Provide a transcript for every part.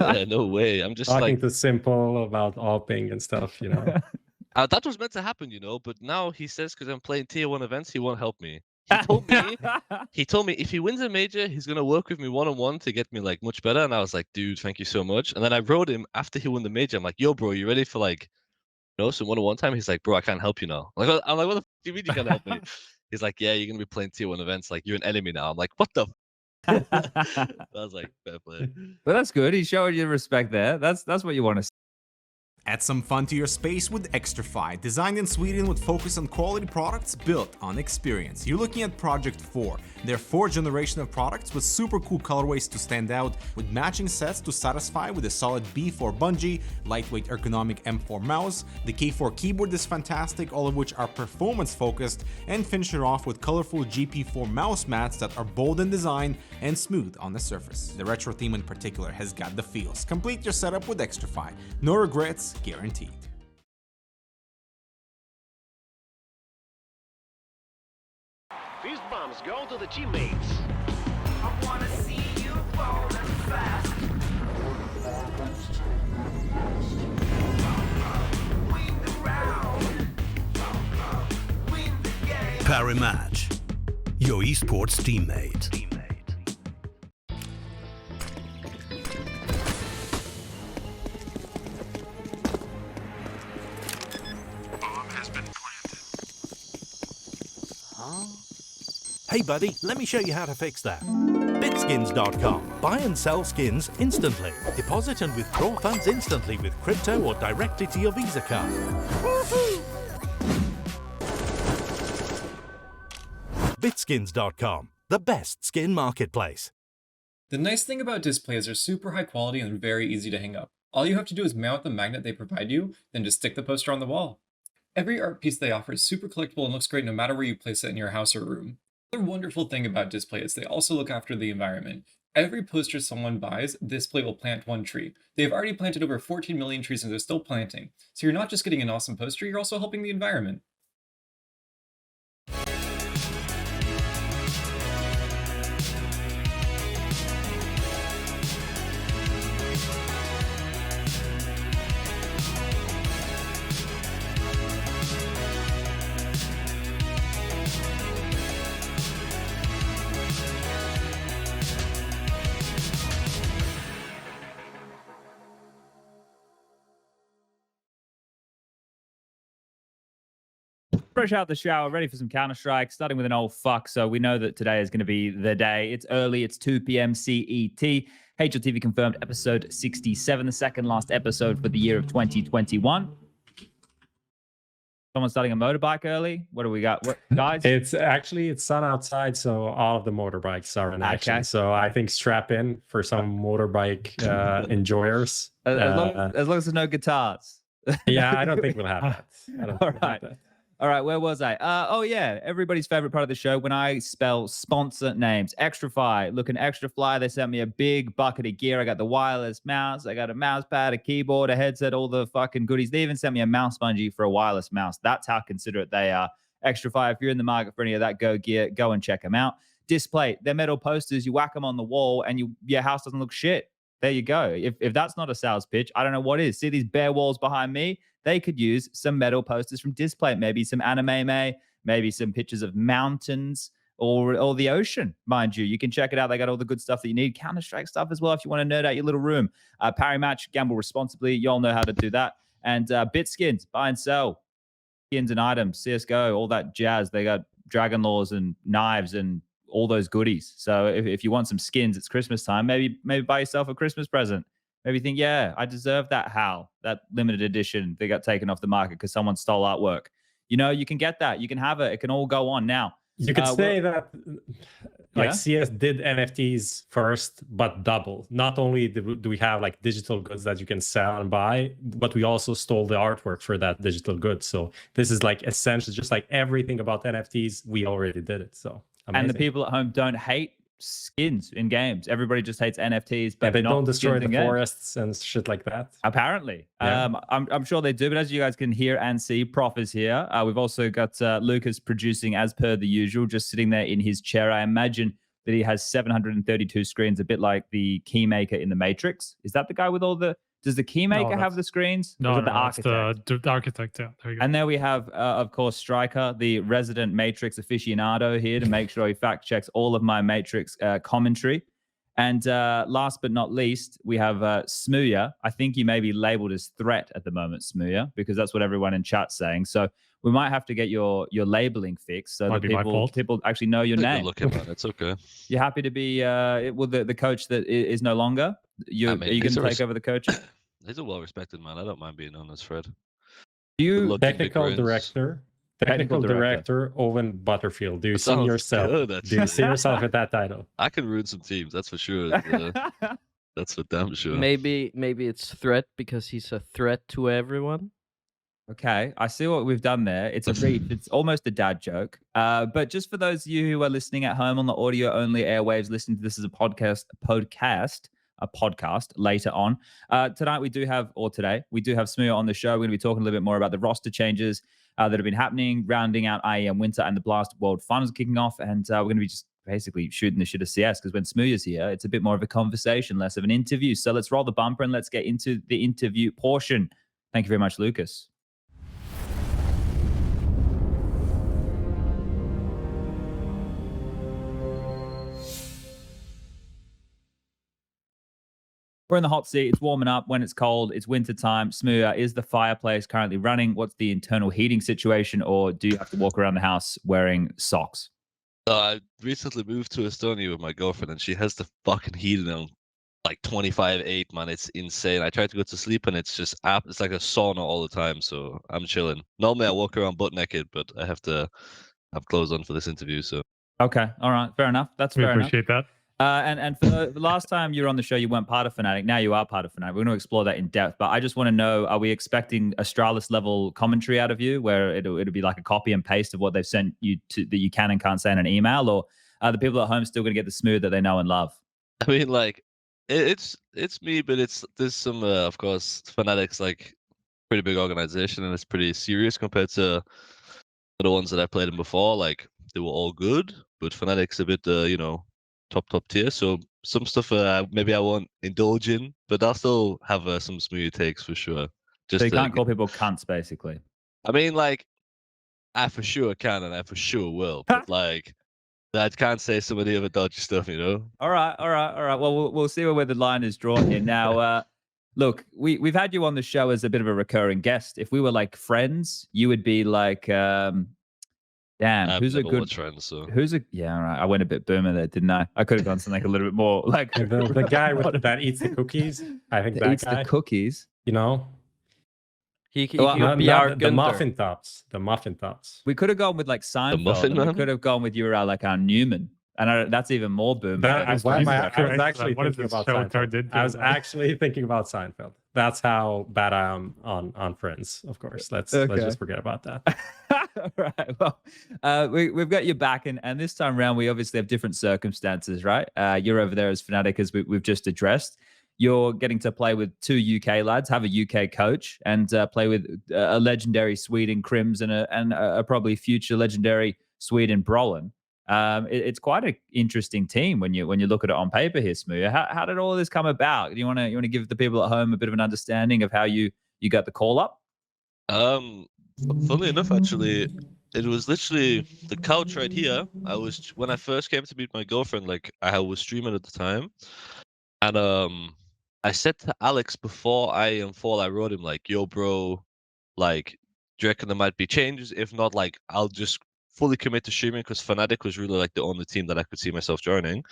Yeah, no way. I'm just Talking like, to Simple about AWPing and stuff, you know. that was meant to happen, but now he says because I'm playing tier 1 events, he won't help me. He told me if he wins a major, he's gonna work with me one-on-one to get me like much better. And I was like, dude, thank you so much. And then I wrote him after he won the major. I'm like, yo, bro, you ready for like some one-on-one time? He's like, bro, I can't help you now. I'm like, what the f do you mean you can't help me? He's like, yeah, you're gonna be playing tier 1 events, like you're an enemy now. I'm like, what the I was like, fair play. But that's good. He's showing you respect there. That's what you want to see. Add some fun to your space with Xtrfy, designed in Sweden with focus on quality products built on experience. You're looking at Project 4, their 4th generation of products with super cool colorways to stand out, with matching sets to satisfy with a solid B4 bungee, lightweight ergonomic M4 mouse, the K4 keyboard is fantastic, all of which are performance focused, and finish it off with colorful GP4 mouse mats that are bold in design and smooth on the surface. The retro theme in particular has got the feels. Complete your setup with Xtrfy. No regrets, guaranteed. These bombs go to the teammates. I wanna see you falling fast. Win the round. Win the game. Parry Match, your esports teammate. Hey buddy, let me show you how to fix that. Bitskins.com. Buy and sell skins instantly. Deposit and withdraw funds instantly with crypto or directly to your Visa card. Bitskins.com. The best skin marketplace. The nice thing about Displate is they're super high quality and very easy to hang up. All you have to do is mount the magnet they provide you, then just stick the poster on the wall. Every art piece they offer is super collectible and looks great no matter where you place it in your house or room. Another wonderful thing about Displate is they also look after the environment. Every poster someone buys, Displate will plant 1 tree. They have already planted over 14 million trees and they're still planting. So you're not just getting an awesome poster, you're also helping the environment. Fresh out the shower, ready for some Counter-Strike, starting with an old fuck. So we know that today is going to be the day. It's early. It's 2 p.m. CET. HLTV Confirmed episode 67, the second last episode for the year of 2021. Someone starting a motorbike early? What do we got? What, guys? It's sun outside, so all of the motorbikes are in action. Okay. So I think strap in for some motorbike enjoyers. As long as there's no guitars. Yeah, I don't think we'll have that. I don't All think we'll right. have that. All right, where was I? Oh, yeah, everybody's favorite part of the show, when I spell sponsor names. Xtrfy, looking extra fly. They sent me a big bucket of gear. I got the wireless mouse. I got a mouse pad, a keyboard, a headset, all the fucking goodies. They even sent me a mouse bungee for a wireless mouse. That's how considerate they are. Xtrfy, if you're in the market for any of that gear, go and check them out. Displate, they're metal posters. You whack them on the wall and your house doesn't look shit. There you go. If that's not a sales pitch, I don't know what is. See these bare walls behind me? They could use some metal posters from Displate, maybe some anime, maybe some pictures of mountains or the ocean, mind you. You can check it out. They got all the good stuff that you need. Counter-Strike stuff as well if you want to nerd out your little room. Parry Match, gamble responsibly. You all know how to do that. And Bitskins, buy and sell. Skins and items, CSGO, all that jazz. They got Dragon Laws and knives and all those goodies. So if you want some skins, it's Christmas time. Maybe buy yourself a Christmas present. Maybe think, yeah, I deserve that that limited edition that got taken off the market because someone stole artwork. You know, you can get that. You can have it. It can all go on now. You could say that Yeah? CS did NFTs first, but double. Not only do we have like digital goods that you can sell and buy, but we also stole the artwork for that digital good. So this is like essentially just like everything about NFTs. We already did it. So amazing. And the people at home don't hate skins in games. Everybody just hates NFTs, but they not don't destroy skins the in games. forests and shit like that. Apparently. Yeah. I'm sure they do, but as you guys can hear and see, Prof is here. We've also got Lucas producing as per the usual, just sitting there in his chair. I imagine that he has 732 screens, a bit like the Keymaker in the Matrix. Is that the guy with all the... Does the Keymaker have the screens? No, or is it the no, it's Architect? the Architect, yeah. There you go. And there we have, of course, Striker, the resident Matrix aficionado here to make sure he fact checks all of my Matrix commentary. And last but not least, we have smooya. I think you may be labeled as threat at the moment, smooya, because that's what everyone in chat's saying. So we might have to get your labeling fixed so that people actually know your name. Look at that. It's okay. You're happy to be the coach that is no longer? Are you going to take over the coaching? He's a well-respected man. I don't mind being known as Fred. Technical director Owen Butterfield. Do you see yourself? Good, do you see yourself with that title? I can ruin some teams, that's for sure. That's for damn sure. Maybe it's threat because he's a threat to everyone. Okay, I see what we've done there. It's a reach. It's almost a dad joke. But just for those of you who are listening at home on the audio-only airwaves, listening to this as a podcast later on. Today we do have smooya on the show. We're going to be talking a little bit more about the roster changes that have been happening, rounding out IEM Winter and the Blast World Finals kicking off. And we're going to be just basically shooting the shit of CS because when smooya's here, it's a bit more of a conversation, less of an interview. So let's roll the bumper and let's get into the interview portion. Thank you very much, Lucas. We're in the hot seat. It's warming up. When it's cold, it's winter time. smooya, is the fireplace currently running? What's the internal heating situation? Or do you have to walk around the house wearing socks? I recently moved to Estonia with my girlfriend, and she has the fucking heating on like 25.8, man. It's insane. I try to go to sleep, and it's just it's like a sauna all the time. So I'm chilling. Normally, I walk around butt naked, but I have to have clothes on for this interview. So okay, all right, fair enough. That's fair enough. We appreciate that. And for the last time you were on the show, you weren't part of fnatic. Now you are part of fnatic. We're going to explore that in depth. But I just want to know, are we expecting Astralis level commentary out of you where it'll be like a copy and paste of what they've sent you to that you can and can't say in an email? Or are the people at home still going to get the smooth that they know and love? I mean, like, it's me, but there's some, of course, fnatic's like pretty big organization and it's pretty serious compared to the ones that I played in before. Like, they were all good, but fnatic's a bit, top tier. So some stuff maybe I won't indulge in, but I'll still have some smooth takes for sure. So you can't call people cunts, basically. I mean, like, I for sure can and I for sure will, but like, I can't say some of the other dodgy stuff, you know? All right. Well, we'll see where the line is drawn here. Now, look, we've had you on the show as a bit of a recurring guest. If we were like friends, you would be like, damn, who's a good friend? So yeah, all right. I went a bit boomer there, didn't I? I could have gone something a little bit more like the guy that eats the cookies. I think that eats guy. The cookies. You know, he could be our the muffin tops. The muffin tops. We could have gone with like Seinfeld. We could have gone with like our Newman, and that's even more boomer. I was actually thinking about Seinfeld. I was actually thinking about Seinfeld. That's how bad I am on Friends. Of course, let's just forget about that. All right. Well, we've got you back, and this time around, we obviously have different circumstances, right? You're over there as fnatic, as we've just addressed. You're getting to play with two UK lads, have a UK coach, and play with a legendary Sweden Crims and a probably future legendary Sweden Brolin. It's quite an interesting team when you look at it on paper here, smooya. How did all of this come about? Do you want to give the people at home a bit of an understanding of how you got the call up? Funnily enough, actually, it was literally the couch right here. When I first came to meet my girlfriend, like I was streaming at the time, and I said to Alex before IEM Fall, I wrote him like, "Yo, bro, like, do you reckon there might be changes? If not, like, I'll just fully commit to streaming," because fnatic was really like the only team that I could see myself joining.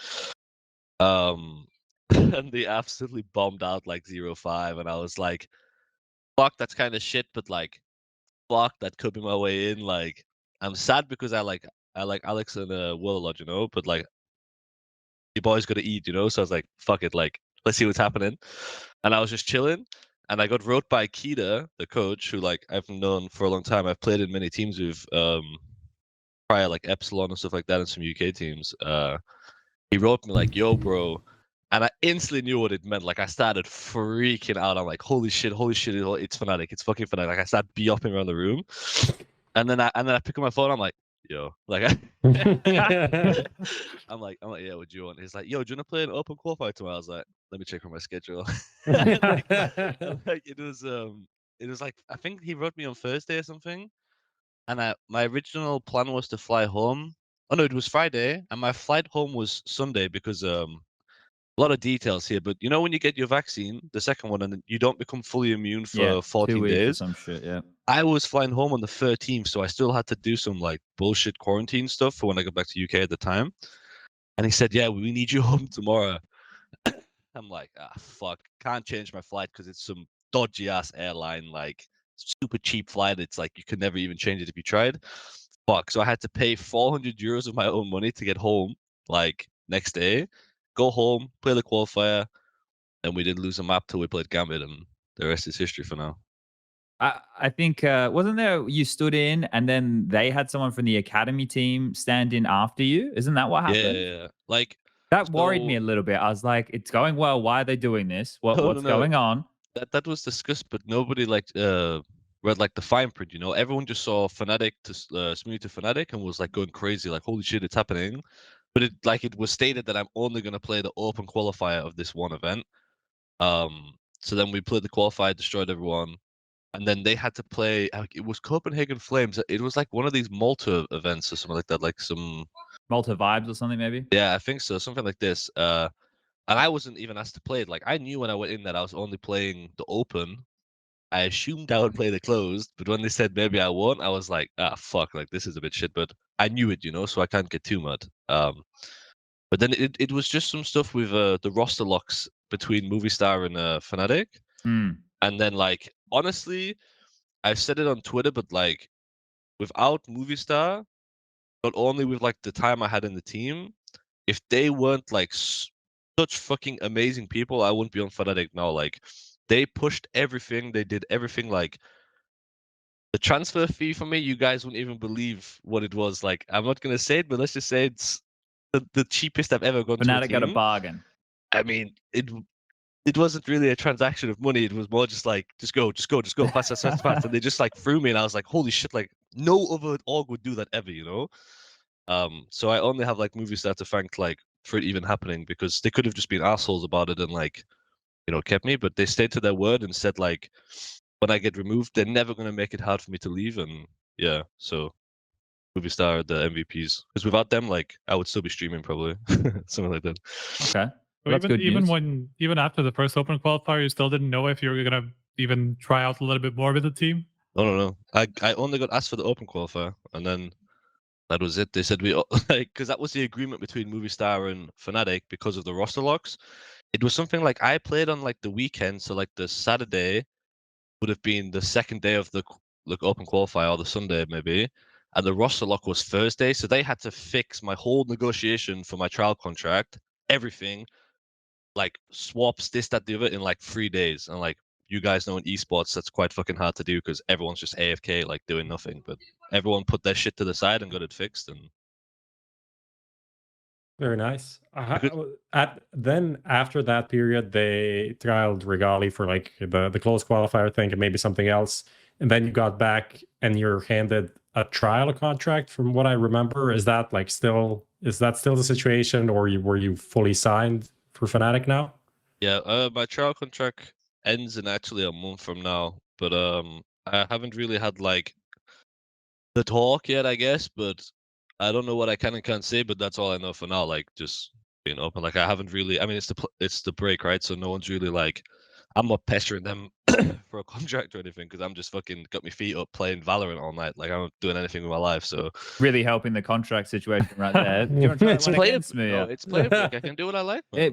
And they absolutely bombed out like 0-5, and I was like, "Fuck, that's kind of shit," but like, fuck, that could be my way in. Like, I'm sad because I like Alex and Will a lot, you know, but like, your boy's gotta eat, you know. So I was like, fuck it, like, let's see what's happening. And I was just chilling, and I got wrote by Kida, the coach, who like I've known for a long time. I've played in many teams with prior, like Epsilon and stuff like that, and some UK teams. He wrote me like, "Yo, bro," and I instantly knew what it meant. Like, I started freaking out. I'm like, holy shit, it's fnatic, it's fucking fnatic. Like, I started be-upping around the room, and then I pick up my phone. I'm like, yo, like, I'm like, yeah, what do you want? He's like, yo, do you want to play an open qualifier tomorrow? I was like, let me check on my schedule. like, it was like, I think he wrote me on Thursday or something, and my original plan was to fly home. Oh no, it was Friday, and my flight home was Sunday because a lot of details here, but you know when you get your vaccine, the second one, and then you don't become fully immune for Yeah, 2 14 weeks or days. some shit. Yeah. I was flying home on the 13th, so I still had to do some like bullshit quarantine stuff for when I got back to UK at the time. And he said, "Yeah, we need you home tomorrow." I'm like, ah, fuck, can't change my flight because it's some dodgy ass airline, like super cheap flight. It's like you could never even change it if you tried. Fuck. So I had to pay 400 euros of my own money to get home, like next day, go home, play the qualifier, and we didn't lose a map till we played Gambit, and the rest is history for now. I think wasn't there you stood in and then they had someone from the academy team stand in after you? Isn't that what happened? Yeah. Like That worried me so a little bit. I was like, it's going well. Why are they doing this? no, What's no. going on? That was discussed, but nobody like read like the fine print. You know, everyone just saw fnatic to smooya to fnatic and was like going crazy, like holy shit, it's happening. But it was stated that I'm only gonna play the open qualifier of this one event. So then we played the qualifier, destroyed everyone, and then they had to play. It was Copenhagen Flames. It was like one of these Malta events or something like that, like some Malta vibes or something maybe? yeah, I think so, something like this. And I wasn't even asked to play it. Like I knew when I went in that I was only playing the open. I assumed I would play the closed, but when they said maybe I won't, I was like, ah, fuck, like this is a bit shit. But I knew it, you know, so I can't get too mad. But then it was just some stuff with the roster locks between Movistar and fnatic. And then like honestly, I said it on Twitter, but like without Movistar, not only with like the time I had in the team, if they weren't like such fucking amazing people, I wouldn't be on fnatic now. Like they pushed everything, they did everything. Like the transfer fee for me, you guys wouldn't even believe what it was. Like I'm not gonna say it, but let's just say it's the cheapest I've ever gone to a Fnatic got a team. bargain. I mean, it wasn't really a transaction of money. It was more just like, just go, fast, and they just like threw me, and I was like, holy shit! Like no other org would do that ever, you know. So I only have like Movistar to thank like for it even happening, because they could have just been assholes about it and like, you know, kept me, but they stayed to their word and said like, when I get removed, they're never gonna make it hard for me to leave, and yeah, so Movistar are the MVPs, because without them, like I would still be streaming probably, something like that. Okay. So That's good news. even after the first open qualifier, you still didn't know if you were gonna even try out a little bit more with the team? No. I only got asked for the open qualifier, and then that was it. They said we like, because that was the agreement between Movistar and Fnatic because of the roster locks. It was something like I played on like the weekend, so like the Saturday would have been the second day of the like open qualifier, or the Sunday maybe, and the roster lock was Thursday, so they had to fix my whole negotiation for my trial contract, everything, like swaps, this, that, the other, in like 3 days. And like you guys know in esports, that's quite fucking hard to do because everyone's just AFK, like doing nothing. But everyone put their shit to the side and got it fixed. And very nice. Then after that period, they trialed Regali for like the close qualifier thing and maybe something else. And then you got back and you're handed a trial contract, from what I remember. Is that still the situation, or were you fully signed for Fnatic now? Yeah, my trial contract ends in actually a month from now, but I haven't really had like the talk yet, I guess, but I don't know what I can and can't say, but that's all I know for now. Like just being open. Like I haven't really. I mean, it's the break, right? So no one's really like. I'm not pestering them for a contract or anything, because I'm just fucking got my feet up playing Valorant all night. Like I'm not doing anything with my life. So really helping the contract situation right there. Do you want to try it's one playable. against me? No, it's playable. Like, I can do what I like. Man.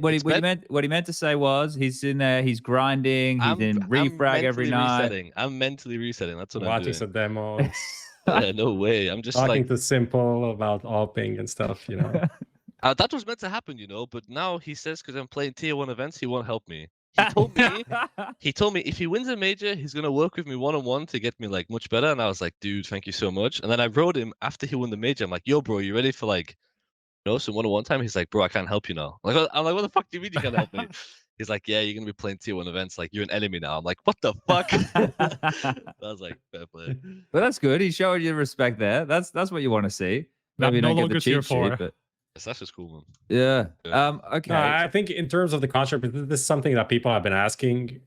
What he meant to say was he's in there, he's grinding, he's in refrag every night. I'm mentally resetting. That's what I'm watching doing. some demos. Yeah, no way. I'm just talking like to Simple about AWPing and stuff, you know. That was meant to happen, you know, but now he says because I'm playing tier 1 events, he won't help me. He told me if he wins a major, he's gonna work with me one-on-one to get me like much better. And I was like, dude, thank you so much. And then I wrote him after he won the major. I'm like, yo, bro, you ready for like, you know, some one-on-one time? He's like, bro, I can't help you now. Like, I'm like, what the fuck do you mean you can't help me? He's like, yeah, you're gonna be playing tier 1 events. Like, you're an enemy now. I'm like, what the fuck? I was like, fair play. But that's good. He's showing you respect there. That's what you want to see. Not Maybe you no don't get longer the tier cheat sheet, 4. but That's just cool, man. yeah. Yeah. Okay. No, I think in terms of the contract, this is something that people have been asking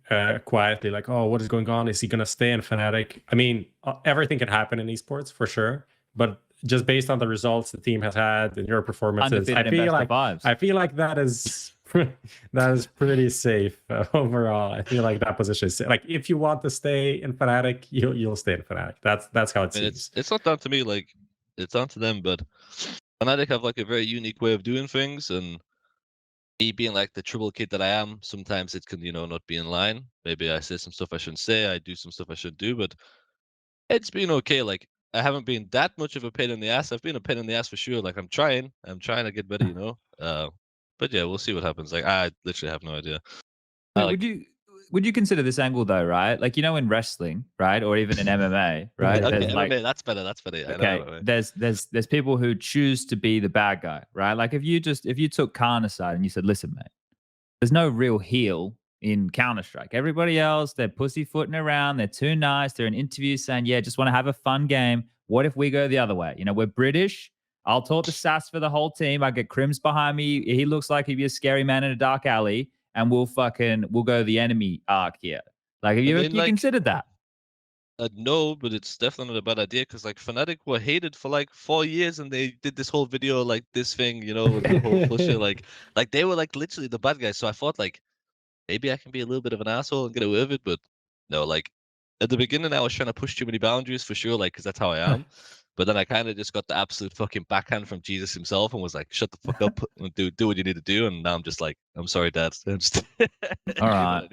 quietly, like, oh, what is going on? Is he going to stay in Fnatic? I mean, everything can happen in esports for sure, but just based on the results the team has had and your performances, Undefeated in I feel like that is that is pretty safe overall. I feel like that position is safe. Like, if you want to stay in Fnatic, you'll stay in Fnatic. That's how it I mean, seems. it's not down to me. Like, it's down to them. But Fnatic have like a very unique way of doing things, and me being like the triple kid that I am, sometimes it can, not be in line. Maybe I say some stuff I shouldn't say. I do some stuff I shouldn't do, but it's been okay. Like, I haven't been that much of a pain in the ass. I've been a pain in the ass for sure. Like, I'm trying to get better, But yeah, we'll see what happens. Like, I literally have no idea. Would you consider this angle though, right? Like, in wrestling, right, or even in MMA, right? Okay, There's MMA, that's better. That's better. Yeah, okay, there's people who choose to be the bad guy, right? Like, if you took Khan aside and you said, listen, mate, there's no real heel in Counter-Strike. Everybody else, they're pussyfooting around, they're too nice, they're in interviews saying, yeah, just want to have a fun game. What if we go the other way? We're British. I'll talk to Sass for the whole team. I get Crims behind me. He looks like he'd be a scary man in a dark alley, and we'll go the enemy arc here. Like, have you considered that? No, but it's definitely not a bad idea because like Fnatic were hated for like 4 years, and they did this whole video like this thing, with the whole bullshit. Like they were like literally the bad guys. So I thought like maybe I can be a little bit of an asshole and get away with it, but no, like at the beginning I was trying to push too many boundaries for sure, like because that's how I am. But then I kind of just got the absolute fucking backhand from Jesus himself and was like, shut the fuck up and do what you need to do. And now I'm just like, I'm sorry, Dad. I'm just all right.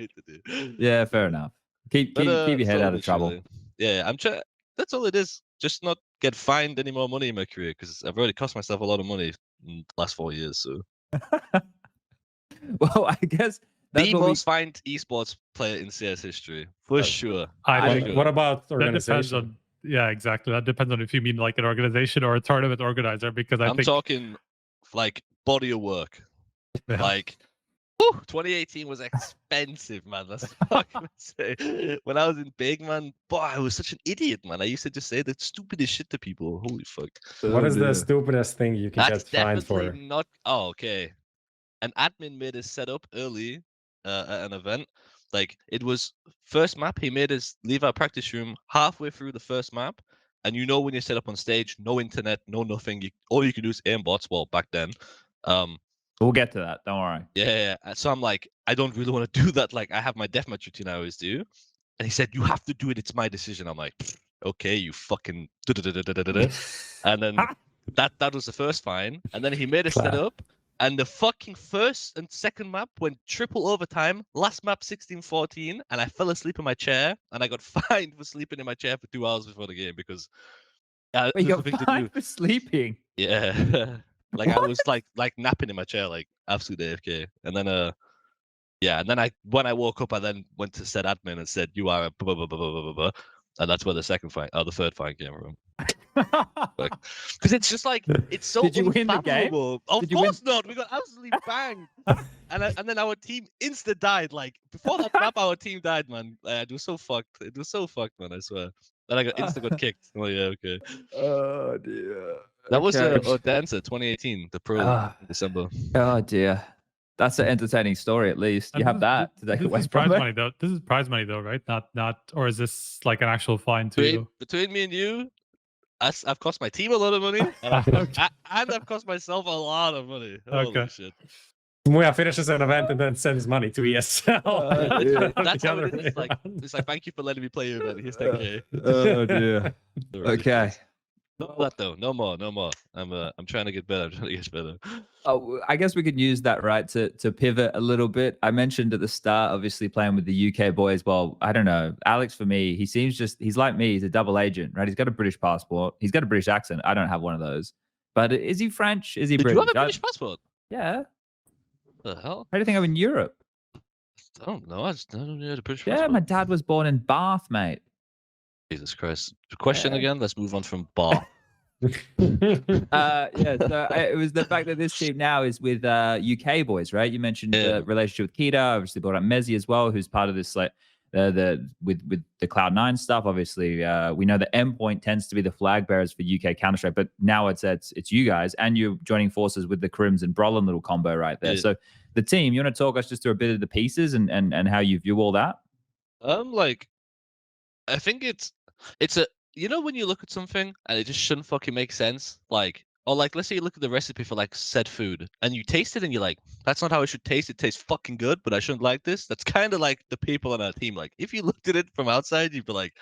Yeah, fair enough. Keep your head out of trouble. Really. Yeah, I'm trying. That's all it is. Just not get fined any more money in my career because I've already cost myself a lot of money in the last 4 years. So, well, I guess that's the most fined esports player in CS history for sure. What about organization? That depends on. Yeah, exactly. That depends on if you mean like an organization or a tournament organizer. Because I'm talking like body of work. Yeah. Like, whew, 2018 was expensive, man. That's what I can say. When I was in big, man, boy, I was such an idiot, man. I used to just say the stupidest shit to people. Holy fuck. What is the stupidest thing you can get fined for? Not. Oh, okay. An admin made us set up early at an event. Like, it was first map, he made us leave our practice room halfway through the first map. And when you're set up on stage, no internet, no nothing. All you can do is aim bots. Well, back then. We'll get to that. Don't worry. Yeah. So I'm like, I don't really want to do that. Like, I have my deathmatch routine I always do. And he said, you have to do it. It's my decision. I'm like, okay, you fucking. And then that was the first fine. And then he made us set up. And the fucking first and second map went triple overtime. Last map 16-14, and I fell asleep in my chair, and I got fined for sleeping in my chair for 2 hours before the game because you got fined for sleeping. Yeah, like what? I was like napping in my chair, like absolute AFK. And then and then when I woke up, I then went to said admin and said, "You are a blah, blah, blah, blah, blah, blah." And that's where the third fine came from. Because it's just like, it's so Did you win the game? Of course not. We got absolutely banged. and then our team insta died. Like, before that map, our team died, man. It was so fucked. It was so fucked, man, I swear. Then I got kicked. Oh yeah, okay. Oh dear. That was Dancer 2018, the pro in December. Oh dear. That's an entertaining story, at least. You have that to take away from prize money, though. This is prize money, though, right? Not, or is this like an actual fine too? Between me and you, I've cost my team a lot of money, and I've cost myself a lot of money. Holy shit. Smooya finishes an event and then sends money to ESL. That's how it is. It's like, thank you for letting me play your event. Here's 10K. Oh dear. Okay. No that though. No more. I'm trying to get better. Oh, I guess we could use that, right, to pivot a little bit. I mentioned at the start, obviously playing with the UK boys. Well, I don't know. Alex, for me, he's like me. He's a double agent, right? He's got a British passport. He's got a British accent. I don't have one of those. But is he French? Is he British? You have a British passport? Yeah. What the hell? How do you think I'm in Europe? I don't know. I don't know the British passport. Yeah, my dad was born in Bath, mate. Jesus Christ. Question again? Let's move on from Bath. Yeah, so it was the fact that this team now is with UK boys, right? You mentioned the relationship with Kita, obviously brought up m0NESY as well, who's part of this like with the Cloud9 stuff. Obviously, we know that Endpoint tends to be the flag bearers for UK Counter-Strike, but now it's you guys, and you're joining forces with the Crims and Brolin little combo right there. So the team, you want to talk us just through a bit of the pieces and how you view all that? Like, I think it's a, you know, when you look at something and it just shouldn't fucking make sense, like, or like, let's say you look at the recipe for like said food and you taste it and you're like, that's not how it should taste. It tastes fucking good, but I shouldn't like this. That's kind of like the people on our team. Like, if you looked at it from outside, you'd be like,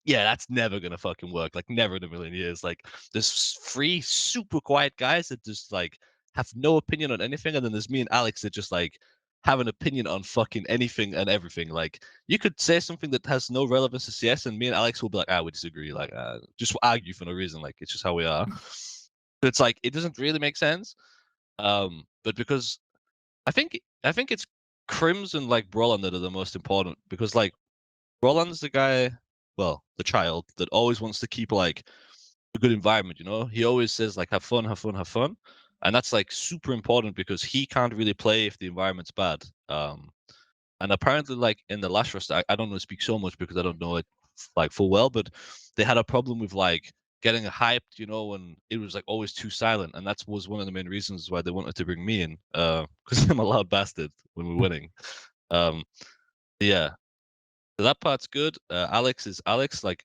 yeah, that's never gonna fucking work. Like, never in a million years. Like, there's 3 super quiet guys that just like have no opinion on anything, and then there's me and Alex that just like have an opinion on fucking anything and everything. Like, you could say something that has no relevance to CS, and me and Alex will be like, we disagree. Like, just argue for no reason. Like, it's just how we are. But it's like, it doesn't really make sense. But because I think it's Crims and like Brolan that are the most important, because like Brolan's the guy, well, the child that always wants to keep like a good environment, you know? He always says like, have fun, have fun, have fun. And that's like super important because he can't really play if the environment's bad. And apparently, like in the last roster, I don't want to speak so much because I don't know it like full well, but they had a problem with like getting hyped, you know, and it was like always too silent, and that was one of the main reasons why they wanted to bring me in, because I'm a loud bastard when we're winning. Yeah, so that part's good. Alex is Alex. Like,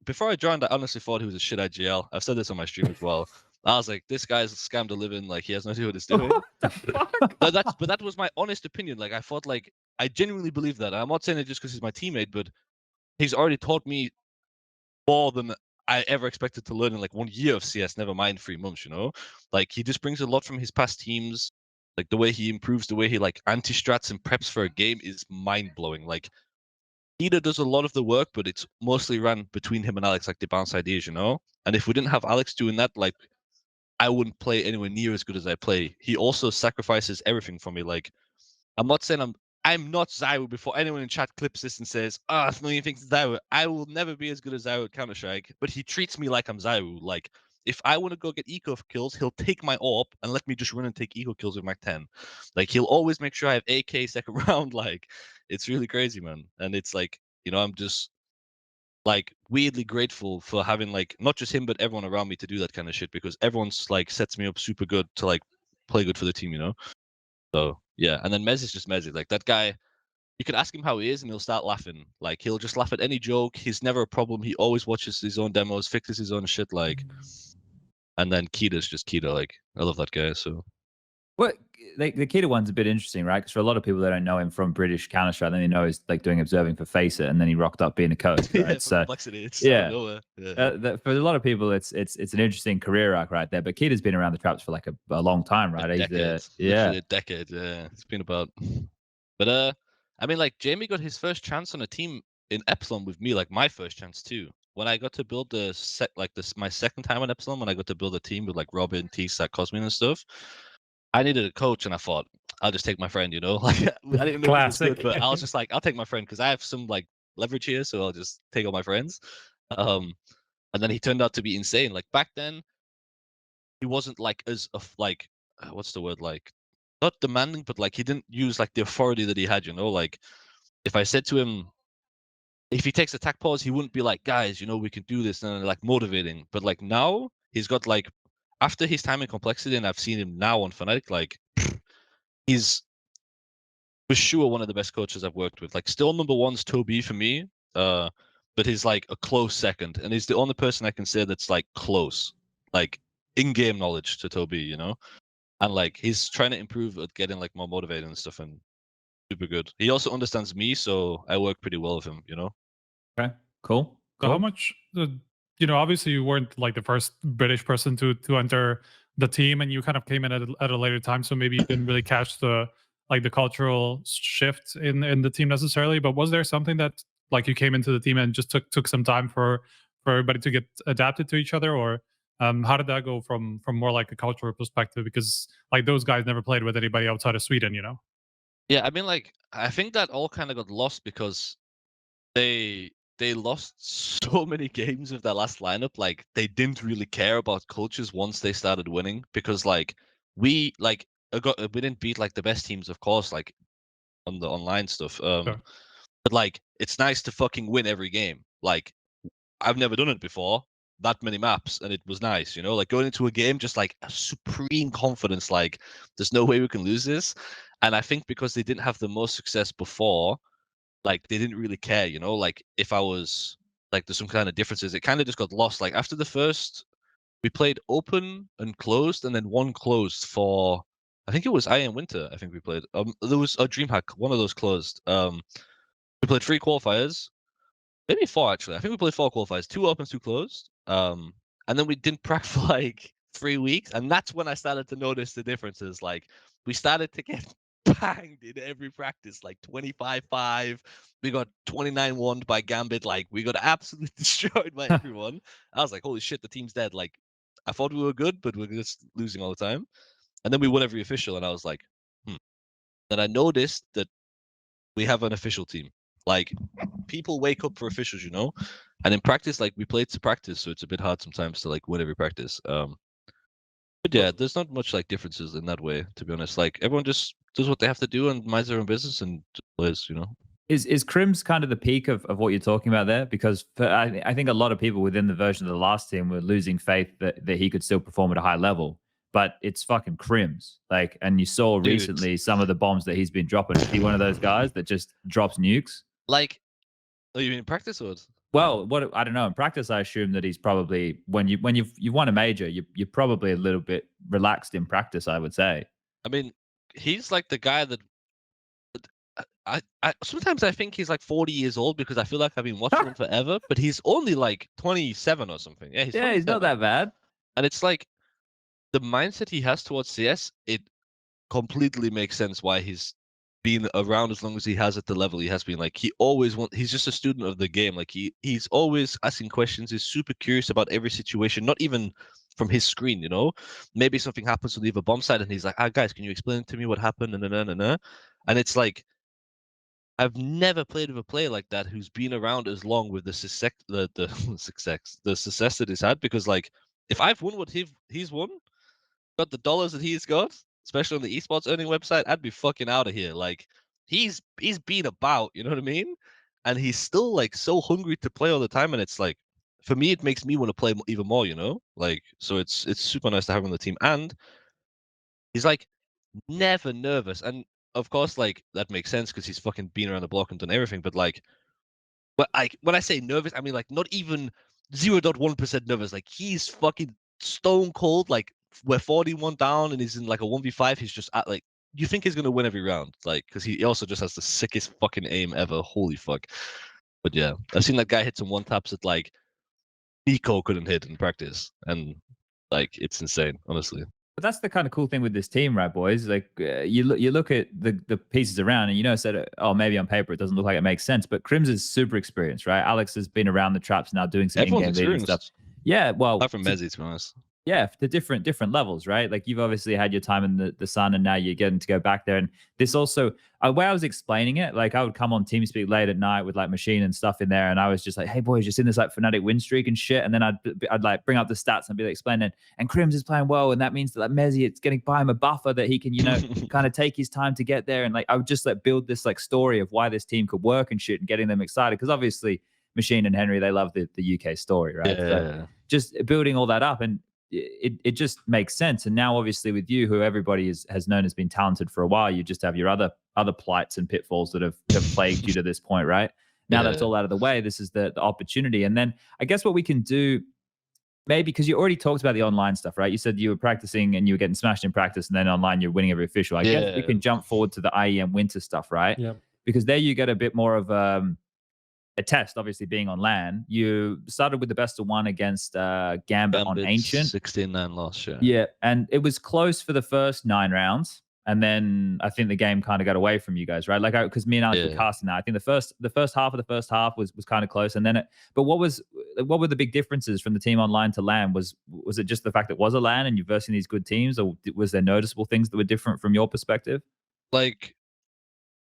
before I joined, I honestly thought he was a shit IGL. I've said this on my stream as well. I was like, this guy's scammed a living. Like, he has no idea what he's doing. But that was my honest opinion. Like, I thought, like, I genuinely believe that. And I'm not saying it just because he's my teammate, but he's already taught me more than I ever expected to learn in like 1 year of CS. Never mind 3 months. You know, like, he just brings a lot from his past teams. Like, the way he improves, the way he like anti-strats and preps for a game is mind blowing. Like, Peter does a lot of the work, but it's mostly run between him and Alex, like they bounce ideas, you know? And if we didn't have Alex doing that, like, I wouldn't play anywhere near as good as I play. He also sacrifices everything for me. Like, I'm not saying I'm not Zyro before anyone in chat clips this and says, it's no, you think Zyro. I will never be as good as Zyro at Counter-Strike, but he treats me like I'm Zyro. Like, if I want to go get eco kills, he'll take my AWP and let me just run and take eco kills with my 10. Like, he'll always make sure I have AK second round. Like, it's really crazy, man. And it's like, you know, I'm just like weirdly grateful for having like not just him but everyone around me to do that kind of shit, because everyone's like sets me up super good to like play good for the team, you know? So yeah, and then m0NESY is just m0NESY. Like, that guy, you can ask him how he is and he'll start laughing. Like, he'll just laugh at any joke. He's never a problem. He always watches his own demos, fixes his own shit. Like, and then Kita's just Kita. Like, I love that guy. So Well, the Kita one's a bit interesting, right? Because for a lot of people that don't know him from British Counter-Strike, then they know he's like doing observing for FaZe, and then he rocked up being a coach, right? yeah, So for a lot of people, it's an interesting career arc right there. But Kita's been around the traps for like a long time, right? a decade. Yeah, it's been about. But I mean, like, Jamie got his first chance on a team in Epsilon with me, like my first chance too. When I got to build my second time on Epsilon, when I got to build a team with like Robin, T-Sack, Cosmin and stuff, I needed a coach, and I thought, I'll just take my friend, you know? Like, I didn't know he was good, but I was just like, I'll take my friend because I have some like leverage here, so I'll just take all my friends. And then he turned out to be insane. Like, back then, he wasn't like as like what's the word, like, not demanding, but like he didn't use like the authority that he had, you know? Like, if I said to him, if he takes attack pause, he wouldn't be like, guys, you know, we can do this, and like motivating. But like now, he's got like, after his time in Complexity, and I've seen him now on Fnatic, like, he's for sure one of the best coaches I've worked with. Like, still number one's Toby for me, but he's like a close second, and he's the only person I can say that's like close, like in-game knowledge to Toby, you know? And like, he's trying to improve at getting like more motivated and stuff, and super good. He also understands me, so I work pretty well with him, you know? Okay, cool. So how much, you know, obviously you weren't like the first British person to enter the team, and you kind of came in at a later time, so maybe you didn't really catch the cultural shift in the team necessarily. But was there something that like you came into the team and just took some time for everybody to get adapted to each other, or how did that go from more like a cultural perspective? Because like those guys never played with anybody outside of Sweden, you know? Yeah, I mean, like, I think that all kind of got lost because they they lost so many games with their last lineup. Like they didn't really care about coaches once they started winning because like we didn't beat like the best teams, of course, like on the online stuff. Sure. But like it's nice to fucking win every game. Like I've never done it before, that many maps, and it was nice, you know, like going into a game just like a supreme confidence, like there's no way we can lose this. And I think because they didn't have the most success before, like they didn't really care, you know, like if I was like there's some kind of differences, it kind of just got lost. Like after the first, we played open and closed, and then one closed for I think it was IEM Winter. I think we played. There was a DreamHack, one of those closed. We played 3 qualifiers, maybe 4 actually. I think we played 4 qualifiers, 2 opens, 2 closed. And then we didn't practice for like 3 weeks, and that's when I started to notice the differences. Like we started to get banged in every practice, like 25-5. We got 29-1 by Gambit. Like we got absolutely destroyed by everyone. I was like, holy shit, the team's dead. Like I thought we were good, but we're just losing all the time. And then we won every official, and I was like, Then I noticed that we have an official team. Like people wake up for officials, you know, and in practice, like we played to practice, so it's a bit hard sometimes to like win every practice. But yeah, there's not much like differences in that way, to be honest. Like everyone just does what they have to do and minds their own business and plays, you know. Is Crims kind of the peak of what you're talking about there? Because I think a lot of people within the version of the last team were losing faith that he could still perform at a high level. But it's fucking Crims. Like, and you saw recently some of the bombs that he's been dropping. Is he one of those guys that just drops nukes? Like, oh, you mean in practice or? Well, what I don't know. In practice, I assume that he's probably when you've won a major, you're probably a little bit relaxed in practice, I would say. I mean, he's like the guy that I sometimes I think he's like 40 years old because I feel like I've been watching him forever, but he's only like 27 or something. Yeah, he's not that bad. And it's like the mindset he has towards CS, it completely makes sense why he's been around as long as he has at the level he has been. Like he's just a student of the game. Like he's always asking questions. He's super curious about every situation, not even from his screen, you know. Maybe something happens to leave a bomb site and he's like, guys, can you explain to me what happened? And it's like I've never played with a player like that who's been around as long with the success that he's had. Because like if I've won what he's won, got the dollars that he's got, especially on the esports earning website, I'd be fucking out of here. Like he's been about, you know what I mean? And he's still like so hungry to play all the time. And it's like, for me, it makes me want to play even more, you know? Like, so it's super nice to have him on the team. And he's like never nervous. And of course, like that makes sense because he's fucking been around the block and done everything. But like, when I say nervous, I mean like not even 0.1% nervous. Like he's fucking stone cold. Like we're 41 down and he's in like a 1v5. He's just at like, you think he's gonna win every round, like because he also just has the sickest fucking aim ever. Holy fuck! But yeah, I've seen that guy hit some one taps that like Nico couldn't hit in practice, and like it's insane, honestly. But that's the kind of cool thing with this team, right, boys? Like you look at the pieces around, and you know, said, oh, maybe on paper it doesn't look like it makes sense, but Crims is super experienced, right? Alex has been around the traps now, doing some in-game leading stuff. Yeah, well, apart from m0NESY, to be honest. Yeah, to different levels, right? Like you've obviously had your time in the sun, and now you're getting to go back there. And this also, way I was explaining it, like I would come on TeamSpeak late at night with like Machine and stuff in there, and I was just like, "Hey boys, just in this like fnatic win streak and shit." And then I'd like bring up the stats and be like explaining, and Crims is playing well, and that means that like m0NESY, it's getting by him a buffer that he can, you know, kind of take his time to get there. And like I would just like build this like story of why this team could work and shit, and getting them excited because obviously Machine and Henry, they love the UK story, right? Yeah. So just building all that up, and it just makes sense. And now obviously with you, who everybody has known has been talented for a while, you just have your other plights and pitfalls that have plagued you to this point, right? Now that's all out of the way. This is the opportunity. And then I guess what we can do, maybe, because you already talked about the online stuff, right? You said you were practicing and you were getting smashed in practice, and then online you're winning every official. I guess we can jump forward to the IEM Winter stuff, right? Yeah. Because there you get a bit more of a test, obviously being on LAN. You started with the best of one against Gambit on Ancient. 16-9 loss, yeah. Yeah, and it was close for the first 9 rounds, and then I think the game kind of got away from you guys, right? Like, because me and Alex were casting that. I think the first half of the first half was kind of close, and then but what were the big differences from the team online to LAN? Was it just the fact that it was a LAN and you're versing these good teams, or was there noticeable things that were different from your perspective? Like,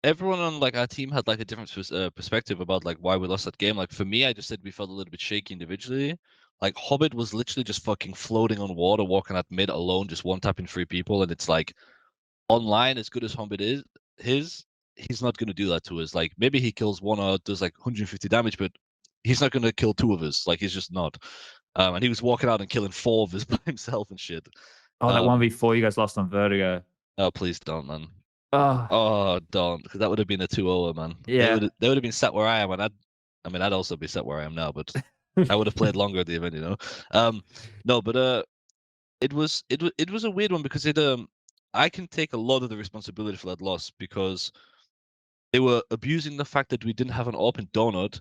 everyone on like our team had like a different perspective about like why we lost that game. Like for me, I just said we felt a little bit shaky individually. Like Hobbit was literally just fucking floating on water, walking at mid alone, just one tapping 3 people, and it's like online as good as Hobbit is, he's not gonna do that to us. Like maybe he kills one or does like 150 damage, but he's not gonna kill 2 of us. Like he's just not. And he was walking out and killing 4 of us by himself and shit. Oh, that 1v4 you guys lost on Vertigo. Oh please don't, man. Oh, Oh, don't, because that would have been a 2-0, man. Yeah. They would have been sat where I am, and I'd also be sat where I am now, but I would have played longer at the event, you know. No, but it was a weird one because I can take a lot of the responsibility for that loss because they were abusing the fact that we didn't have an AWP in Donut,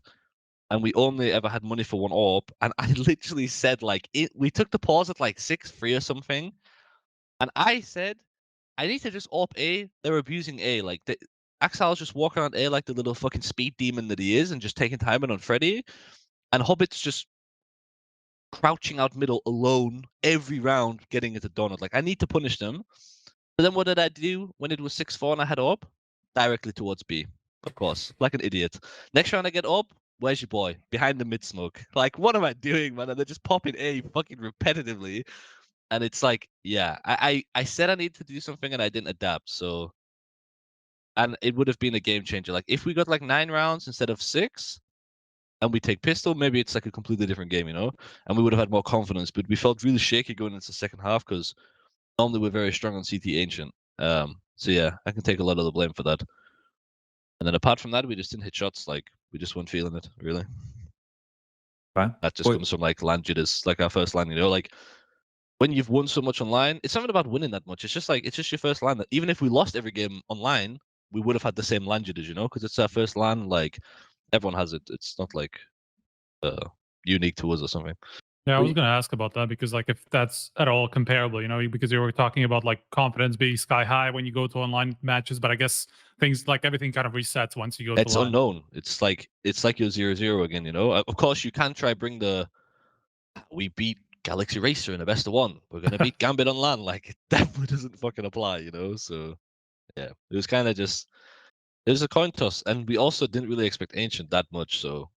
and we only ever had money for one AWP, and I literally said like we took the pause at like 6-3 or something, and I said, I need to just AWP A. They're abusing A. Like Axel's just walking on A like the little fucking speed demon that he is, and just taking time in on Freddy, and Hobbit's just crouching out middle alone every round, getting into Donut. Like I need to punish them. But then what did I do when it was 6-4 and I had AWP? Directly towards B, of course, like an idiot. Next round I get AWP. Where's your boy? Behind the mid smoke. Like what am I doing, man? And they're just popping A fucking repetitively. And it's like, yeah, I said I needed to do something and I didn't adapt. So, and it would have been a game changer. Like if we got like 9 rounds instead of 6, and we take pistol, maybe it's like a completely different game, you know. And we would have had more confidence. But we felt really shaky going into the second half because normally we're very strong on CT Ancient. So yeah, I can take a lot of the blame for that. And then apart from that, we just didn't hit shots. Like we just weren't feeling it really. Fine. That just comes from like LAN jitters, like our first LAN, you know, like. When you've won so much online, it's not about winning that much. It's just like, it's just your first LAN. That even if we lost every game online, we would have had the same LAN jitters, you know, because it's our first LAN. Like everyone has it. It's not like unique to us or something. Yeah, I was going to ask about that because, like, if that's at all comparable, you know, because you were talking about like confidence being sky high when you go to online matches, but I guess things like everything kind of resets once you go. It's to unknown. It's like you're 0-0 again, you know. Of course, you can try bring we beat Galaxy Racer in a best of 1. We're gonna beat Gambit on LAN. Like that doesn't fucking apply, you know. So yeah, it was kind of just it was a coin toss, and we also didn't really expect Ancient that much. So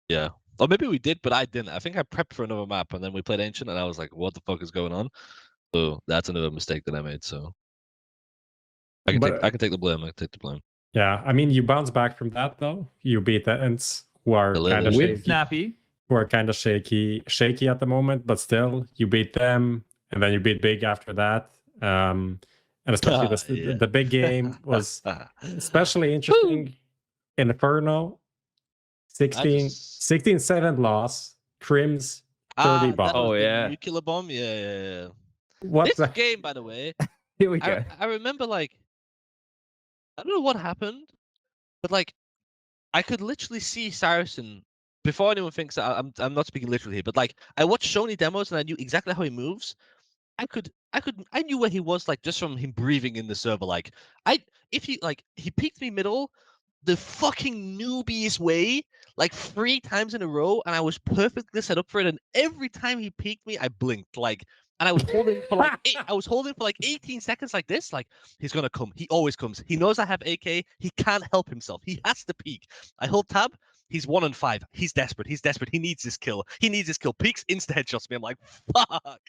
yeah, or maybe we did, but I didn't. I think I prepped for another map, and then we played Ancient, and I was like, "What the fuck is going on?" So that's another mistake that I made. So I can take the blame. I can take the blame. Yeah, I mean, you bounce back from that though. You beat the Ents, who are kind of with Snappy. Who are kind of shaky at the moment, but still you beat them, and then you beat Big after that. And especially the big game was especially interesting. Inferno, 16-7 loss, Crims 30 bomb. Oh yeah, nuclear bomb. Yeah. What this game, by the way? Here we go. I remember like I don't know what happened, but like I could literally see Saracen. Before anyone thinks that I'm not speaking literally here, but like I watched Sony demos and I knew exactly how he moves. I knew where he was like just from him breathing in the server. Like he peeked me middle, the fucking newbiest way, like 3 times in a row, and I was perfectly set up for it. And every time he peeked me, I blinked like. And I was holding for like 18 seconds like this. Like he's gonna come. He always comes. He knows I have AK. He can't help himself. He has to peek. I hold tab. He's 1-5. He's desperate. He needs this kill. Peeks, insta headshots me. I'm like, fuck.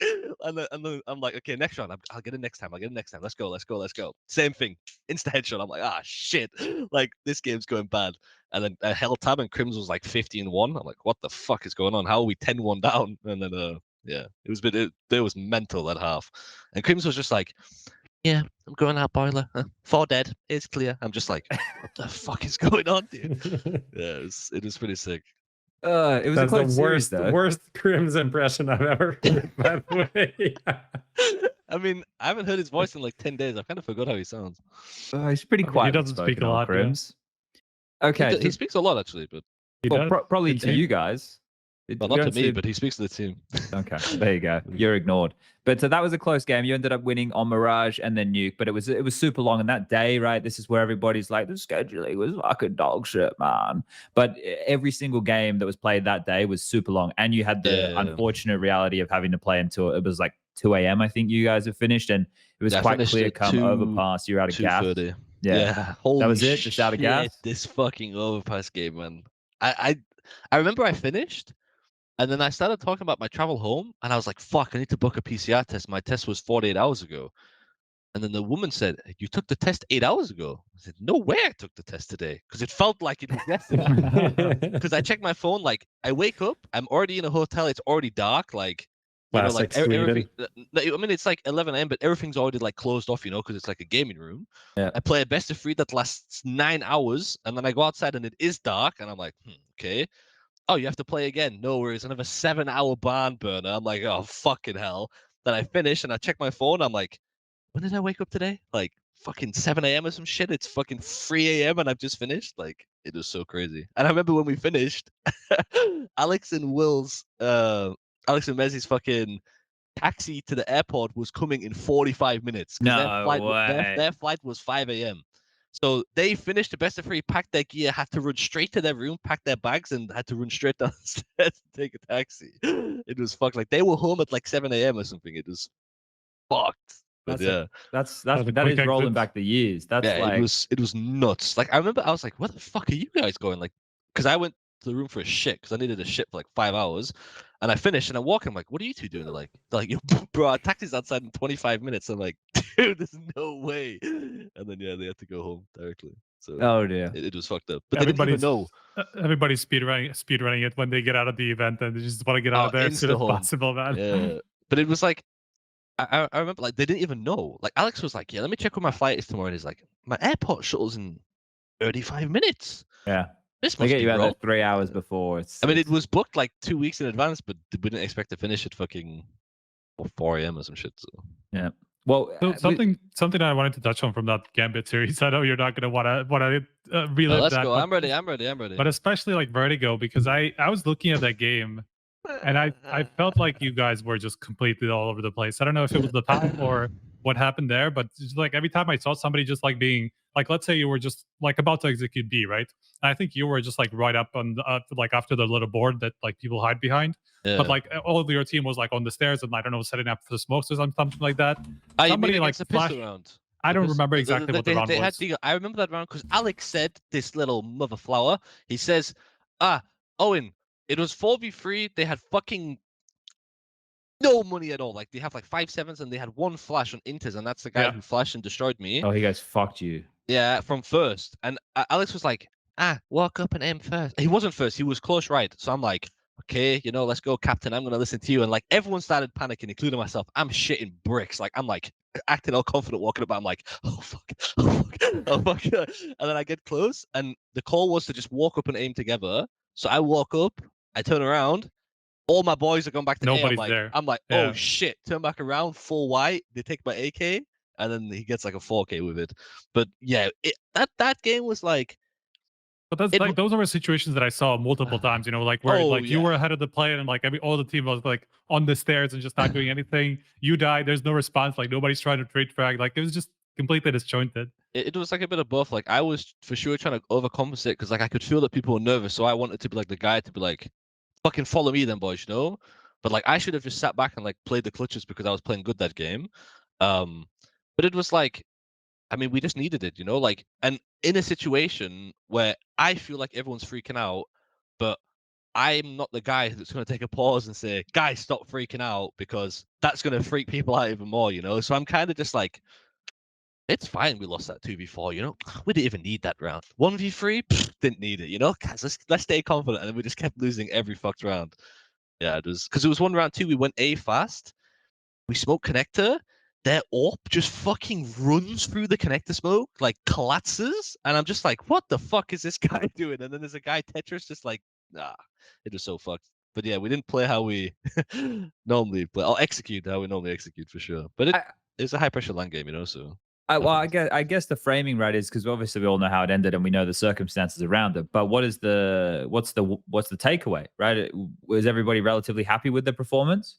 And then I'm like, okay, next round. I'll get it next time. Let's go. Same thing. Insta headshot. I'm like, shit. Like this game's going bad. And then I held tab and Crims was like 15-1. I'm like, what the fuck is going on? How are we 10-1 down? And then yeah, it was mental that half. And Crims was just like, yeah, I'm going out boiler. 4 dead. It's clear. I'm just like, what the fuck is going on, dude? Yeah, it was pretty sick. It was a close series, though. Worst Crims impression I've ever heard, by the way. I mean, I haven't heard his voice in like 10 days. I kind of forgot how he sounds. He's pretty quiet. He doesn't speak a lot, Crims. Okay. He speaks a lot, actually, but probably to you guys. Well, not to me, but he speaks to the team. Okay, there you go. You're ignored. But that was a close game. You ended up winning on Mirage and then Nuke, but it was super long. And that day, right, this is where everybody's like, the scheduling was like a dog shit, man. But every single game that was played that day was super long. And you had the unfortunate reality of having to play until it was like 2 a.m. I think you guys have finished. And it was quite clear come overpass. You're out of gas. Yeah. Holy was it? Just out of shit, gas? this fucking overpass game, man. I remember I finished, and then I started talking about my travel home, and I was like, fuck, I need to book a PCR test. My test was 48 hours ago. And then the woman said, "You took the test 8 hours ago." I said, "No way, I took the test today," because it felt like it was yesterday. Because I checked my phone, like I wake up, I'm already in a hotel, it's already dark, like you know, like Classic everything. Sweden. I mean, it's like 11 a.m., but everything's already like closed off, you know, because it's like a gaming room. Yeah. I play a best of 3 that lasts 9 hours, and then I go outside and it is dark, and I'm like, okay. Oh, you have to play again. No worries. Another 7-hour barn burner. I'm like, oh fucking hell. Then I finish and I check my phone. I'm like, when did I wake up today? Like fucking 7 a.m. or some shit. It's fucking 3 a.m. and I've just finished. Like it was so crazy. And I remember when we finished, Alex and m0NESY's fucking taxi to the airport was coming in 45 minutes. No way. Their flight was 5 a.m. So they finished the best of 3, packed their gear, had to run straight to their room, pack their bags, and had to run straight downstairs to take a taxi. It was fucked. Like they were home at like 7 a.m. or something. It was fucked. But that is rolling back the years. That's like it was nuts. Like I remember I was like, where the fuck are you guys going? Like, because I went to the room for a shit because I needed a shit for like 5 hours, and I finished and I walk. I'm like, what are you two doing? They're like, bro, our taxi's outside in 25 minutes. I'm like, dude, there's no way. And then they had to go home directly. So oh dear, it was fucked up. But they didn't even know. Everybody's speedrunning it when they get out of the event, and they just want to get out of there as soon as possible, man. Yeah, but it was like. I remember like they didn't even know. Like Alex was like, "Yeah, let me check when my flight is tomorrow." And he's like, "My airport shuttle's in 35 minutes." Yeah, this they must get be you out wrong. there 3 hours before. I mean, it was booked like 2 weeks in advance, but we didn't expect to finish at fucking 4 a.m. or some shit. So yeah. Well, so something I wanted to touch on from that Gambit series. I know you're not gonna want to relive let's that. go. But, I'm ready. But especially like Vertigo, because I was looking at that game. And I felt like you guys were just completely all over the place. I don't know if it was the time or what happened there, but just like every time I saw somebody just like being like, let's say you were just like about to execute B, right? And I think you were just like right up on the, like after the little board that like people hide behind. Yeah. But like all of your team was like on the stairs and I don't know, setting up for the smokes or something like that. Somebody like flashed around. I don't remember exactly what the round was. I remember that round because Alex said, this little mother flower, he says, Owen, it was 4v3. They had fucking no money at all. Like they have like 5-7s and they had 1 flash on Inters, and that's the guy who flashed and destroyed me. Oh, he guys fucked you. Yeah, from first. And Alex was like, walk up and aim first. He wasn't first. He was close right. So I'm like, okay, let's go, Captain. I'm gonna listen to you. And like everyone started panicking, including myself. I'm shitting bricks. Like I'm like acting all confident walking about. I'm like, oh fuck. And then I get close, and the call was to just walk up and aim together. So I walk up. I turn around, all my boys are going back to Nobody's A. there. I'm like, oh shit, turn back around, full white, they take my AK, and then he gets like a 4K with it. But yeah, that game was like... But that's like those are situations that I saw multiple times, like where you were ahead of the play and like all the team was like on the stairs and just not doing anything. You died, there's no response, like nobody's trying to trade frag, like it was just completely disjointed. It was like a bit of both. Like I was for sure trying to overcompensate because like I could feel that people were nervous, so I wanted to be like the guy to be like, fucking follow me then, boys, But like I should have just sat back and like played the clutches because I was playing good that game. But it was like, I mean, we just needed it, like, and in a situation where I feel like everyone's freaking out, but I'm not the guy that's going to take a pause and say, guys, stop freaking out, because that's going to freak people out even more, So I'm kind of just like, it's fine we lost that 2v4, we didn't even need that round. 1v3, didn't need it, Guys, let's stay confident. And then we just kept losing every fucked round. Yeah, it was because it was 1 round 2, we went A fast, we smoked connector, their AWP just fucking runs through the connector smoke, like collapses, and I'm just like, what the fuck is this guy doing? And then there's a guy Tetris just like, it was so fucked. But yeah, we didn't play how we normally play. I'll execute how we normally execute for sure. But it's a high pressure LAN game, so. Well, I guess the framing, right, is because obviously we all know how it ended and we know the circumstances around it. But what's the takeaway, right? Was everybody relatively happy with the performance?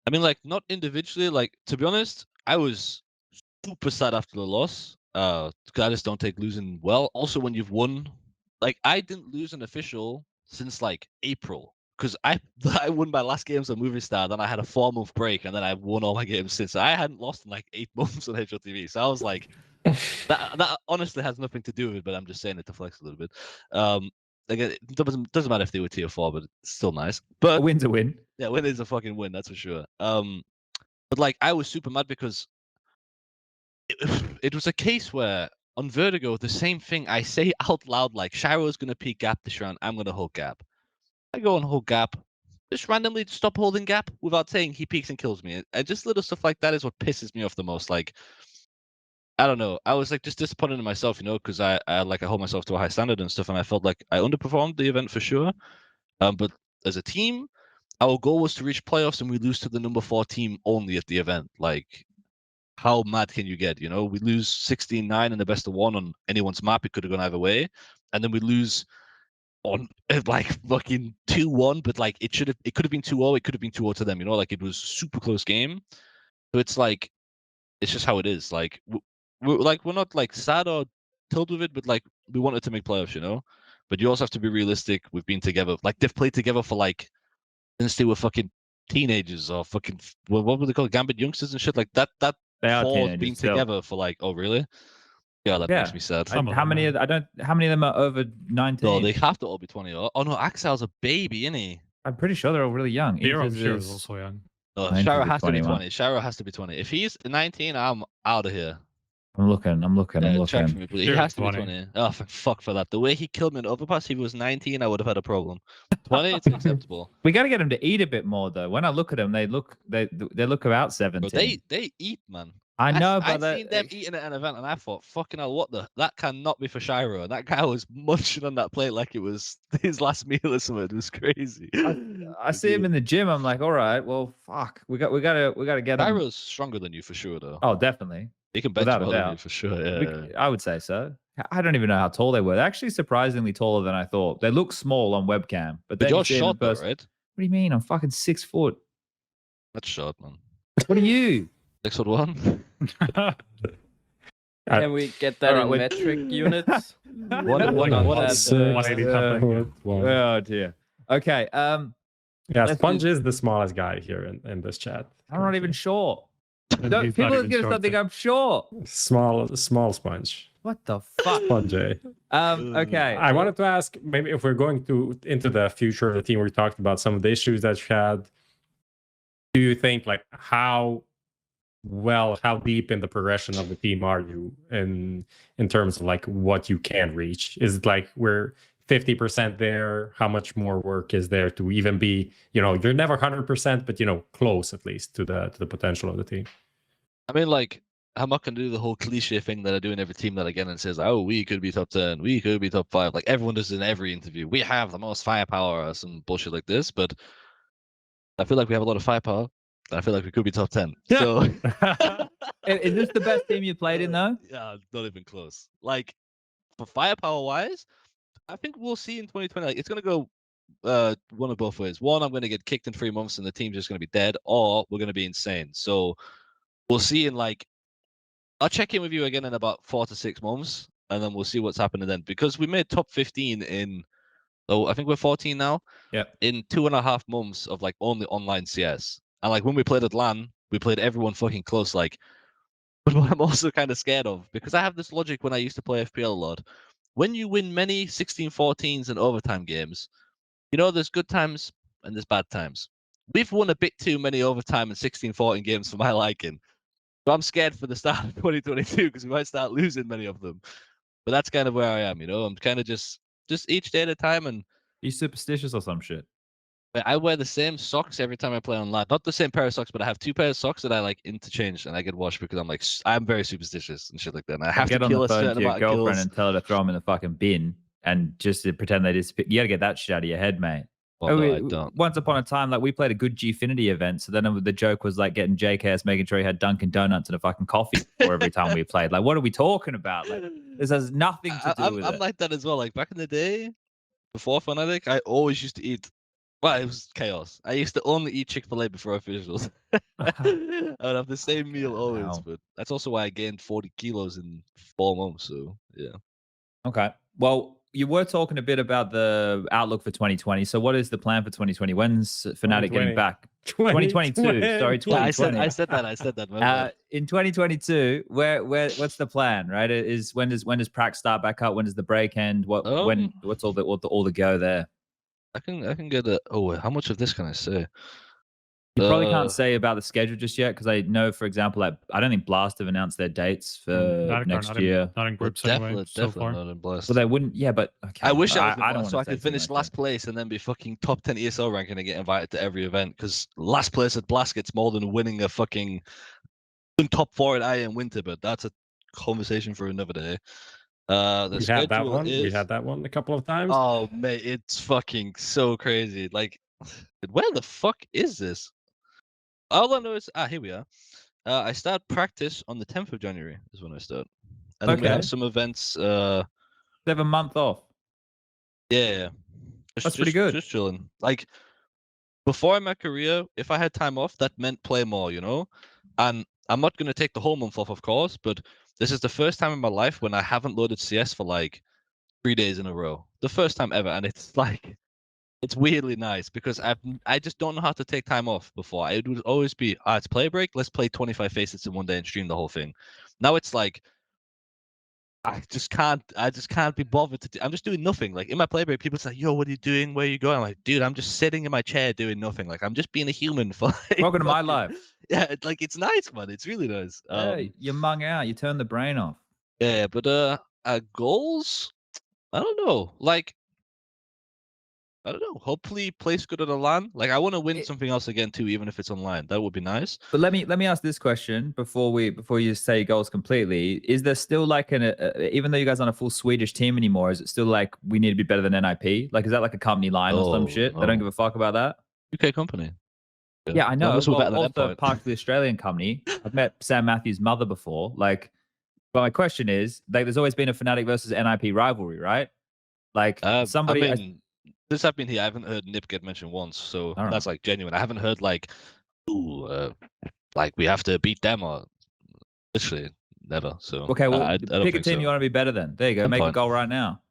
I mean, like not individually. Like to be honest, I was super sad after the loss. I just don't take losing well. Also, when you've won, like I didn't lose an official since like April. Because I won my last games on Movistar, then I had a 4-month break, and then I won all my games since. I hadn't lost in like 8 months on HLTV. So I was like, That honestly has nothing to do with it, but I'm just saying it to flex a little bit. Again, it doesn't matter if they were tier 4, but it's still nice. But A win's a win. yeah, win is a fucking win, that's for sure. But like I was super mad because it was a case where on Vertigo, the same thing I say out loud, like Shiro's gonna peek gap this round, I'm gonna hold gap. I go and hold gap, just randomly stop holding gap without saying he peeks and kills me. And just little stuff like that is what pisses me off the most. Like, I don't know. I was like just disappointed in myself, because I hold myself to a high standard and stuff, and I felt like I underperformed the event for sure. But as a team, our goal was to reach playoffs, and we lose to the number 4 team only at the event. Like, how mad can you get? We lose 16-9 in the best of 1 on anyone's map. It could have gone either way, and then we lose on like fucking 2-1. But like it could have been 2-0. It could have been 2-0 to them. Like it was super close game. So it's like it's just how it is. Like we're not like sad or tilled with it, but like we wanted to make playoffs. But you also have to be realistic. We've been together. Like they've played together for like since they were fucking teenagers or fucking what were they called, Gambit youngsters and shit like that. That They are four's teenagers been still. together for like, oh really? Yeah, that makes me sad. Some of How them, many? yeah. How many of them are over 19? No, they have to all be 20. Oh no, Axel's a baby, isn't he? I'm pretty sure they're all really young. Hero Inquis is is- also young. No, Mine Shiro could be has to be 21. 20. Shiro has to be 20. If he's 19, I'm out of here. I'm looking. Check for me, please. He Shiro, has to be 20. 20. Oh, fuck for that. The way he killed me in Overpass, if he was 19, I would have had a problem. 20, it's acceptable. We got to get them to eat a bit more, though. When I look at them, they look about 17. But they eat, man. I know, but I seen them eating at an event, and I thought, fucking hell, that cannot be for Shiro. And that guy was munching on that plate like it was his last meal or something. It was crazy. I see him in the gym. I'm like, all right, well, fuck, we got to get him. Shiro's stronger than you for sure, though. Oh, definitely. He can bench without a more than you doubt. for sure. Yeah. I would say so. I don't even know how tall they were. They're actually surprisingly taller than I thought. They look small on webcam, but But then you're you see them in short, though, person- right? What do you mean? I'm fucking 6 foot. That's short, man. What are you? 6'1". Can we get that Alright, in wait. metric units? What Not is that, 180 something? Oh dear. Okay. Yeah, let's SPUNJ do- is the smallest guy here in this chat. I'm not even short. And Don't- he's people not are even gonna short, start thinking too. I'm short. Small sponge. What the fuck? SPUNJ. Okay. I wanted to ask, maybe if we're going into the future of the team, we talked about some of the issues that you had. Do you think like how deep in the progression of the team are you in terms of like what you can reach? Is it like we're 50% there? How much more work is there to even be, you're never 100%, but close at least to the potential of the team? I mean, like, I'm not going to do the whole cliche thing that I do in every team that I get and says, oh, we could be top 10, we could be top 5. Like, everyone does in every interview. We have the most firepower or some bullshit like this, but I feel like we have a lot of firepower. And I feel like we could be top 10. So, Is this the best team you played in though? yeah, not even close. Like, for firepower-wise, I think we'll see in 2020. Like, it's going to go one of both ways. One, I'm going to get kicked in 3 months and the team's just going to be dead, or we're going to be insane. So, we'll see in like, I'll check in with you again in about 4 to 6 months, and then we'll see what's happening then. Because we made top 15 in, I think we're 14 now. Yeah. In 2.5 months of like only online CS. And like when we played at LAN, we played everyone fucking close. Like, but what I'm also kind of scared of, because I have this logic when I used to play FPL a lot. When you win many 16-14s and overtime games, there's good times and there's bad times. We've won a bit too many overtime and 16-14 games for my liking. So I'm scared for the start of 2022 because we might start losing many of them. But that's kind of where I am, I'm kind of just each day at a time. And You superstitious or some shit? I wear the same socks every time I play online. Not the same pair of socks, but I have 2 pairs of socks that I like interchange and I get washed because I'm very superstitious and shit like that. And I have Get to on kill the a phone certain to your amount of girlfriend kills. and tell her to throw them in the fucking bin and just to pretend they disappear. You got to get that shit out of your head, mate. Well, no, I don't. Once upon a time, like we played a good Gfinity event, so then the joke was like getting JKS, making sure he had Dunkin' Donuts and a fucking coffee for every time we played. Like, what are we talking about? Like, this has nothing to do with I'm it. like that as well. Like back in the day, before fnatic, I always used to eat. Well, it was chaos. I used to only eat Chick-fil-A before officials. I would have the same meal always, Wow. but that's also why I gained 40 kilos in 4 months. So yeah. Okay. Well, you were talking a bit about the outlook for 2020. So what is the plan for 2020? When's Fnatic getting 2020. back? 2022. Sorry, Yeah, 2020. I said that. My bad. In 2022, what's the plan? Right? Is when does prac start back up? When does the break end? What's all the go there? I can get a. Oh, wait, how much of this can I say? You probably can't say about the schedule just yet because I know, for example, like, I don't think Blast have announced their dates for next year. Not in groups anyway. So far. Not in Blast. Well, they wouldn't. Yeah, but okay. I wish I was I don't so I could finish last place and then be fucking top 10 ESL ranking and get invited to every event. Because last place at Blast gets more than winning a fucking top 4 at IEM Winter, but that's a conversation for another day. We had that one. We had that one a couple of times. Oh mate, it's fucking so crazy. Like, where the fuck is this? All I know is here we are. I start practice on the 10th of January is when I start, and then we have some events. They have a month off. Yeah, that's pretty good. Just chilling. Like before in my career, if I had time off, that meant play more, you know. And I'm not gonna take the whole month off, of course, but this is the first time in my life when I haven't loaded CS for like 3 days in a row. The first time ever, and it's like. It's weirdly nice because I just don't know how to take time off before. It would always be, it's play break. Let's play 25 faces in one day and stream the whole thing. Now it's like I just can't be bothered to. I'm just doing nothing. Like in my play break, people say, "Yo, what are you doing? Where are you going?" I'm like, dude, I'm just sitting in my chair doing nothing. Like I'm just being a human for. Like, welcome to my life. Yeah, like it's nice, man. It's really nice. You mung out. You turn the brain off. Yeah, but goals, I don't know. Like. I don't know. Hopefully, place good on the LAN. Like, I want to win something else again too, even if it's online. That would be nice. But let me ask this question before you say goals completely. Is there still like even though you guys aren't a full Swedish team anymore, is it still like we need to be better than NIP? Like, is that like a company line or some shit? They don't give a fuck about that. UK company. Yeah, I know. Also part of the Australian company. I've met Sam Matthews' mother before. Like, but my question is, like, there's always been a Fnatic versus NIP rivalry, right? Like somebody. Since I've been here, I haven't heard Nip get mentioned once, so that's like genuine. I haven't heard like, like we have to beat them or literally never. So okay, well, pick a team you want to be better than. There you go. Make a goal right now.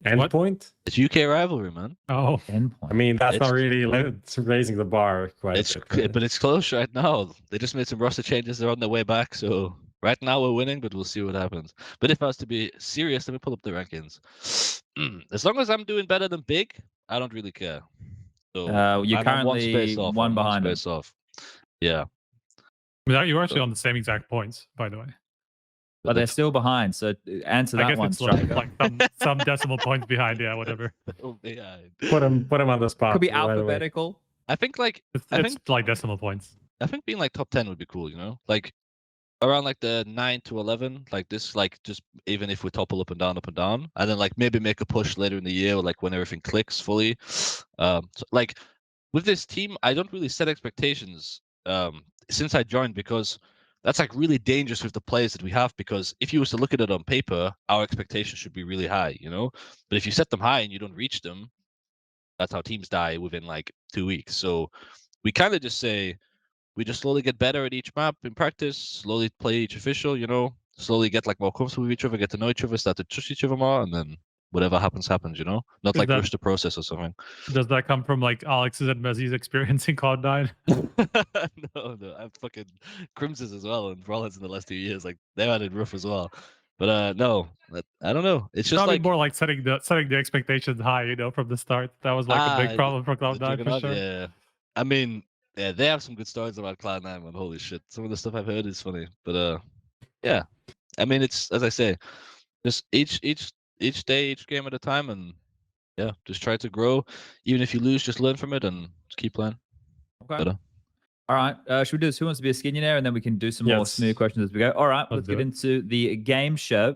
Endpoint? It's UK rivalry, man. Oh, Endpoint. I mean, that's not really raising the bar quite a bit. But it's close right now. They just made some roster changes. They're on their way back, so right now we're winning, but we'll see what happens. But if I was to be serious, let me pull up the rankings. As long as I'm doing better than Big, I don't really care. So you're currently one behind space off. Yeah. You're actually on the same exact points, by the way. But they're still behind. So answer that I guess one. It's like some decimal points behind. Yeah, whatever. Put him on the spot. Could be alphabetical. I think like it's like decimal points. I think being like top 10 would be cool. You know, like. Around like the 9 to 11, like this, like just even if we topple up and down, and then like maybe make a push later in the year, like when everything clicks fully. So, like with this team, I don't really set expectations since I joined because that's like really dangerous with the players that we have. Because if you was to look at it on paper, our expectations should be really high, you know. But if you set them high and you don't reach them, that's how teams die within like 2 weeks. So we kind of just say. We just slowly get better at each map in practice, slowly play each official, you know, slowly get like more comfortable with each other, get to know each other, start to trust each other more, and then whatever happens, you know? Not like rush the process or something. Does that come from like Alex's and m0NESY's experience in Cloud9? No, I'm fucking Crimson's as well, and Rollins in the last 2 years, like they've had it rough as well. But no, I don't know. It's just like more like setting the expectations high, you know, from the start. That was like a big problem for Cloud9 for sure. Yeah, I mean. Yeah, they have some good stories about Cloud9, man. Holy shit. Some of the stuff I've heard is funny. But yeah. I mean it's as I say, just each day, each game at a time, and yeah, just try to grow. Even if you lose, just learn from it and just keep playing. Okay. All right. Should we do this? Who wants to be a skinionaire? And then we can do some more smooth questions as we go. All right, let's get into the game show.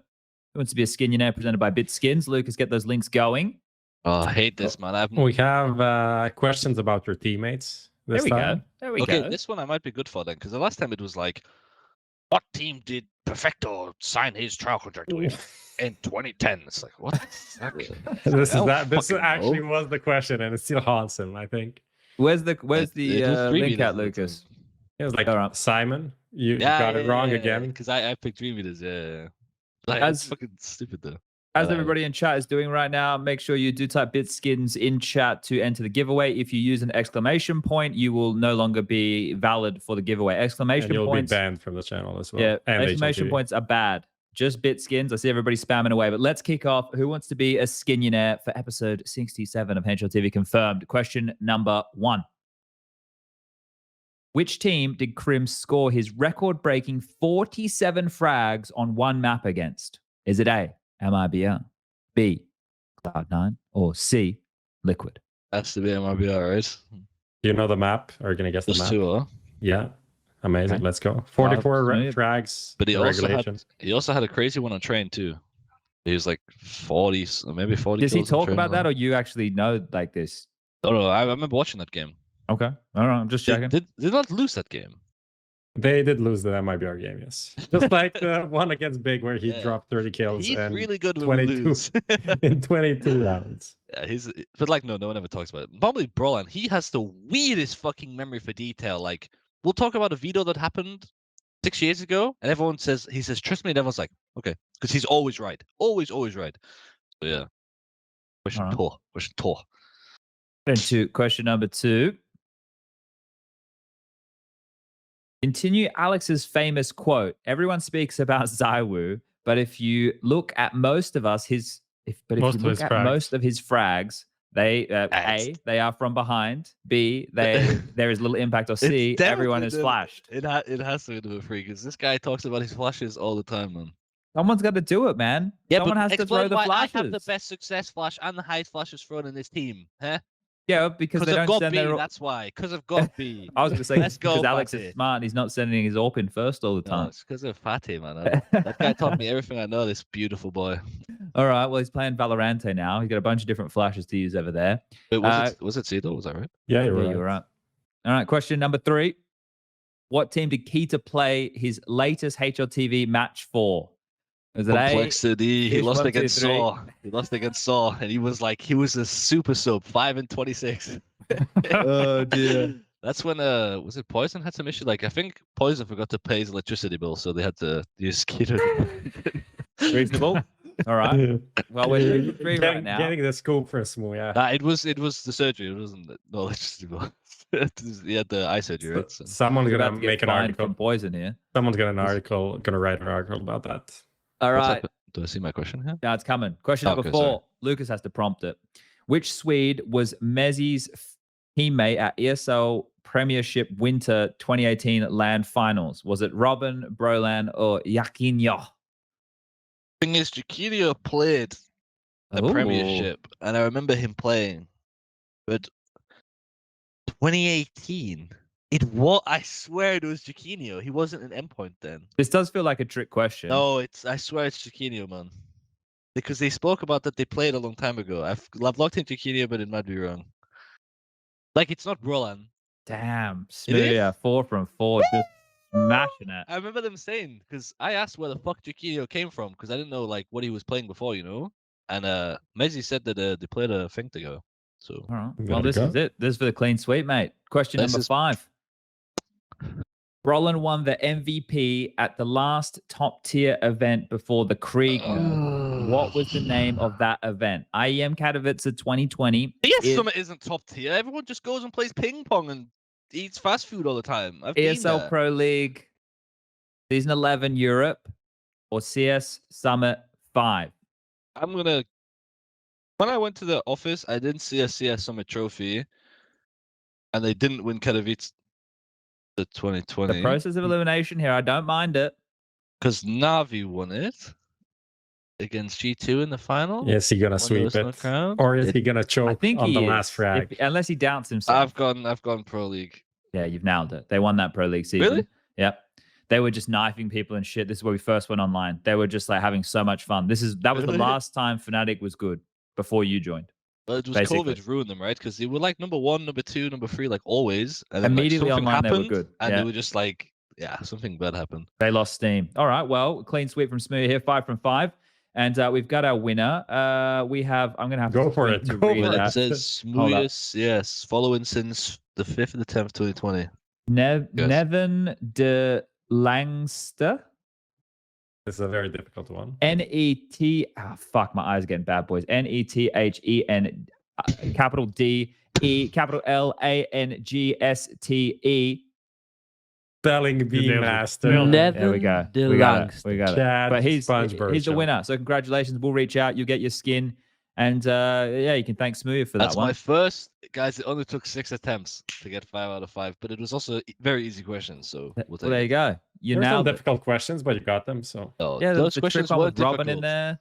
Who wants to be a skinionaire presented by Bitskins? Lucas, get those links going. Oh, I hate this, man. We have questions about your teammates. There we go. Okay, this one I might be good for then, because the last time it was like, what team did Perfecto sign his trial contract with in 2010? It's like, what the fuck? This actually was the question, and it still haunts him, I think. Where's the link at, Lucas? It was like Simon. You got it wrong again. Because I picked Dream Eaters, yeah. Like, that's fucking stupid though. As everybody in chat is doing right now, make sure you do type Bitskins in chat to enter the giveaway. If you use an exclamation point, you will no longer be valid for the giveaway. Exclamation and you'll points be banned from the channel as well. Yeah, and exclamation HLTV. points are bad. Just Bitskins. I see everybody spamming away, but let's kick off. Who wants to be a skinionaire for episode 67 of HLTV Confirmed? Question number 1. Which team did Krim score his record-breaking 47 frags on one map against? Is it A, MIBR, B, Cloud9, or C, Liquid? Has to be MIBR, right? Do you know the map? Are you going to guess the Just map? 2, huh? Yeah. Amazing. Okay. Let's go. 44 Smooth. frags. But he regulation. also had a crazy one on train too. He was like 40, maybe 40. Does he kills on talk train, about man. that, or you actually know like this? No, I remember watching that game. Okay. All right. I'm just checking. Did not lose that game. They did lose the MIBR game, yes. Just like the one against Big where he dropped 30 kills He's and really good when we 22 lose. in 22 rounds. Yeah, but like no one ever talks about it. Probably Brolan. He has the weirdest fucking memory for detail. Like we'll talk about a video that happened 6 years ago, and everyone says trust me, and everyone's like, okay, because he's always right, always right. So yeah. Question two. Into question number 2. Continue Alex's famous quote. Everyone speaks about Zywoo, but if you look at most of his frags, they A, they are from behind. B, there is little impact. Or C, everyone is flashed. It has to do with free because this guy talks about his flashes all the time, man. Someone's got to do it, man. Yeah, Someone has to throw the flashes. I have the best success flash and the highest flashes thrown in this team, huh? Yeah, because they I've don't got send B, their... that's why. Because I've got B. I was going to say, Let's go, because Alex Fatty. is smart and he's not sending his AWP in first all the time. No, it's because of Fatty, man. That guy taught me everything I know, this beautiful boy. All right, well, he's playing Valorante now. He's got a bunch of different flashes to use over there. Wait, was it Cedo? Was that right? Yeah, you're right. You're right. All right, question number 3. What team did Keita play his latest HLTV match for? Was it Complexity. He lost 1, 2, against 3. Saw. He lost against Saw, and he was a super sub, 5-26. Oh dear. That's when was it Poison had some issue? Like I think Poison forgot to pay his electricity bill, so they had to use Keita. Reasonable. All right. Well, we're 3 right now. Getting the scoop for smooya. It was the surgery. It wasn't no electricity bill. He had the eye surgery, right? So. Someone's We're gonna about to get make an fined article. from Poison here. Someone's gonna write an article about that. All right. Do I see my question here? Now it's coming. Question number 4. sorry. Lucas has to prompt it. Which Swede was MENESY's teammate at ESL Premiership Winter 2018 LAN Finals? Was it Robin, Brolan, or Yakinyo? Thing is, Jaquinio played the Premiership, and I remember him playing. But 2018, I swear it was Jaquinio. He wasn't an endpoint then. This does feel like a trick question. No, I swear it's Jaquinio, man. Because they spoke about that they played a long time ago. I've logged in Jaquinio, but it might be wrong. Like, it's not Brolan. Damn. Smooya, 4 from 4. Just smashing it. I remember them saying, because I asked where the fuck Jaquinio came from, because I didn't know like what he was playing before, you know? And m0NESY said that they played a thing together. So all right. Well, this is it. This is for the clean sweep, mate. Question number 5. Brolan won the MVP at the last top tier event before the Krieg. What was the name of that event? IEM Katowice 2020. Yes, Summit isn't top tier. Everyone just goes and plays ping pong and eats fast food all the time. ESL Pro League, Season 11 Europe, or CS Summit 5? When I went to the office, I didn't see a CS Summit trophy, and they didn't win Katowice the 2020. The process of elimination here, I don't mind it. Because NAVI won it against G2 in the final. Is he gonna sweep it, or is he gonna choke on the last frag? Unless he doubts himself. I've gone Pro League. Yeah, you've nailed it. They won that Pro League season. Really? Yep. They were just knifing people and shit. This is where we first went online. They were just like having so much fun. That was the last time Fnatic was good before you joined. Well, it was basically. COVID ruined them, right? Because they were like number 1, number 2, number 3, like always. And then immediately like, online happened, they were good. And they were just like, yeah, something bad happened. They lost steam. All right, well, clean sweep from Smooya here, 5 from 5. And we've got our winner. I'm going to have go to for it. To Go read for that. It says Smooya, yes, following since the 5th of the 10th, 2020. Neven de Langster. This is a very difficult one. NET. Oh, fuck, my eyes are getting bad, boys. NETHEN, capital D E capital LANGSTE. Spelling bee nailed it. master. Nailed it. There we go. Neven We got it. Delangst. We got it. Chad But he's SpongeBob the winner. So congratulations. We'll reach out. You get your skin, and yeah, you can thank smooya for That's that one. my first, guys. It only took 6 attempts to get 5 out of 5, but it was also very easy questions. So we'll take Well, there you go. You There's some nailed it. difficult questions, but you got them. So Oh, Yeah, those the questions trick one were with Robin difficult. in there.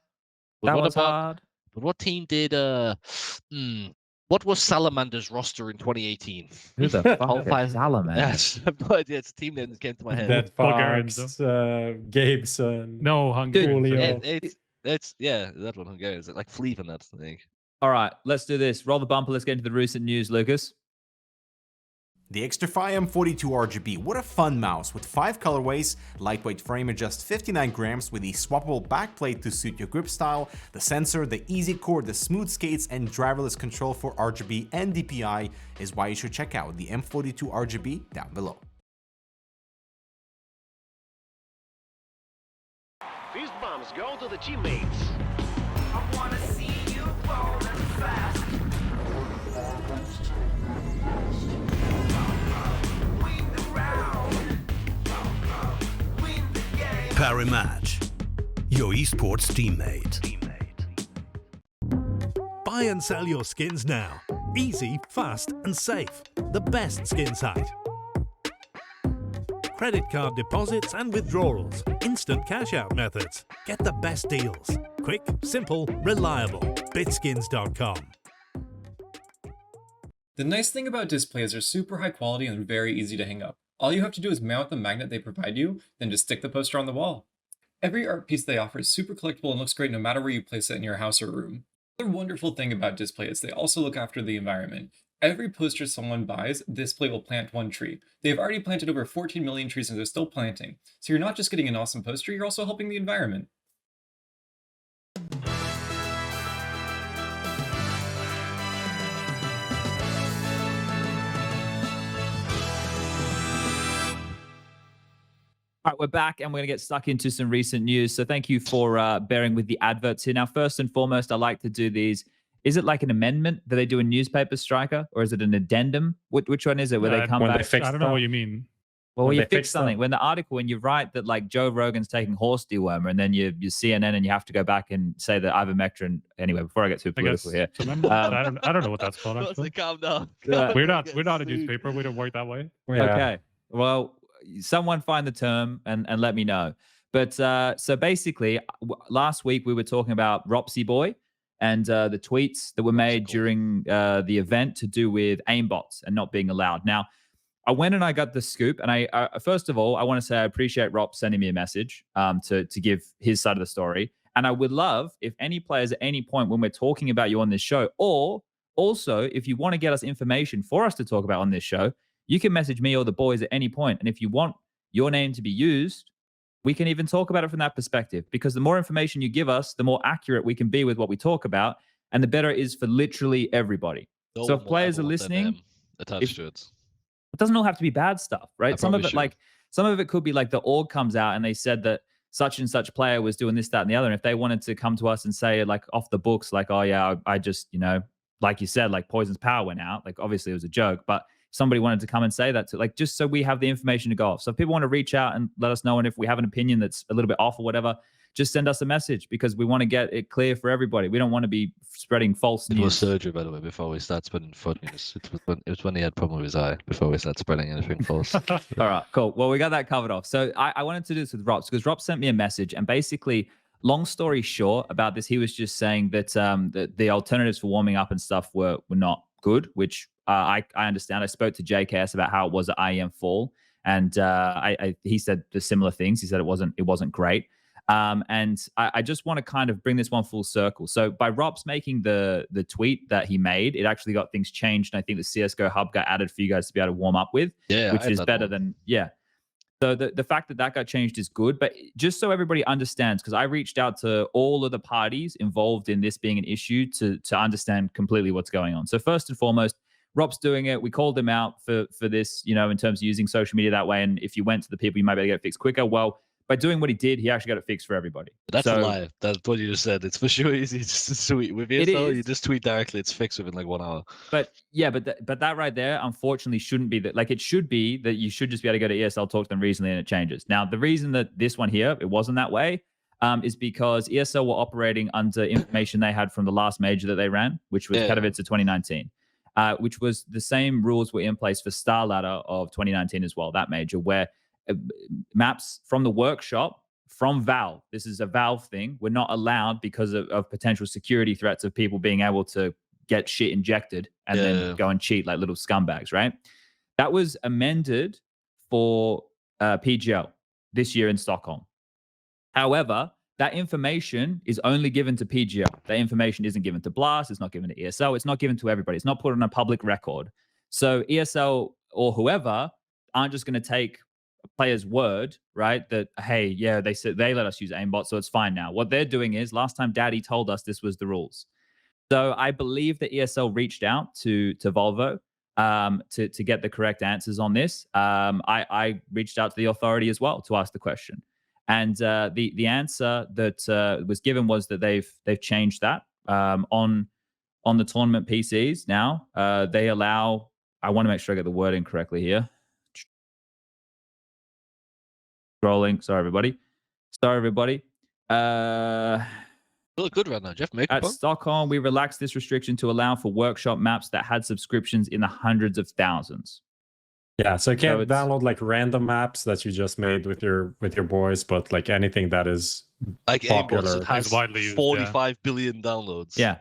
But That what was about? hard. But what team did? What was Salamander's roster in 2018? Who the fuck is Salamander? Yes, I have no idea. It's a team name that came to my head. Dead Bulgarians, Fox, Gabeson. No, Hungary. Julio. It's yeah, that one Hungarian. Is it like Fleeve and that? I think. All right, let's do this. Roll the bumper. Let's get into the recent news, Lucas. The Xtrfy M42 RGB, what a fun mouse with 5 colorways, lightweight frame at just 59 grams with a swappable backplate to suit your grip style, the sensor, the easy core, the smooth skates, and driverless control for RGB and DPI is why you should check out the M42 RGB down below. Fist bombs go to the teammates. I wanna see you falling fast. Win the round. Win the game. Parimatch, your esports teammate. Buy and sell your skins now. Easy, fast, and safe. The best skin site. Credit card deposits and withdrawals. Instant cash out methods. Get the best deals. Quick, simple, reliable. Bitskins.com. The nice thing about displays are super high quality and very easy to hang up. All you have to do is mount the magnet they provide you, then just stick the poster on the wall. Every art piece they offer is super collectible and looks great no matter where you place it in your house or room. Another wonderful thing about Displate is they also look after the environment. Every poster someone buys, Displate will plant 1 tree. They have already planted over 14 million trees and they're still planting. So you're not just getting an awesome poster, you're also helping the environment. All right, we're back and we're going to get stuck into some recent news. So thank you for bearing with the adverts here. Now, first and foremost, I like to do these. Is it like an amendment that they do in newspaper, Striker? Or is it an addendum? Which one is it? Where they come when back? they fix I don't know what you mean. Well, when you they fix fix something. them. When the article, when you write that like Joe Rogan's taking horse dewormer, and then you CNN and you have to go back and say that ivermectin. Anyway, before I get too I guess. political here, I don't know what that's called. Actually. Calm down. We're not a newspaper. We don't work that way. Yeah. Okay. Well, someone find the term and let me know. But so basically, last week we were talking about ropz boy and the tweets that were made during the event to do with aimbots and not being allowed. Now, I went and I got the scoop. And I first of all, I want to say I appreciate Rob sending me a message to give his side of the story. And I would love if any players at any point when we're talking about you on this show, or also if you want to get us information for us to talk about on this show, you can message me or the boys at any point. And if you want your name to be used, we can even talk about it from that perspective, because the more information you give us, the more accurate we can be with what we talk about, and the better it is for literally everybody. No So one if will players ever are want their listening, name attached to it. it doesn't all have to be bad stuff, right? I Some of probably it, should. like some of it could be like the org comes out and they said that such and such player was doing this, that, and the other. And if they wanted to come to us and say like off the books, like, oh yeah, I just, like you said, like Poison's power went out. Like obviously it was a joke, but somebody wanted to come and say that to, like, just so we have the information to go off. So if people want to reach out and let us know, and if we have an opinion that's a little bit off or whatever, just send us a message, because we want to get it clear for everybody. We don't want to be spreading false It was news. surgery, by the way, before we start spreading fake news. It was when he had problem with his eye before we start spreading anything false. All right, cool. Well, we got that covered off. So I wanted to do this with ropz, because ropz sent me a message, and basically, long story short about this, he was just saying that that the alternatives for warming up and stuff were not good, which I understand. I spoke to JKS about how it was at IEM Fall, and he said the similar things. He said it wasn't great. And I just want to kind of bring this one full circle. So by ropz making the tweet that he made, it actually got things changed. And I think the CSGO hub got added for you guys to be able to warm up with, which is better than, So the fact that got changed is good. But just so everybody understands, because I reached out to all of the parties involved in this being an issue to understand completely what's going on. So first and foremost, ropz doing it. We called him out for this, in terms of using social media that way. And if you went to the people, you might be able to get it fixed quicker. Well, by doing what he did, he actually got it fixed for everybody. That's So a lie. That's what you just said. It's for sure easy just to tweet. With It ESL, is. you just tweet directly. It's fixed within like 1 hour. But yeah, but that right there, unfortunately, shouldn't be that. Like, it should be that you should just be able to go to ESL, talk to them recently, and it changes. Now, the reason that this one here, it wasn't that way, is because ESL were operating under information they had from the last major that they ran, which was Katowice of 2019, which was the same rules were in place for Star Ladder of 2019 as well, that major, where maps from the workshop, from Valve, this is a Valve thing, were not allowed because of potential security threats of people being able to get shit injected and then go and cheat like little scumbags, right? That was amended for PGL this year in Stockholm. However, that information is only given to PGL. That information isn't given to Blast. It's not given to ESL. It's not given to everybody. It's not put on a public record. So ESL or whoever aren't just going to take a player's word, right? That, hey, yeah, they said they let us use aimbot, so it's fine now. What they're doing is, last time Daddy told us this was the rules. So I believe that ESL reached out to Volvo to get the correct answers on this. I reached out to the authority as well to ask the question, and the answer that was given was that they've changed that on the tournament PCs now. They allow. I want to make sure I get the wording correctly here. Scrolling. Sorry, everybody. You look good right now, Jeff. At Stockholm, we relaxed this restriction to allow for workshop maps that had subscriptions in the hundreds of thousands. Yeah, so you can't download like random maps that you just made with your boys, but like anything that is like popular. It has widely used, 45 billion downloads. Yeah.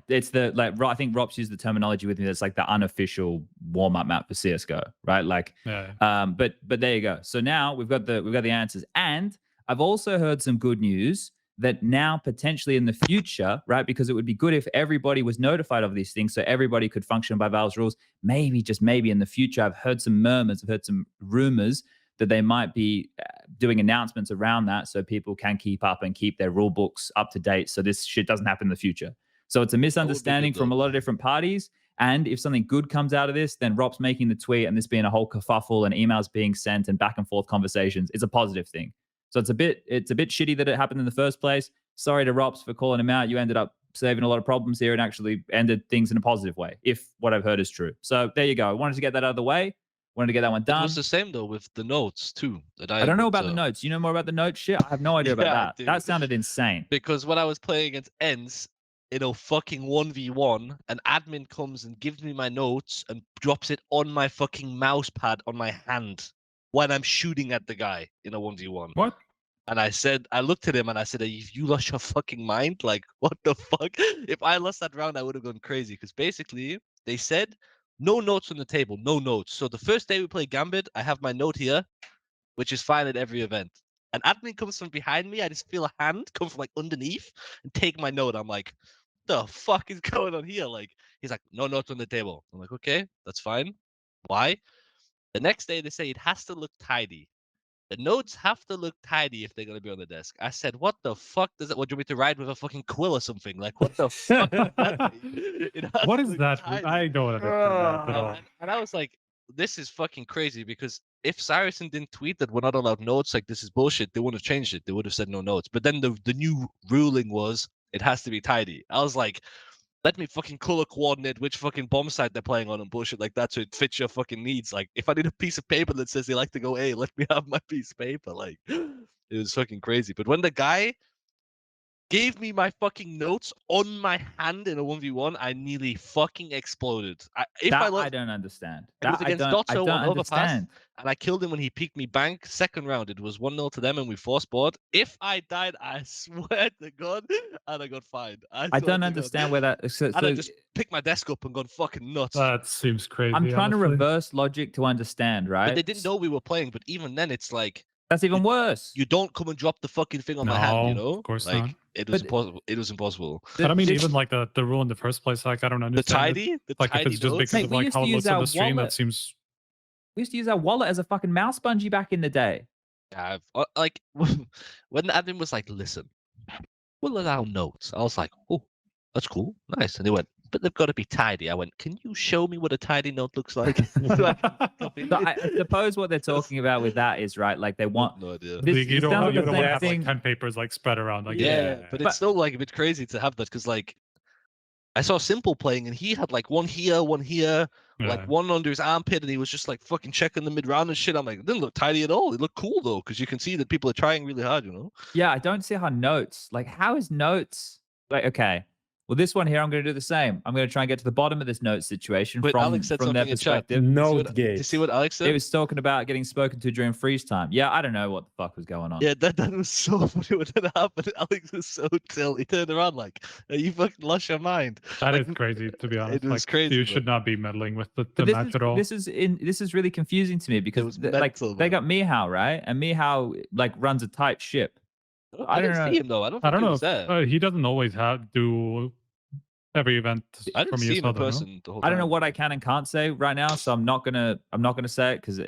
It's the like I think Ropz used the terminology with me. That's like the unofficial warm-up map for CSGO, right? Like, but there you go. So now we've got the answers, and I've also heard some good news that now potentially in the future, right? Because it would be good if everybody was notified of these things so everybody could function by Valve's rules. Maybe, just maybe in the future, I've heard some murmurs, I've heard some rumors that they might be doing announcements around that so people can keep up and keep their rule books up to date so this shit doesn't happen in the future. So it's a misunderstanding from a lot of different parties. And if something good comes out of this, then Ropz making the tweet and this being a whole kerfuffle and emails being sent and back and forth conversations is a positive thing. So it's a bit shitty that it happened in the first place. Sorry to Ropz for calling him out. You ended up saving a lot of problems here and actually ended things in a positive way, if what I've heard is true. So there you go. I wanted to get that out of the way. Wanted to get that one done. It was the same though with the notes too. I don't know about the notes. You know more about the notes? Shit, I have no idea about that. Dude. That sounded insane. Because when I was playing against ENS, in a fucking 1v1, an admin comes and gives me my notes and drops it on my fucking mouse pad on my hand when I'm shooting at the guy in a 1v1. What? And I looked at him and I said, "Have you lost your fucking mind? Like, what the fuck? If I lost that round, I would have gone crazy." Because basically, they said, no notes on the table, no notes. So the first day we play Gambit, I have my note here, which is fine at every event. An admin comes from behind me. I just feel a hand come from like underneath and take my note. I'm like, the fuck is going on here? Like, he's like, no notes on the table. I'm like, okay, that's fine. Why? The next day they say it has to look tidy. The notes have to look tidy if they're gonna be on the desk. I said, what the fuck does it? What do you want me to write with a fucking quill or something? Like, what the fuck does that mean? What is that? Tidy. I don't understand that at all. And I was like, this is fucking crazy, because if Cyrusson didn't tweet that we're not allowed notes, like this is bullshit, they wouldn't have changed it. They would have said no notes. But then the new ruling was it has to be tidy. I was like, let me fucking color coordinate which fucking bomb site they're playing on and bullshit like that so it fits your fucking needs. Like, if I need a piece of paper that says they like to go A, let me have my piece of paper. Like, it was fucking crazy. But when the guy gave me my fucking notes on my hand in a 1v1, I nearly fucking exploded. I don't understand. It was against Dotto on Overpass, understand. and I killed him when he peeked me bank. Second round, it was 1-0 to them, and we force-board. If I died, I swear to God, and I got fined. I don't understand where that... So I just picked my desk up and gone fucking nuts. That seems crazy. I'm trying to reverse logic to understand, right? But they didn't know we were playing, but even then, it's like... That's even worse. You don't come and drop the fucking thing on my hand, you know? Of course like, not. It was impossible. It was impossible. But I mean, even like the rule in the first place, like I don't understand. Like if it's just because of like how it looks on the stream, that seems. We used to use our wallet as a fucking mouse bungee back in the day. Yeah, like when the admin was like, "Listen, we'll allow notes." I was like, "Oh, that's cool, nice." And they went, but they've got to be tidy. I went, can you show me what a tidy note looks like? So I suppose what they're talking about with that is, right, like they want... No idea. You don't sounds want like the to same have like thing- 10 papers like spread around. Like, Yeah, but it's still like a bit crazy to have that because like I saw Simple playing and he had like one here, like one under his armpit, and he was just like fucking checking the mid round and shit. I'm like, it didn't look tidy at all. It looked cool though, because you can see that people are trying really hard, you know? Yeah, I don't see how notes, like how is notes like, okay, well, this one here, I'm going to do the same. I'm going to try and get to the bottom of this note situation But Alex said from their something in chat. perspective. Note Do you gate. see what Alex said? It was talking about getting spoken to during freeze time. Yeah, I don't know what the fuck was going on. Yeah, that was so funny when that happened. Alex was so chill. He turned around like, you fucking lost your mind. that Like, is crazy, to be honest. It was like, crazy. You but- should not be meddling with the But match at all. this is really confusing to me because was like mental, they man. got Mihao, right? And Mihao like runs a tight ship. I don't didn't know. see him though. I don't I think don't he know. was If, there. he doesn't always do every event I didn't from see him ESL, in though, no? person the whole I time. don't know what I can and can't say right now, so I'm not gonna say it because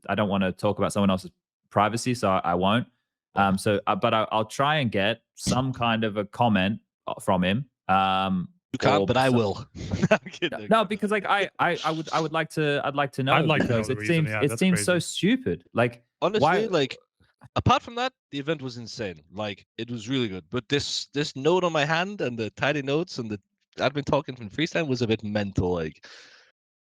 I don't want to talk about someone else's privacy, so I won't. But I'll try and get some kind of a comment from him. You can't, or but I some- will. I'm kidding. No, because like I'd like to know. I'd like to know because the it reason, seems yeah, it that's seems so crazy. stupid. Like Honestly, why? like apart from that, the event was insane. Like it was really good. But this note on my hand and the tidy notes and the admin talking from freestyle was a bit mental. Like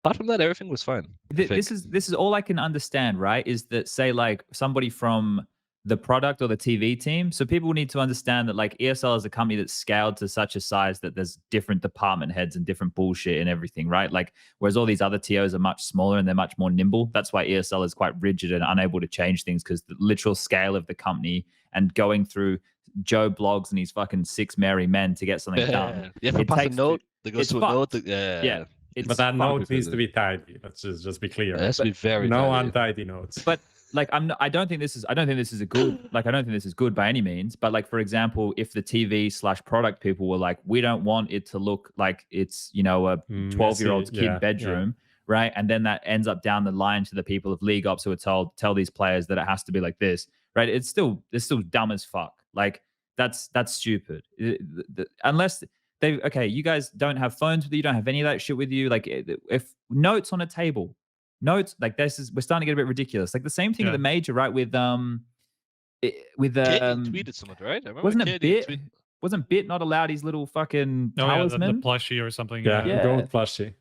apart from that, everything was fine. I think. This is all I can understand, right? Is that say like somebody from the product or the TV team. So people need to understand that like ESL is a company that's scaled to such a size that there's different department heads and different bullshit and everything, right? Like whereas all these other TOs are much smaller and they're much more nimble. That's why ESL is quite rigid and unable to change things because the literal scale of the company and going through Joe blogs and his fucking 6 merry men to get something done. You ever It pass a takes note that goes it's to a fucked. note? Yeah. It's But that fucked. note needs to be tidy. Let's just be clear. It has to be very No tidy. untidy notes. But like I don't think this is a good like I don't think this is good by any means. But like for example, if the TV/product people were like, we don't want it to look like it's, you know, a 12-year-old's kid bedroom, right? And then that ends up down the line to the people of League Ops who are told tell these players that it has to be like this, right? It's still dumb as fuck. Like that's stupid. Unless they you guys don't have phones with you, don't have any of that shit with you. Like if notes on a table. Notes like this is we're starting to get a bit ridiculous. Like the same thing at the major, right? With Katie tweeted something, right? I remember wasn't Katie it Bit? tweet- Wasn't Bit not allowed his little fucking Oh, yeah, the talisman? plushie or something. Yeah, Yeah. gold plushie.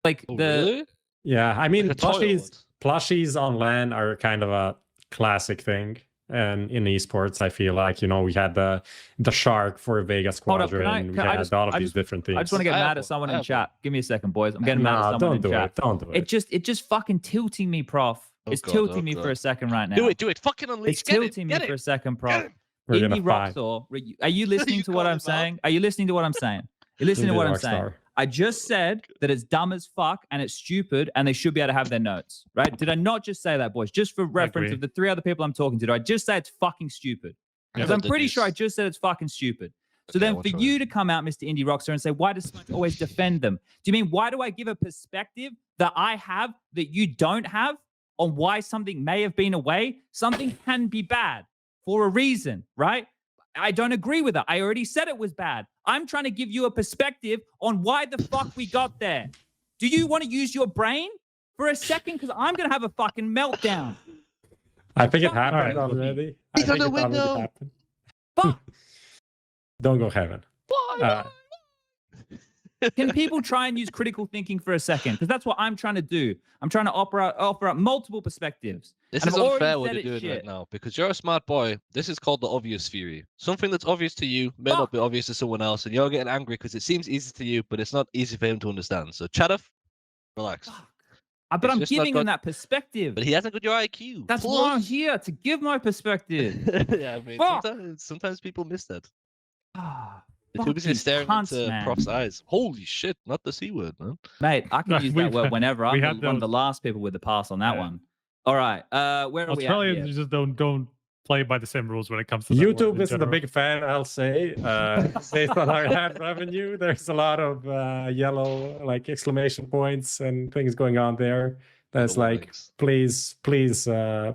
Like Oh, the really? Yeah, I mean Like a toy plushies on LAN are kind of a classic thing. And in esports, I feel like, you know, we had the shark for Vegas Hold up, can Squadron. We I had just- all of I these just- different things. I just want to get I mad have at someone one. I in have chat. Give me a second, boys. I'm getting mad at Nah, someone don't in do chat. it. Don't do it. It just fucking tilting me, Prof. Oh, It's God, tilting oh, me for God. a second right now. Do it. Fucking unleash. It's Get it, tilting me get for it. a second, Prof. We're gonna Indie fight. Rockstar, are you listening You to what call I'm him out. saying? Are you listening to what I'm saying? You're listening to Indie what I'm saying. Rockstar. I just said that it's dumb as fuck and it's stupid and they should be able to have their notes, right? Did I not just say that, boys? Just for reference agree. of the 3 other people I'm talking to, did I just say it's fucking stupid? Because Yeah, I'm but pretty this- sure I just said it's fucking stupid. So Okay, I then won't for try you it. to come out, Mr. Indie Rockstar, and say, why does SPUNJ always defend them? Do you mean, why do I give a perspective that I have that you don't have on why something may have been away? Something can be bad for a reason, right? I don't agree with it. I already said it was bad. I'm trying to give you a perspective on why the fuck we got there. Do you want to use your brain for a second? Because I'm going to have a fucking meltdown. I think it happened Alright. already. He's I on think the it already window. happened. Fuck. Don't go heaven. Uh, Can people try and use critical thinking for a second? Because that's what I'm trying to do. I'm trying to offer up multiple perspectives. This And is I've already unfair what said you're it, doing right shit. now because you're a smart boy. This is called the obvious theory. Something that's obvious to you may not be obvious to someone else, and you're getting angry because it seems easy to you, but it's not easy for him to understand. So, Chadaf, relax. But It's I'm just not giving him got- that perspective. But he hasn't got your IQ. That's why I'm Plus- here, to give my perspective. Yeah, I mean, Fuck. sometimes people miss that. Ah, They're too busy fucking staring cunts, into man. Prof's eyes. Holy shit, not the C word, man. Mate, I can use that We've- word whenever. I'm we the, had one of the those- last people with the pass on that Yeah. one. All right, where are we at Australians here? just don't play by the same rules when it comes to that word YouTube in isn't a general. big fan, I'll say. Based on our ad revenue, there's a lot of yellow like exclamation points and things going on there. That's The like, warnings. please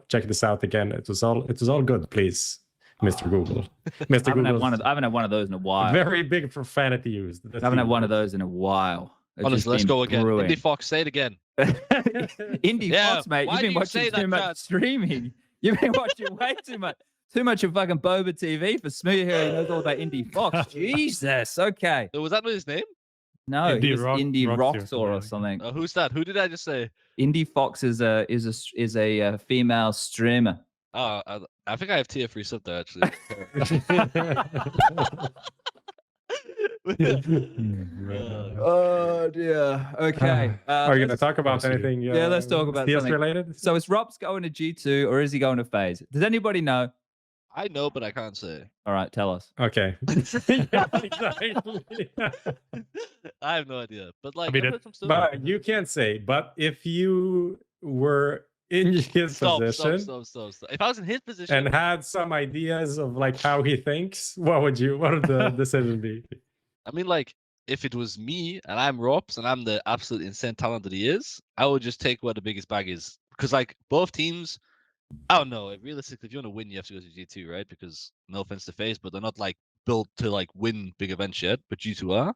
check this out again. It was all good. Please Mr. Google. Mr. I haven't had Google. I haven't had one of those in a while. Very big profanity used. I haven't had one of those in a while. It's Honestly, just let's been go again. brewing. Indie Fox, say it again. Indie Yeah, Fox, mate. why You've do been you watching say that, too much Chad? streaming. You've been watching way too much. Too much of fucking Boba TV for Smooya here. He knows all about Indie Fox. Jesus. Okay. Was that his name? No, he was Indie Roxy Roxor or something. Who's that? Who did I just say? Indie Fox is a female streamer. Oh, I think I have tier 3 sub there actually. Oh dear. Okay. Are you going to talk about anything? Yeah, let's talk about CS something related. So is ropz going to G2 or is he going to FaZe? Does anybody know? I know, but I can't say. All right, tell us. Okay. Yeah, exactly. I have no idea. But like, I mean, I've heard some stuff. But you can't say. But if you were in his position Stop. If I was in his position and had some ideas of like how he thinks, what would the decision be? I mean, like, if it was me and I'm ropz and I'm the absolute insane talent that he is, I would just take where the biggest bag is. Because like both teams, I don't know. Realistically, if you want to win, you have to go to G2, right? Because no offense to FaZe, but they're not like built to like win big events yet. But G2 are.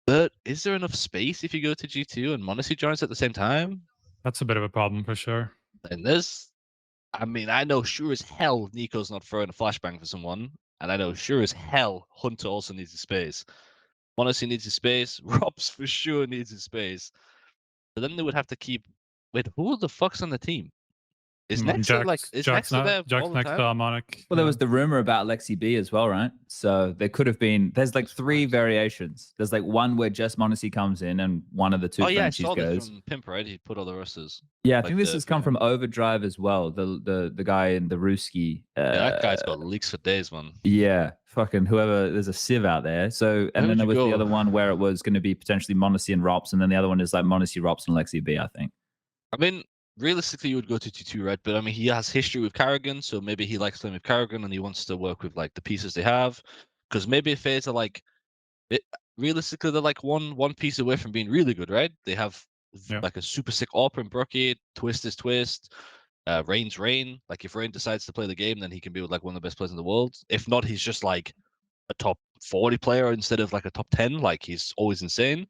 But is there enough space if you go to G2 and m0NESY joins at the same time? That's a bit of a problem for sure. And this, I mean, I know sure as hell Nico's not throwing a flashbang for someone, and I know sure as hell Hunter also needs his space. m0NESY needs his space. ropz for sure needs his space. But then they would have to keep. Wait, who the fuck's on the team? Is Nexa like? Is Nexa there all the next to time? Harmonic. Well, there was the rumor about Lexi B as well, right? So there could have been. There's like 3 variations. There's like one where just m0NESY comes in, and one of the 2 Oh yeah, I Frenchies saw this goes. from Pimp, right? He put all the rosters. Yeah, I like think this the- has come from Overdrive as well. The guy in the Ruski. Yeah, that guy's got leaks for days, man. Yeah, fucking whoever. There's a sieve out there. So, and Where then would there you was the go? other one where it was going to be potentially m0NESY and ropz, and then the other one is like m0NESY, ropz, and Lexi B. I think. I mean, realistically, you would go to G2, right? But I mean, he has history with Karrigan, so maybe he likes playing with Karrigan and he wants to work with like the pieces they have. Because maybe FaZe are like, realistically, they're like one piece away from being really good, right? They have like a super sick AWP in Brookie, Twist is Twist, Rain's Rain. Like if Rain decides to play the game, then he can be like one of the best players in the world. If not, he's just like a top 40 player instead of like a top 10. Like he's always insane.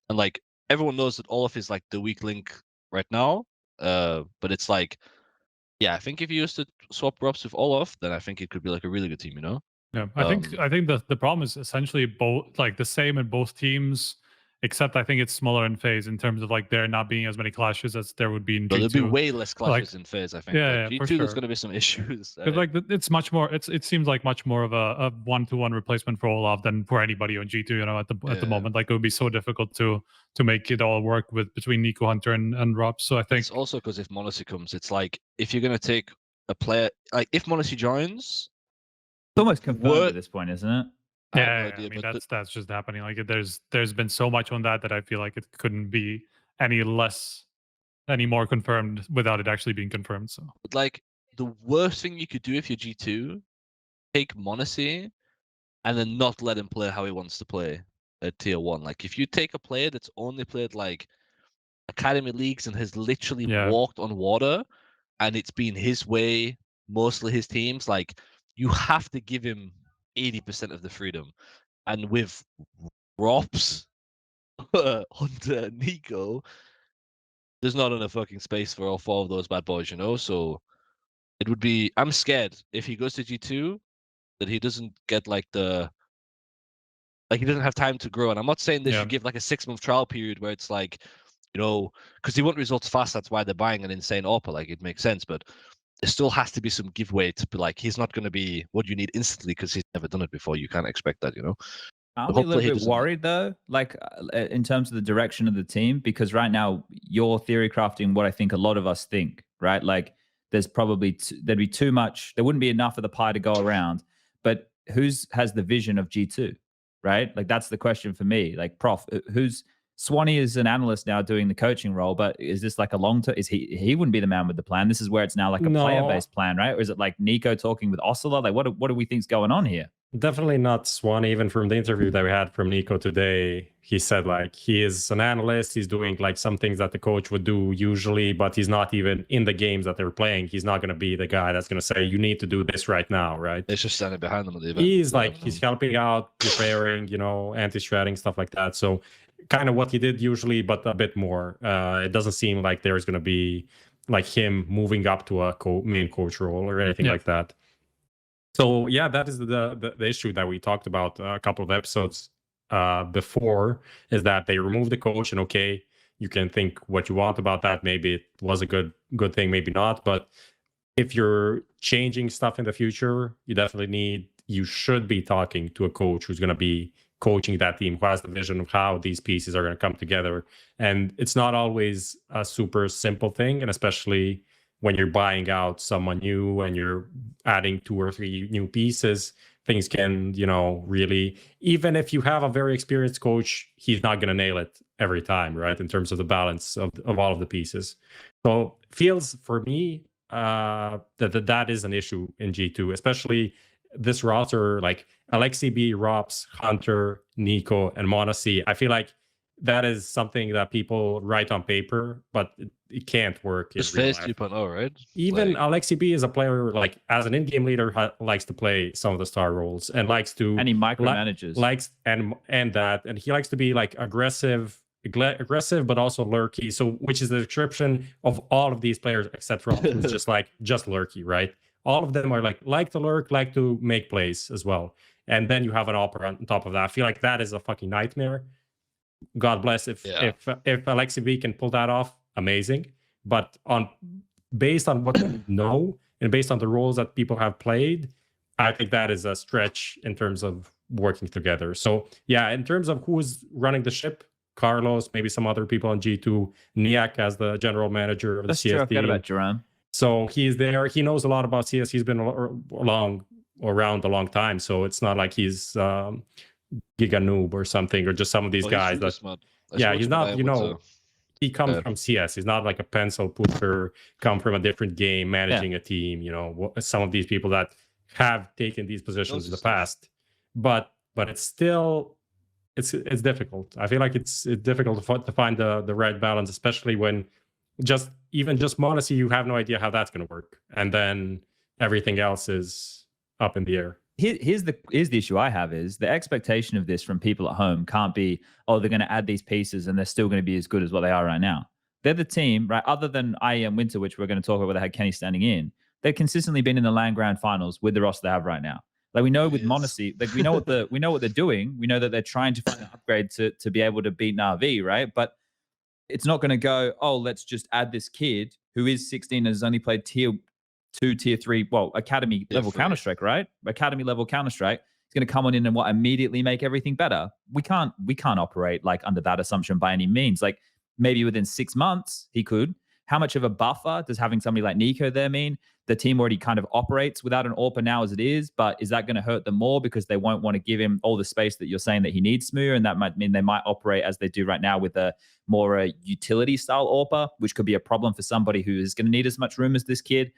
And like everyone knows that Olaf is like the weak link right now. But it's like, yeah, I think if you used to swap ropz with Olaf, then I think it could be like a really good team, you know? Yeah, I think the problem is essentially both like the same in both teams, except I think it's smaller in FaZe in terms of like there not being as many clashes as there would be in G2. But there'll be way less clashes like, in FaZe, I think. Yeah, G2 for sure. there's going to be some issues. Because like it's much more. It seems like much more of a one-to-one replacement for Olaf than for anybody on G2. You know, at the moment, like it would be so difficult to make it all work with between Nico, Hunter, and ropz. So I think it's also because if m0NESY comes, it's like if you're going to take a player, like if m0NESY joins, it's almost confirmed at this point, isn't it? Yeah, I mean that's just happening. Like there's been so much on that I feel like it couldn't be any more confirmed without it actually being confirmed. So but like the worst thing you could do if you're G2, take m0NESY and then not let him play how he wants to play at tier 1. Like if you take a player that's only played like academy leagues and has literally walked on water and it's been his way, mostly his teams, like you have to give him 80% of the freedom. And with ropz, Hunter, Nico, there's not enough fucking space for all 4 of those bad boys, you know? So it would be, I'm scared if he goes to G2 that he doesn't get like he doesn't have time to grow. And I'm not saying they should give like a 6-month trial period where it's like, you know, because he want results fast. That's why they're buying an insane AWP. Like it makes sense, but there still has to be some giveaway to be like, he's not going to be what you need instantly because he's never done it before. You can't expect that, you know? Aren't we a little bit worried though, like in terms of the direction of the team? Because right now you're theory crafting what I think a lot of us think, right? Like there's probably there'd be too much. There wouldn't be enough of the pie to go around. But has the vision of G2, right? Like that's the question for me. Like, Prof, Swanee is an analyst now doing the coaching role, but is this like a long term? Is he wouldn't be the man with the plan? This is where it's now like a player based plan, right? Or is it like Nico talking with Oscilla? Like what do we think's going on here? Definitely not Swan. Even from the interview that we had from Nico today, he said like he is an analyst. He's doing like some things that the coach would do usually, but he's not even in the games that they're playing. He's not going to be the guy that's going to say you need to do this right now, right? It's just standing behind them at the event. He's like he's helping out, preparing, anti-stratting stuff like that. So kind of what he did usually, but a bit more. It doesn't seem like there's going to be like him moving up to a main coach role or anything like that. So yeah, that is the issue that we talked about a couple of episodes before, is that they removed the coach, and okay, you can think what you want about that. Maybe it was a good thing, maybe not. But if you're changing stuff in the future, you should be talking to a coach who's going to be coaching that team, who has the vision of how these pieces are going to come together. And it's not always a super simple thing, and especially when you're buying out someone new and you're adding 2 or 3 new pieces, things can, really, even if you have a very experienced coach, he's not going to nail it every time, right? In terms of the balance of all of the pieces. So feels for me that is an issue in G2, especially this roster, like Alexi B, ropz, Hunter, Nico, and m0NESY. I feel like that is something that people write on paper, but it can't work. It's FaZe 2.0, right? Even Alexi B is a player, like as an in-game leader, likes to play some of the star roles and likes to, and he micromanages, and he likes to be like aggressive, but also lurky. So, which is the description of all of these players, except for who's just lurky, right? All of them are like to lurk, like to make plays as well. And then you have an opera on top of that. I feel like that is a fucking nightmare. God bless if Alexi B can pull that off, amazing. But based on what we know and based on the roles that people have played, I think that is a stretch in terms of working together. So yeah, in terms of who's running the ship, Carlos, maybe some other people on G2, Niak as the general manager of the CS team. I forgot about Jerome. So he's there. He knows a lot about CS. He's been around a long time. So it's not like he's Giga Noob or something, or just some of these guys that he's not, he comes from CS. He's not like a pencil pusher, come from a different game, managing a team, some of these people that have taken these positions in the past. But it's still it's difficult. I feel like it's difficult to find the right balance, especially when just m0NESY, you have no idea how that's going to work, and then everything else is up in the air. Here's the issue I have is the expectation of this from people at home can't be, oh, they're going to add these pieces and they're still going to be as good as what they are right now. They're the team, right? Other than IEM Winter, which we're going to talk about, where they had Kenny standing in, they've consistently been in the LAN Grand Finals with the roster they have right now. Like we know with m0NESY, like we know what they're doing. We know that they're trying to find an upgrade to be able to beat NAVI, right? But it's not going to go, oh, let's just add this kid who is 16 and has only played tier 2, tier 3, academy level Counter-Strike, right? Academy level Counter-Strike. He's going to come on in and immediately make everything better. We can't operate like under that assumption by any means. Like maybe within 6 months he could. How much of a buffer does having somebody like Nico there mean? The team already kind of operates without an AWPer now as it is, but is that going to hurt them more because they won't want to give him all the space that you're saying that he needs, smooya, and that might mean they might operate as they do right now with a more utility style AWPer, which could be a problem for somebody who is going to need as much room as this kid.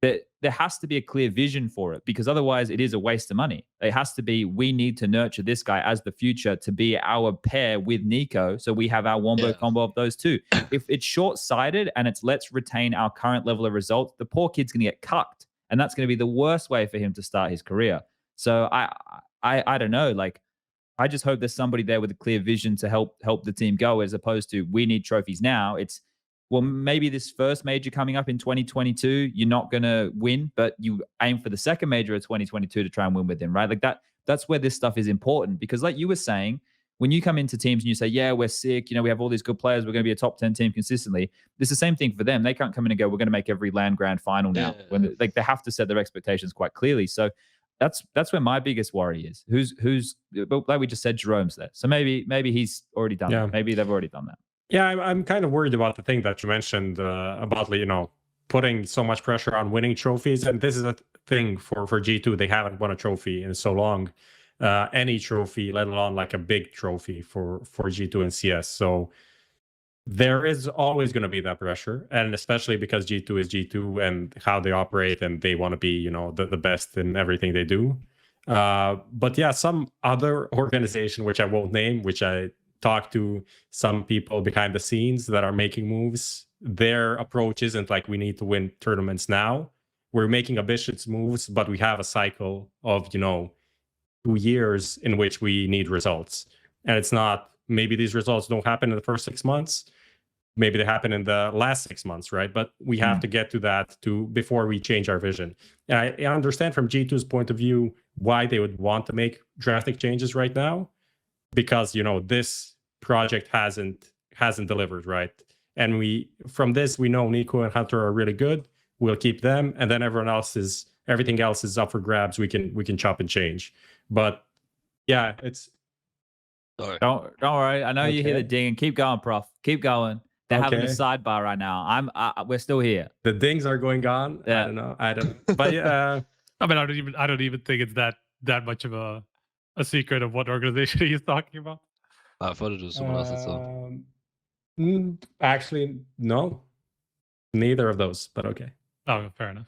There has to be a clear vision for it, because otherwise it is a waste of money. It has to be, we need to nurture this guy as the future to be our pair with Nico, so we have our wombo combo of those two. If it's short-sighted and it's let's retain our current level of results, the poor kid's going to get cucked, and that's going to be the worst way for him to start his career. So I don't know, like I just hope there's somebody there with a clear vision to help the team go, as opposed to we need trophies now. It's, well, maybe this first major coming up in 2022, you're not going to win, but you aim for the second major of 2022 to try and win with him, right? Like that's where this stuff is important, because like you were saying, when you come into teams and you say, yeah, we're sick, we have all these good players, we're going to be a top 10 team consistently. It's the same thing for them. They can't come in and go, we're going to make every LAN Grand Final now. When they have to set their expectations quite clearly. So that's where my biggest worry is. Who's like we just said, Jerome's there. So maybe he's already done that. Maybe they've already done that. Yeah, I'm kind of worried about the thing that you mentioned about, putting so much pressure on winning trophies. And this is a thing for G2. They haven't won a trophy in so long, any trophy, let alone like a big trophy for G2 and CS. So there is always going to be that pressure. And especially because G2 is G2 and how they operate, and they want to be, the best in everything they do. But yeah, some other organization, which I won't name, which I talked to some people behind the scenes that are making moves, their approach isn't like we need to win tournaments now. We're making ambitious moves, but we have a cycle of, 2 years in which we need results. And it's not, maybe these results don't happen in the first 6 months. Maybe they happen in the last 6 months, right? But we have to get to that before we change our vision. And I understand from G2's point of view why they would want to make drastic changes right now, because this project hasn't delivered, right? And from this we know Nico and Hunter are really good. We'll keep them, and then everything else is up for grabs. We can chop and change. But yeah, it's don't worry. I know you hear the ding, and keep going, Prof. Keep going. They're having a sidebar right now. We're still here. The dings are going on. Yeah. I don't know. But yeah, I mean, I don't even think it's that much of a secret of what organization he's talking about. I thought it was someone else that saw. Actually, no, neither of those. But okay. Oh, fair enough.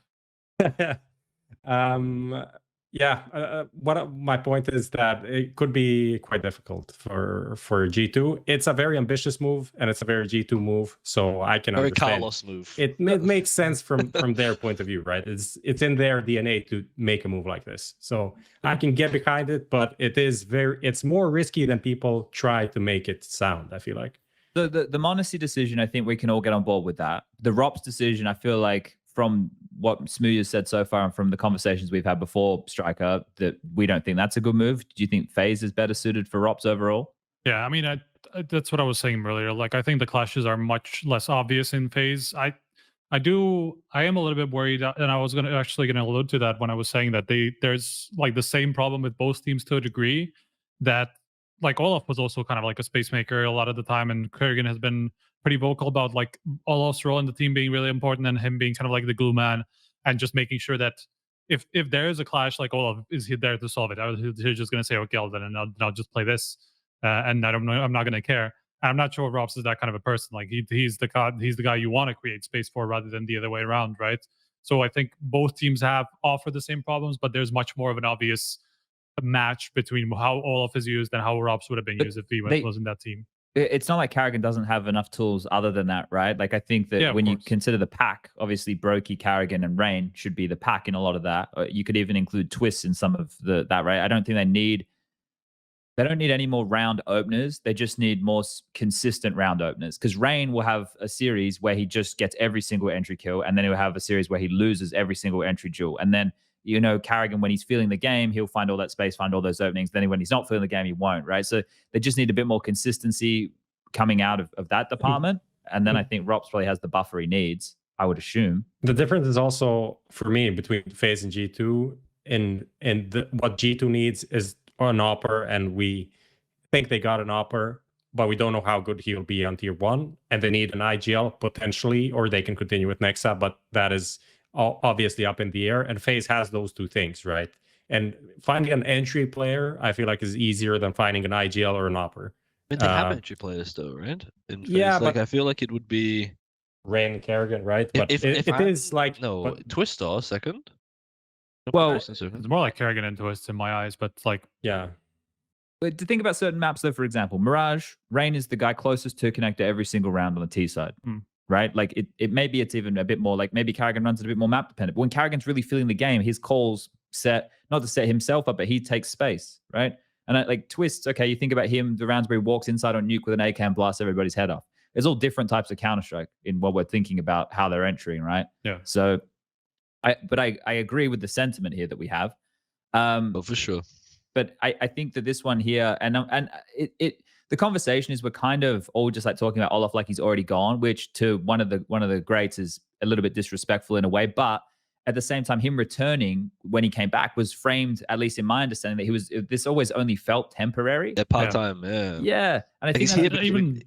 What my point is that it could be quite difficult for G2. It's a very ambitious move, and it's a very G2 move. So I can very understand. Carlos move. It makes sense from their point of view, right? It's in their DNA to make a move like this. So I can get behind it, but it's more risky than people try to make it sound, I feel like. The m0NESY decision, I think we can all get on board with that. The ropz decision, I feel like, from what smooya said so far and from the conversations we've had before, Striker, that we don't think that's a good move. Do you think FaZe is better suited for ropz overall? Yeah, I mean, that's what I was saying earlier. Like, I think the clashes are much less obvious in FaZe. I am a little bit worried, and I was actually gonna allude to that when I was saying that there's like the same problem with both teams to a degree, that like Olaf was also kind of like a space maker a lot of the time, and Kerrigan has been pretty vocal about like Olaf's role in the team being really important, and him being kind of like the glue man, and just making sure that if there is a clash, like Olaf is there to solve it. He's just going to say, okay, then I'll just play this, and I'm not going to care. And I'm not sure ropz is that kind of a person. Like he's the guy you want to create space for, rather than the other way around, right? So I think both teams have offered the same problems, but there's much more of an obvious match between how Olaf is used and how ropz would have been used if he was in that team. It's not like Kerrigan doesn't have enough tools other than that, right? Like, I think that when you consider the pack, obviously Brokey, Kerrigan, and Rain should be the pack in a lot of that. You could even include Twists in some of that, right? I don't think they don't need any more round openers. They just need more consistent round openers, because Rain will have a series where he just gets every single entry kill, and then he'll have a series where he loses every single entry duel. And then, Kerrigan, when he's feeling the game, he'll find all that space, find all those openings. Then when he's not feeling the game, he won't, right? So they just need a bit more consistency coming out of that department. And then I think ropz probably has the buffer he needs, I would assume. The difference is also, for me, between FaZe and G2, what G2 needs is an AWPer, and we think they got an AWPer, but we don't know how good he'll be on tier 1. And they need an IGL, potentially, or they can continue with Nexa, but that is obviously up in the air, and FaZe has those two things, right? And finding an entry player, I feel like, is easier than finding an IGL or an AWPer. But they have entry players though, right? In FaZe. Yeah, like but I feel like it would be Rain and Kerrigan, right? But if it is like Twister second. Well, it's more like Kerrigan and Twists in my eyes, but like But to think about certain maps, though, for example, Mirage, Rain is the guy closest to connector every single round on the T side. Right? Like maybe it's even a bit more like maybe Kerrigan runs it a bit more map dependent. But when Kerrigan's really feeling the game, his calls set, not to set himself up, but he takes space, right? And like Twists, okay, you think about him, the rounds where he walks inside on nuke with an AK and blasts everybody's head off. There's all different types of Counter-Strike in what we're thinking about how they're entering, right? Yeah. So I agree with the sentiment here that we have. For sure. But I think that this one here, and the conversation is we're kind of all just like talking about Olaf like he's already gone, which to one of the greats is a little bit disrespectful in a way. But at the same time, him returning when he came back was framed, at least in my understanding, that this always only felt temporary. Yeah, part-time, yeah. Yeah. And I think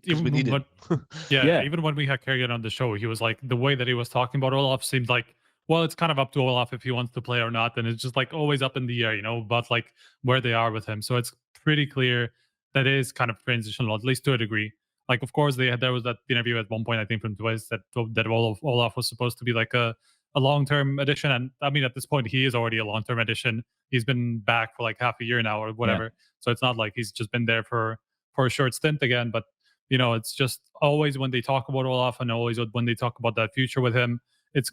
even when we had Kerrigan on the show, he was like, the way that he was talking about Olaf seemed like, well, it's kind of up to Olaf if he wants to play or not. And it's just like always up in the air, but like where they are with him. So it's pretty clear that is kind of transitional, at least to a degree. Like, of course, there was that interview at one point, I think, from Twice that Olaf was supposed to be like a a long-term addition. And I mean, at this point, he is already a long-term addition. He's been back for like half a year now or whatever. So it's not like he's just been there for a short stint again. But it's just always when they talk about Olaf and always when they talk about that future with him, it's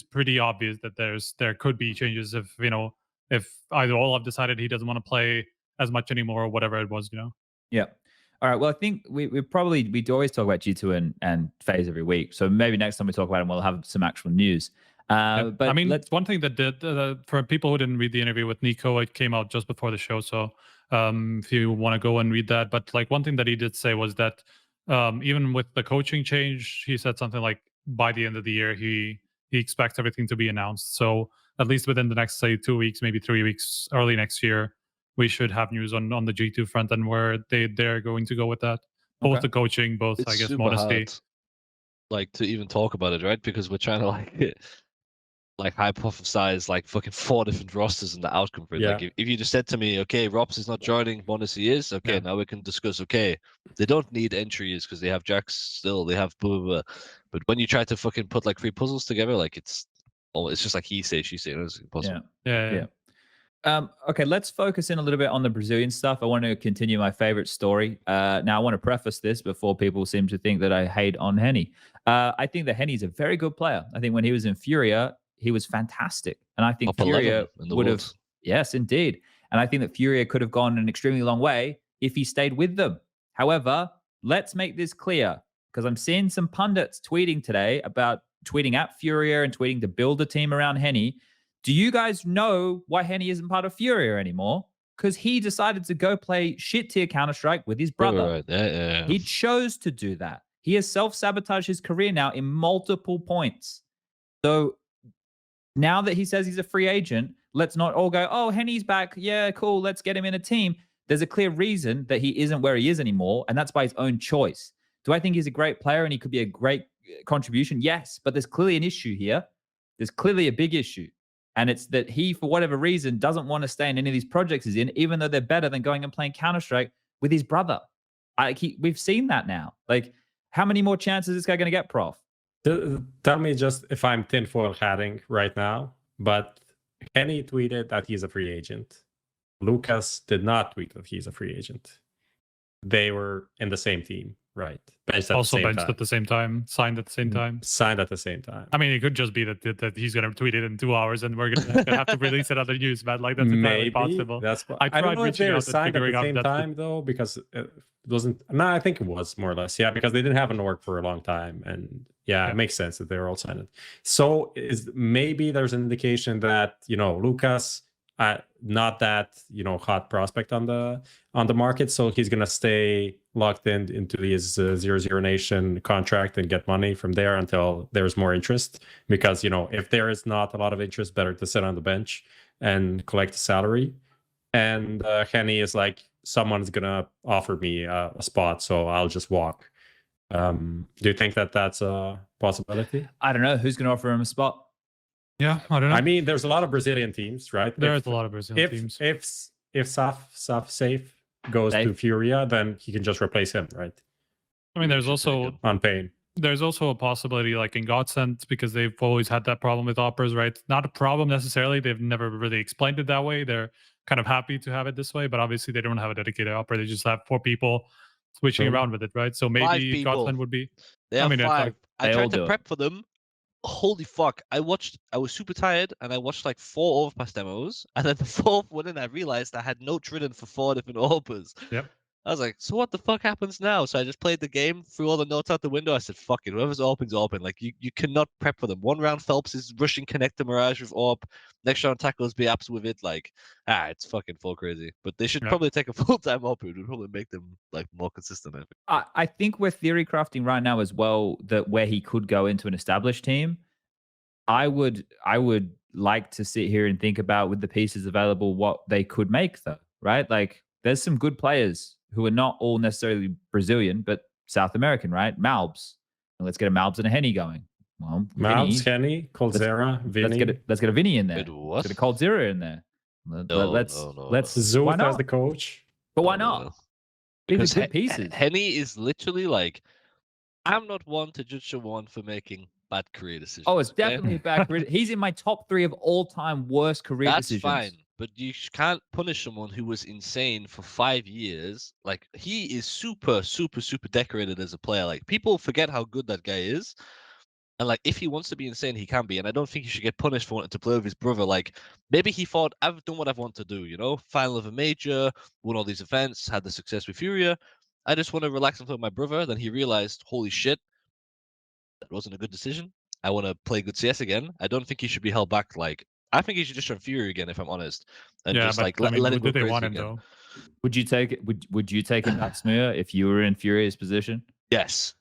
pretty obvious that there could be changes if either Olaf decided he doesn't want to play as much anymore or whatever it was. Yeah. All right. Well, I think we always talk about G2 and FaZe every week. So maybe next time we talk about them, we'll have some actual news. But I mean, one thing that did for people who didn't read the interview with Nico, it came out just before the show. So if you want to go and read that, but like one thing that he did say was that even with the coaching change, he said something like by the end of the year he expects everything to be announced. So at least within the next, say, 2 weeks, maybe 3 weeks, early next year, we should have news on the G2 front and where they're going to go with that. Both the coaching, both It's I guess super m0NESY. hard, like to even talk about it, right? Because we're trying to like hypothesize like fucking 4 different rosters and the outcome for it. Yeah. Like if you just said to me, okay, ropz is not joining, m0NESY is, okay, now we can discuss, okay, they don't need entries because they have Jax still, they have blah, blah, blah. But when you try to fucking put like 3 puzzles together, like it's just like he say, she say, it's impossible. Yeah. Okay, let's focus in a little bit on the Brazilian stuff. I want to continue my favorite story. Now, I want to preface this before people seem to think that I hate on m0NESY. I think that m0NESY is a very good player. I think when he was in Furia, he was fantastic. And I think Furia would have... Yes, indeed. And I think that Furia could have gone an extremely long way if he stayed with them. However, let's make this clear, because I'm seeing some pundits tweeting today about tweeting at Furia and tweeting to build a team around m0NESY. Do you guys know why m0NESY isn't part of Furia anymore? Because he decided to go play shit tier Counter-Strike with his brother. Right. He chose to do that. He has self-sabotaged his career now in multiple points. So now that he says he's a free agent, let's not all go, oh, m0NESY's back. Yeah, cool. Let's get him in a team. There's a clear reason that he isn't where he is anymore, and that's by his own choice. Do I think he's a great player and he could be a great contribution? Yes, but there's clearly an issue here. There's clearly a big issue. And it's that he, for whatever reason, doesn't want to stay in any of these projects he's in, even though they're better than going and playing Counter-Strike with his brother. We've seen that now. Like, how many more chances is this guy going to get, Prof? Tell me just if I'm tinfoil hatting right now, but m0NESY tweeted that he's a free agent. Lucas did not tweet that he's a free agent. They were in the same team, right? Benched at the same time, signed at the same time. Signed at the same time. I mean, it could just be that he's going to tweet it in 2 hours and we're going to have to release it on the news, man. Like, that's entirely possible. I don't know if they were signed at the same time, though, because it wasn't... No, I think it was more or less. Yeah, because they didn't have an org for a long time. And yeah, it makes sense that they were all signed. So maybe there's an indication that, Lucas... not that hot prospect on the market, so he's gonna stay locked into his 0-0 Nation contract and get money from there until there's more interest. Because if there is not a lot of interest, better to sit on the bench and collect a salary. And m0NESY is like, someone's gonna offer me a spot, so I'll just walk. Do you think that that's a possibility? I don't know who's gonna offer him a spot. Yeah, I don't know. I mean, there's a lot of Brazilian teams, right? There's a lot of Brazilian teams. If Safe goes to Furia, then he can just replace him, right? I mean, there's also on Pain. There's also a possibility, like in Godsend, because they've always had that problem with operas, right? Not a problem necessarily. They've never really explained it that way. They're kind of happy to have it this way, but obviously they don't have a dedicated opera. They just have 4 people switching around with it, right? So maybe Godsend would be. They have 5. I tried to prep for them. Holy fuck, I was super tired and I watched like 4 Overpass demos, and then the 4th one and I realized I had no Trident for 4 different Opas. Yep. I was like, so what the fuck happens now? So I just played the game, threw all the notes out the window. I said, fuck it, whoever's open's open. Like, you cannot prep for them. 1 round Phelps is rushing Connector Mirage with AWP. Next round Tackles be apps with it. Like, it's fucking full crazy. But they should probably take a full-time AWP. It would probably make them like more consistent, I think. I think we're theory crafting right now as well, that where he could go into an established team. I would like to sit here and think about, with the pieces available, what they could make, though, right? Like, there's some good players who are not all necessarily Brazilian, but South American, right? m0NESY. Let's get a m0NESY and a m0NESY going. Well, m0NESY, m0NESY, Coldzera, Vinny. Let's get a Vinny in there. Wait, what? Let's get a Coldzera in there. Let's Zoot as the coach. But why not? Because good pieces. m0NESY is literally like, I'm not one to judge someone for making bad career decisions. Oh, it's okay? definitely a bad career. He's in my top 3 of all-time worst career That's decisions. fine, but you can't punish someone who was insane for 5 years. Like, he is super, super, super decorated as a player. Like, people forget how good that guy is. And like, if he wants to be insane, he can be. And I don't think he should get punished for wanting to play with his brother. Like, maybe he thought, I've done what I've wanted to do, you know? Final of a major, won all these events, had the success with Furia. I just want to relax and play with my brother. Then he realized, holy shit, that wasn't a good decision. I want to play good CS again. I don't think he should be held back. Like, I think he should just run Fury again, if I'm honest, and Yeah, just but like I mean, let him go did they crazy want him again. though? Would you take it? Would you take him back, smooya, if you were in Furia's position? Yes,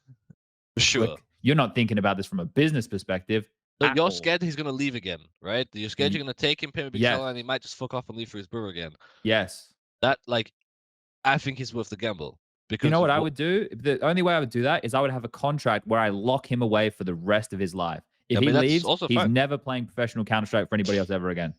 for sure. Like, you're not thinking about this from a business perspective. Look, at you're all. scared he's gonna leave again, right? You're scared you're gonna take him, pay him a big Yes. salary, and he might just fuck off and leave for his brother again. Yes. That, like, I think he's worth the gamble. Because You know of what I would do? The only way I would do that is I would have a contract where I lock him away for the rest of his life. If I mean, he that's leaves, also he's fine. never playing professional Counter-Strike for anybody else ever again.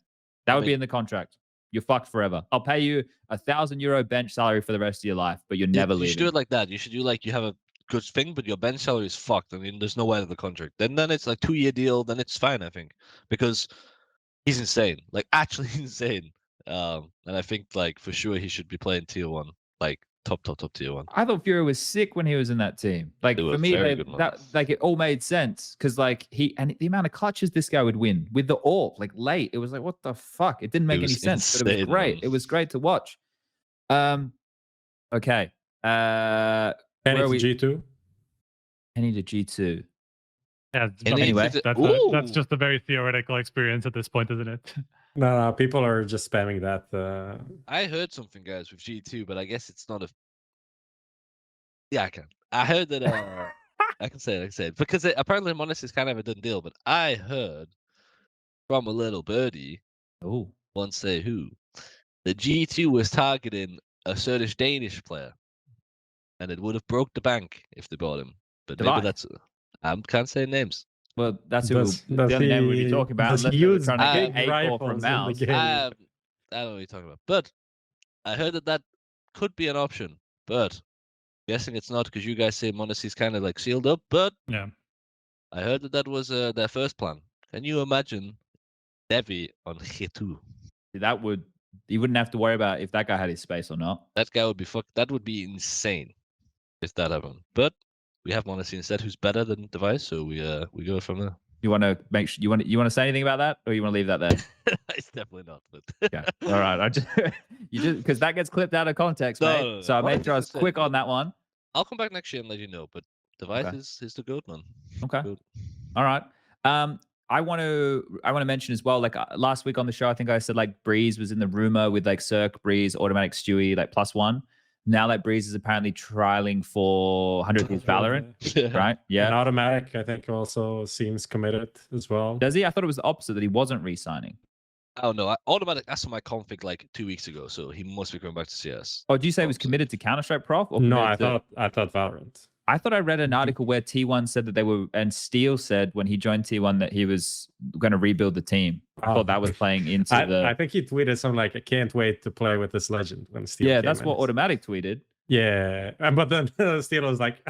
That I would be mean- in the contract. You're fucked forever. I'll pay you €1,000 bench salary for the rest of your life, but you're never You leaving. should do it like that. You should do like you have a good thing, but your bench salary is fucked. I mean, there's no way out of the contract. Then it's like 2-year deal. Then it's fine, I think, because he's insane, like actually insane. And I think like for sure he should be playing tier 1, like top tier 1. I thought Fury was sick when he was in that team. Like They were for me, very good, man. like it all made sense because like and the amount of clutches this guy would win with the AWP, like late, it was like what the fuck? It didn't make any was sense, but it was insane, great. man. It was great to watch. Okay. Where Kenny are to we? G2. Kenny to G2. Yeah. And Anyway. That's just a very theoretical experience at this point, isn't it? No, people are just spamming that. I heard something, guys, with G2, but I guess it's not a. Yeah, I can. I heard that. I can say it because apparently m0NESY is kind of a done deal. But I heard from a little birdie, won't say who, the G2 was targeting a certain Danish player, and it would have broke the bank if they bought him. But maybe that's. I can't say names. Well, that's who Does the only name we'll be he- talking about. does Unless he they were use trying to big get A4 from rifles in the Mouse. game? I don't know what you're talking about. But I heard that could be an option. But guessing it's not because you guys say m0NESY is kind of like sealed up. But Yeah. I heard that was their first plan. Can you imagine NAVI on G2? You wouldn't have to worry about if that guy had his space or not. That guy would be That would be insane if that happened. But we have m0NESY instead, who's better than Device, so we go from there. You want to make sure you want to say anything about that, or you want to leave that there? It's definitely not. But Yeah. All right. I just because that gets clipped out of context, No, mate. no, no. So I made sure I was 100%. quick on that one. I'll come back next year and let you know. But Device Okay. is the goat, man. Okay. Goat. All right. I want to mention as well, like last week on the show, I think I said like Breeze was in the rumor with like Cirque, Breeze, Automatic Stewie, like +1. Now like Breeze is apparently trialing for 100 Thieves Valorant, right? Yeah. And Automatic, I think, also seems committed as well. Does he? I thought it was the opposite, that he wasn't re-signing. Oh no, Automatic asked for my config like 2 weeks ago, so he must be going back to CS. Oh, did you say he was committed to Counter-Strike Prof? Or No, committed I thought Valorant. I thought I read an article where T1 said that they were, and Steele said when he joined T1 that he was going to rebuild the team. I thought that was playing into I think he tweeted something like, "I can't wait to play with this legend." When Steele yeah, came that's in. what Automatic tweeted. Yeah, but then Steele was like,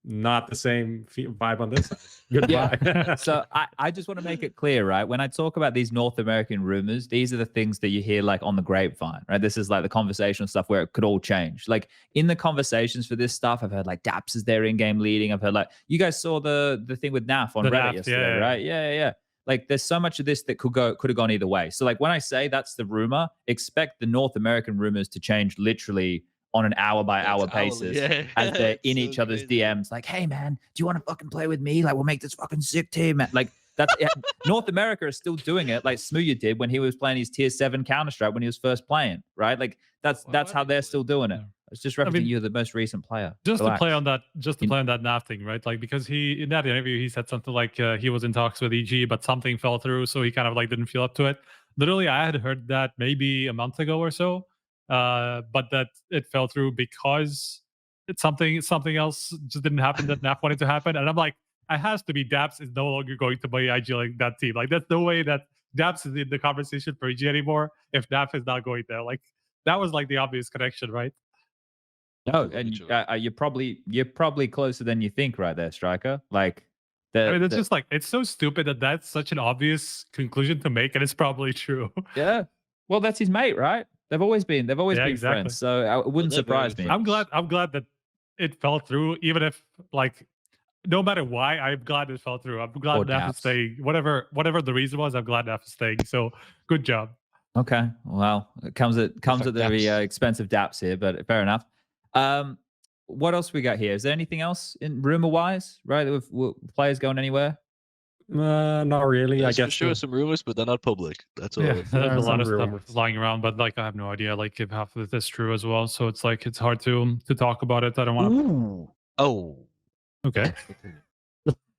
not the same vibe on this side. Goodbye. Yeah. So I just want to make it clear, right? When I talk about these North American rumors, these are the things that you hear like on the grapevine, right? This is like the conversational stuff where it could all change. Like in the conversations for this stuff, I've heard like Daps is there in-game leading. I've heard like, you guys saw the thing with NAF on The Reddit NAF, yesterday, yeah. right? Yeah. Like there's so much of this that could have gone either way. So like when I say that's the rumor, expect the North American rumors to change literally on an hour by hour basis as they're in each other's DMs. Like, hey man, do you want to fucking play with me? Like, we'll make this fucking sick team. Like that's North America is still doing it, like smooya did when he was playing his tier 7 Counter-Strike when he was first playing, right? Like that's how they're still doing it. It's just referencing you're the most recent player. Just Relax. to play on that NAV thing, right? Like because he in that interview he said something like he was in talks with EG, but something fell through, so he kind of like didn't feel up to it. Literally, I had heard that maybe a month ago or so, but that it fell through because it's something else just didn't happen that NAF wanted to happen, and I'm like, it has to be Daps is no longer going to be IGLing that team. Like that's no way that Daps is in the conversation for EG anymore if NAF is not going there. Like that was like the obvious connection, right? No, and you're probably closer than you think right there, Striker. Like I mean, it's just like, it's so stupid that that's such an obvious conclusion to make, and it's probably true. Yeah. Well, that's his mate, right? They've always been exactly. friends. So it wouldn't surprise me. I'm glad that it fell through, even if like, no matter why, I'm glad it fell through. I'm glad Naf is staying. Whatever the reason was, I'm glad Naf is staying. So good job. Okay. Well, it comes at the expense of daps here, but fair enough. What else we got here? Is there anything else in rumor wise? Right, with players going anywhere? Not really. There's I guess for sure some rumors, but they're not public. That's all. Yeah, there's a lot of rumors stuff flying around, but like I have no idea like if half of it is true as well. So it's like it's hard to talk about it. I don't want to. Oh. Okay.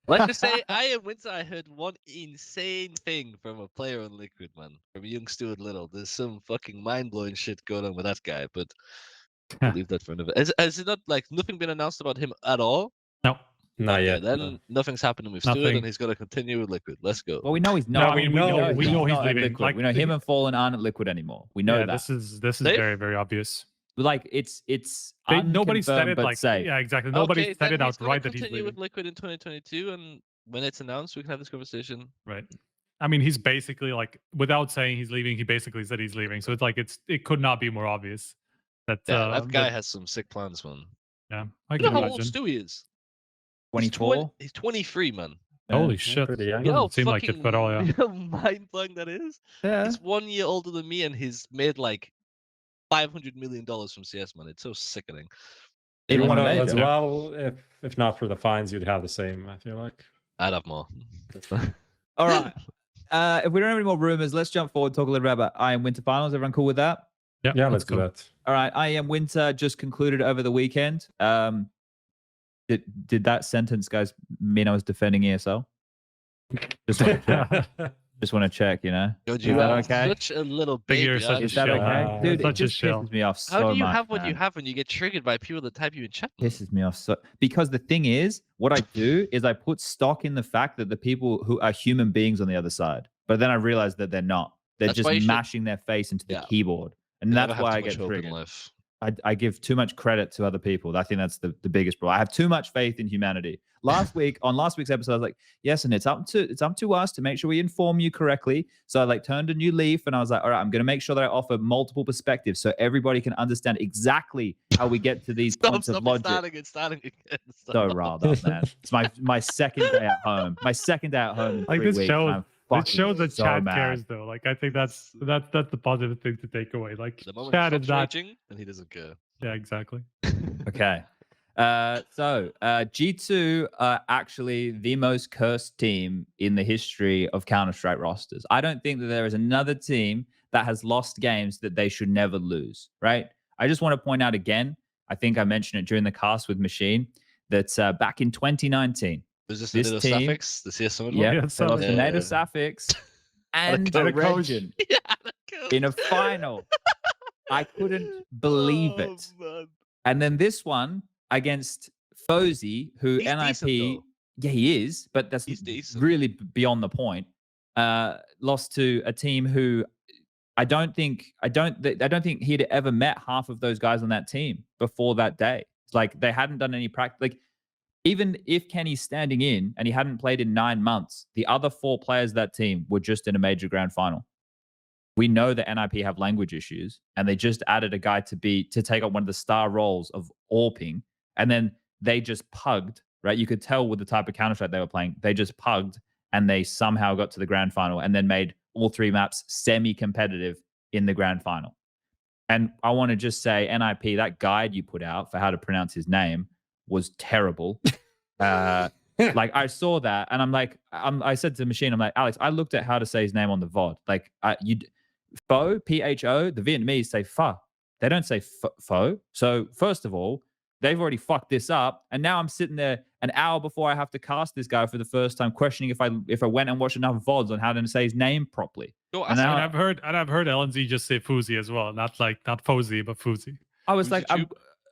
Let's just say IEM Winter. I heard one insane thing from a player on Liquid, man. From young Stuart Little. There's some fucking mind blowing shit going on with that guy, but I'll leave that for another. Has it not like nothing been announced about him at all? No. Not Okay, yet. then nothing's happening with Stuart, and he's going to continue with Liquid. Let's go. Well, we know he's not. we know he's leaving. Liquid. Like, we know him and Fallen aren't at Liquid anymore. We know that. This is very, very obvious. Like it's nobody said it but like safe. Yeah, exactly. Nobody said it outright that he's continue leaving. with Liquid in 2022, and when it's announced, we can have this conversation. Right. I mean, he's basically like, without saying he's leaving, he basically said he's leaving. So it's like it could not be more obvious. That that guy has some sick plans, man. Yeah, I can imagine. How old Stewie is? 24. He's 23, man. Holy shit! Doesn't seem like it, but all yeah. How mind blowing that is. Yeah. He's 1 year older than me, and he's made like $500 million from CS, man. It's so sickening. You want to as well, if not for the fines, you'd have the same. I feel like I'd have more. All right. If we don't have any more rumors, let's jump forward. Talk a little bit about IEM Winter Finals. Everyone cool with that? Yeah, let's do that. All right. IEM Winter just concluded over the weekend. Did that sentence, guys, mean I was defending ESL? Just want to check, you know. Is that okay? Such a little baby. Is that okay? Dude, it just pisses me off so much. How do you have what you have when you get triggered by people that type you in chat? Pisses me off so because the thing is, what I do is I put stock in the fact that the people who are human beings on the other side, but then I realize that they're not. They're just mashing their face into the keyboard, and that's why I get triggered. I give too much credit to other people. I think that's the biggest problem. I have too much faith in humanity. On last week's episode, I was like, yes, and it's up to us to make sure we inform you correctly. So I like turned a new leaf, and I was like, all right, I'm going to make sure that I offer multiple perspectives so everybody can understand exactly how we get to these points of logic. Starting again. So riled up, man. It's my second day at home. My second day at home in 3 weeks. It shows that chat cares, though. Like I think that's the positive thing to take away. Like chat is not, and he doesn't care. Yeah, exactly. Okay. So G2 are actually the most cursed team in the history of Counter-Strike rosters. I don't think that there is another team that has lost games that they should never lose, right? I just want to point out again, I think I mentioned it during the cast with Machine, that back in 2019, was this the team, Suffix, the CS Summit one? Yeah, the NATO Suffix and the Region in a final. I couldn't believe it. Man. And then this one against FaZe, who he's NIP, decent, yeah, he is, but that's really beyond the point. Lost to a team who I don't think he'd ever met half of those guys on that team before that day. It's like they hadn't done any practice. Like even if Kenny's standing in and he hadn't played in 9 months, the other 4 players of that team were just in a major grand final. We know that NIP have language issues, and they just added a guy to take up one of the star roles of AWPing, and then they just pugged, right? You could tell with the type of Counter-Strike they were playing, they just pugged, and they somehow got to the grand final, and then made all 3 maps semi-competitive in the grand final. And I want to just say, NIP, that guide you put out for how to pronounce his name was terrible. Like I saw that, and I'm like, I said to the Machine, I'm like, Alex, I looked at how to say his name on the VOD. Like Pho, Pho, the Vietnamese say pho. They don't say pho. So first of all, they've already fucked this up, and now I'm sitting there an hour before I have to cast this guy for the first time, questioning if I went and watched enough VODs on how to say his name properly. And I've heard LNZ just say Fuzi as well, not Fozy, but Fuzi. I was like,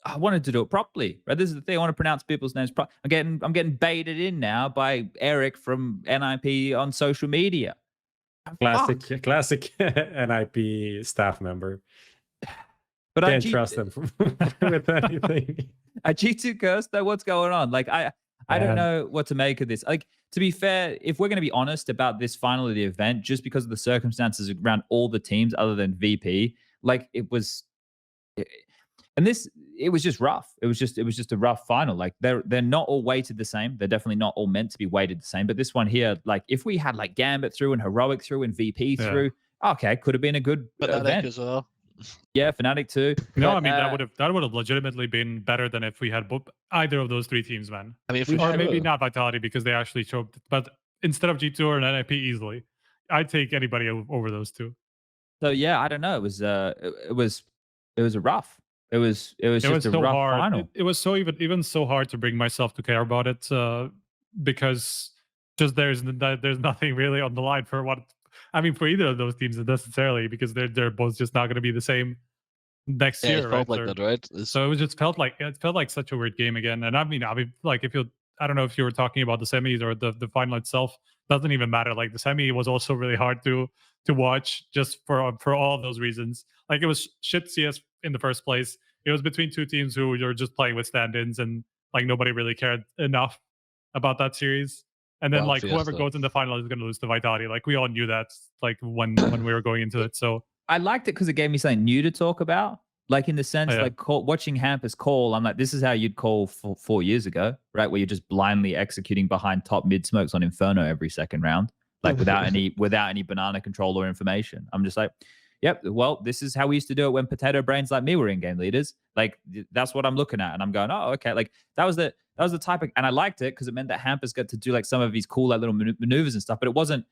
I wanted to do it properly, right? This is the thing. I want to pronounce people's names properly. I'm getting baited in now by Eric from NIP on social media. Classic NIP staff member. But can't trust them with anything. At G2 Curse, though, what's going on? Like I don't Yeah. know what to make of this. Like, to be fair, if we're going to be honest about this final of the event, just because of the circumstances around all the teams other than VP, like it was, and this, it was just rough. It was just a rough final. Like they're not all weighted the same. They're definitely not all meant to be weighted the same. But this one here, like if we had like Gambit through and Heroic through and VP through, okay, could have been a good event as well. Yeah, Fnatic too. No, But, I mean that would have legitimately been better than if we had either of those 3 teams, man. I mean, if Or maybe not Vitality because they actually choked. But instead of G2 or an NIP easily, I'd take anybody over those 2. So yeah, I don't know. It was a rough. It was just a so rough hard. final. It was so even so hard to bring myself to care about it because just there's nothing really on the line for what. I mean, for either of those teams necessarily, because they're both just not going to be the same next year, it felt like that, right? So it just felt like such a weird game again. And I mean, like I don't know if you were talking about the semis or the final itself. Doesn't even matter. Like the semi was also really hard to watch just for all of those reasons. Like it was shit CS in the first place. It was between 2 teams who were just playing with stand-ins, and like nobody really cared enough about that series. And then like whoever goes in the final is going to lose to Vitality. Like we all knew that like when we were going into it. So I liked it because it gave me something new to talk about. Like in the sense, like watching Hampus call, I'm like, this is how you'd call 4 years ago, right? Where you're just blindly executing behind top mid smokes on Inferno every second round, like without any banana control or information. I'm just like, yep, well, this is how we used to do it when potato brains like me were in game leaders. Like that's what I'm looking at, and I'm going, oh, okay. Like that was the type of, and I liked it because it meant that Hampus got to do like some of these cool like little maneuvers and stuff, but it wasn't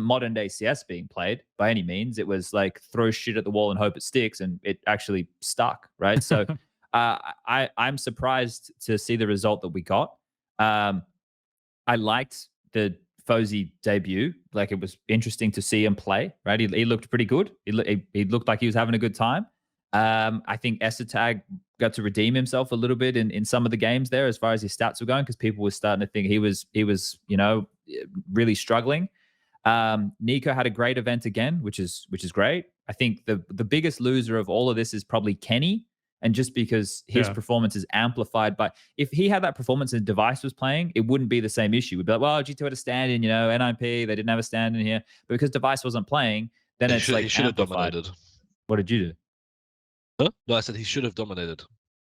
modern day CS being played by any means. It was like throw shit at the wall and hope it sticks, and it actually stuck, right? So I'm surprised to see the result that we got. I liked the FaZe debut. Like it was interesting to see him play, right? He looked pretty good. He looked like he was having a good time. I think Esatag got to redeem himself a little bit in some of the games there as far as his stats were going, because people were starting to think he was really struggling. Nico had a great event again, which is great. I think the biggest loser of all of this is probably Kenny, and just because his performance is amplified by, if he had that performance and Device was playing, it wouldn't be the same issue. We'd be like, well, G2 had a stand in, NIP, they didn't have a stand in here, but because Device wasn't playing, then it's like he should have amplified. dominated. What did you do? Huh? No, I said he should have dominated.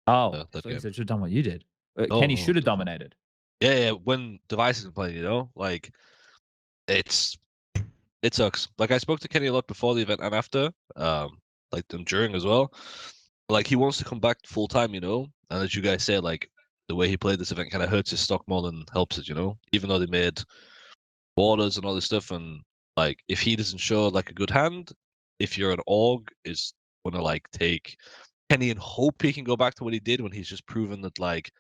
Oh, I thought you said should have done what you did. Kenny should have dominated. Yeah, when Device isn't playing, like it sucks. Like I spoke to Kenny a lot before the event and after, like and during as well. Like he wants to come back full time, and as you guys say, like the way he played this event kind of hurts his stock more than helps it, even though they made borders and all this stuff. And like if he doesn't show like a good hand, if you're an org, is gonna like take Kenny and hope he can go back to what he did when he's just proven that like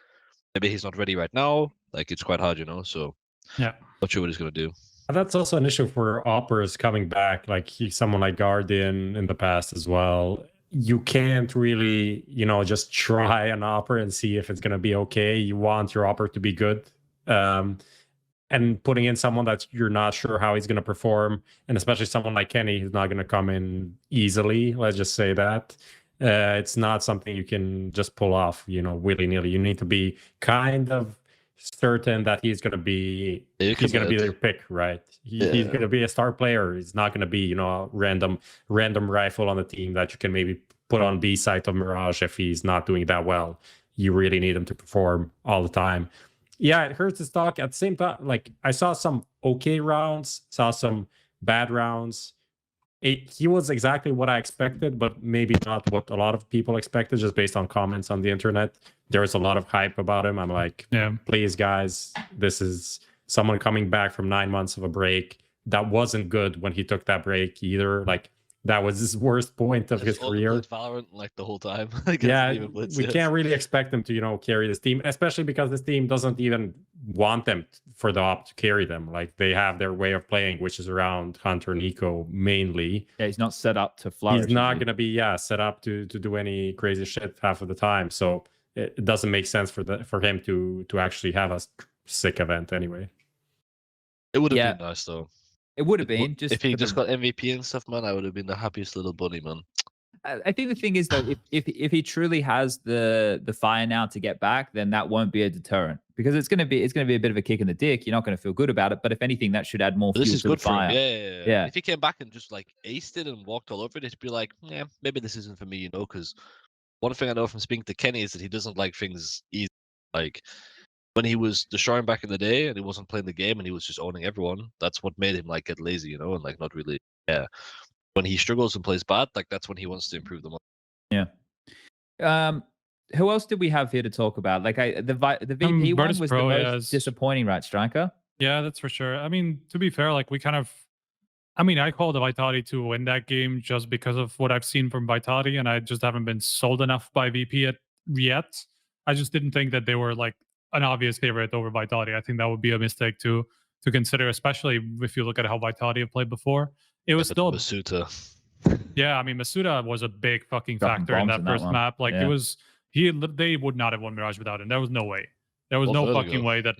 maybe he's not ready right now. Like it's quite hard, so yeah, not sure what he's gonna do. That's also an issue for operas coming back, like someone like Guardian in the past as well. You can't really, just try an opera and see if it's going to be okay. You want your opera to be good. And putting in someone that you're not sure how he's going to perform, and especially someone like Kenny, who's not going to come in easily, let's just say that. It's not something you can just pull off, willy-nilly. You need to be kind of certain that he's going to be their pick, right? He's going to be a star player. He's not going to be a random rifle on the team that you can maybe put on B side of Mirage if he's not doing that well. You really need him to perform all the time. Yeah, it hurts his stock. At the same time, like I saw some okay rounds, saw some bad rounds. He was exactly what I expected, but maybe not what a lot of people expected, just based on comments on the internet. There was a lot of hype about him. I'm like, please, guys, this is someone coming back from 9 months of a break. That wasn't good when he took that break either. Like, that was his worst point of his career. Valorant like the whole time. We can't really expect him to, carry this team, especially because this team doesn't even want them for the op to carry them. Like they have their way of playing, which is around Hunter and Nico mainly. Yeah, he's not set up to flourish. He's not going to be set up to do any crazy shit half of the time. So it doesn't make sense for him to actually have a sick event anyway. It would have been nice though. It would have been if he just got MVP and stuff, man. I would have been the happiest little bunny, man. I think the thing is though, if he truly has the fire now to get back, then that won't be a deterrent because it's gonna be a bit of a kick in the dick. You're not gonna feel good about it, but if anything, that should add more But this fuel is to the good for him. fire. Yeah. If he came back and just like aced it and walked all over it, it'd be like, yeah, maybe this isn't for me, you know. Because one thing I know from speaking to Kenny is that he doesn't like things easy. Like when he was destroying back in the day and he wasn't playing the game and he was just owning everyone, that's what made him like get lazy, you know, and like not really. Yeah. When he struggles and plays bad, like that's when he wants to improve the most. Yeah. Who else did we have here to talk about? Like the VP one Virtus was Pro, the yeah, most disappointing, right, Striker? Yeah, that's for sure. I mean, to be fair, like we kind of, I mean, I called the Vitality to win that game just because of what I've seen from Vitality, and I just haven't been sold enough by VP yet. I just didn't think that they were like an obvious favorite over Vitality. I think that would be a mistake to consider, especially if you look at how Vitality have played before. It was still Masuta. Yeah, I mean, Masuda was a big fucking Dropping factor in bombs that in that first one. map. Like Yeah. it was, they would not have won Mirage without him. There was no way. There was Well, no Vertigo. fucking way that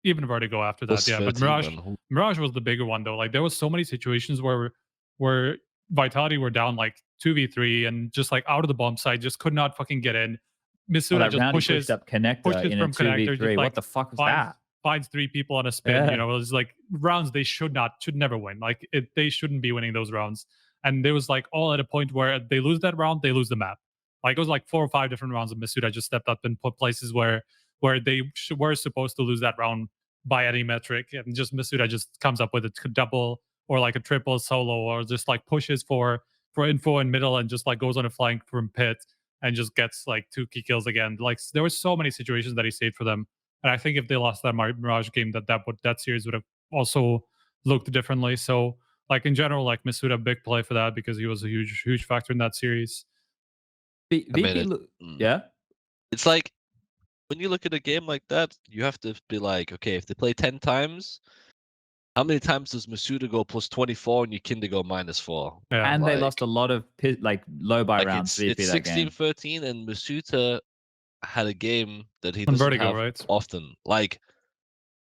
even Vertigo after that. Plus Yeah, but 13, man. Mirage was the bigger one though. Like there was so many situations where Vitality were down like 2v3 and just like out of the bomb site, just could not fucking get in. Oh, Masuda that just round he pushes pushed up connector pushes in a from connector. 2v3. Just, like, What the fuck was that? finds 3 people on a spin. Yeah. You know, it was like rounds they should never win. Like they shouldn't be winning those rounds. And there was like all at a point where they lose that round, they lose the map. Like it was like 4 or 5 different rounds of Masuda just stepped up and put places where they were supposed to lose that round by any metric, and just Masuda just comes up with a double or like a triple solo, or just like pushes for info in middle and just like goes on a flank from pit and just gets like 2 key kills again. Like there were so many situations that he saved for them, and I think if they lost that Mirage game, that series would have also looked differently. So like in general, like Masuda, big play for that because he was a huge factor in that series. VP, yeah. It's like when you look at a game like that, you have to be like, okay, if they play 10 times, how many times does Masuda go plus 24 and Yukinda go -4? Yeah. And like, they lost a lot of low buy rounds. It's that game. 16-13, and Masuda had a game that he On doesn't Vertigo, have right? often. Like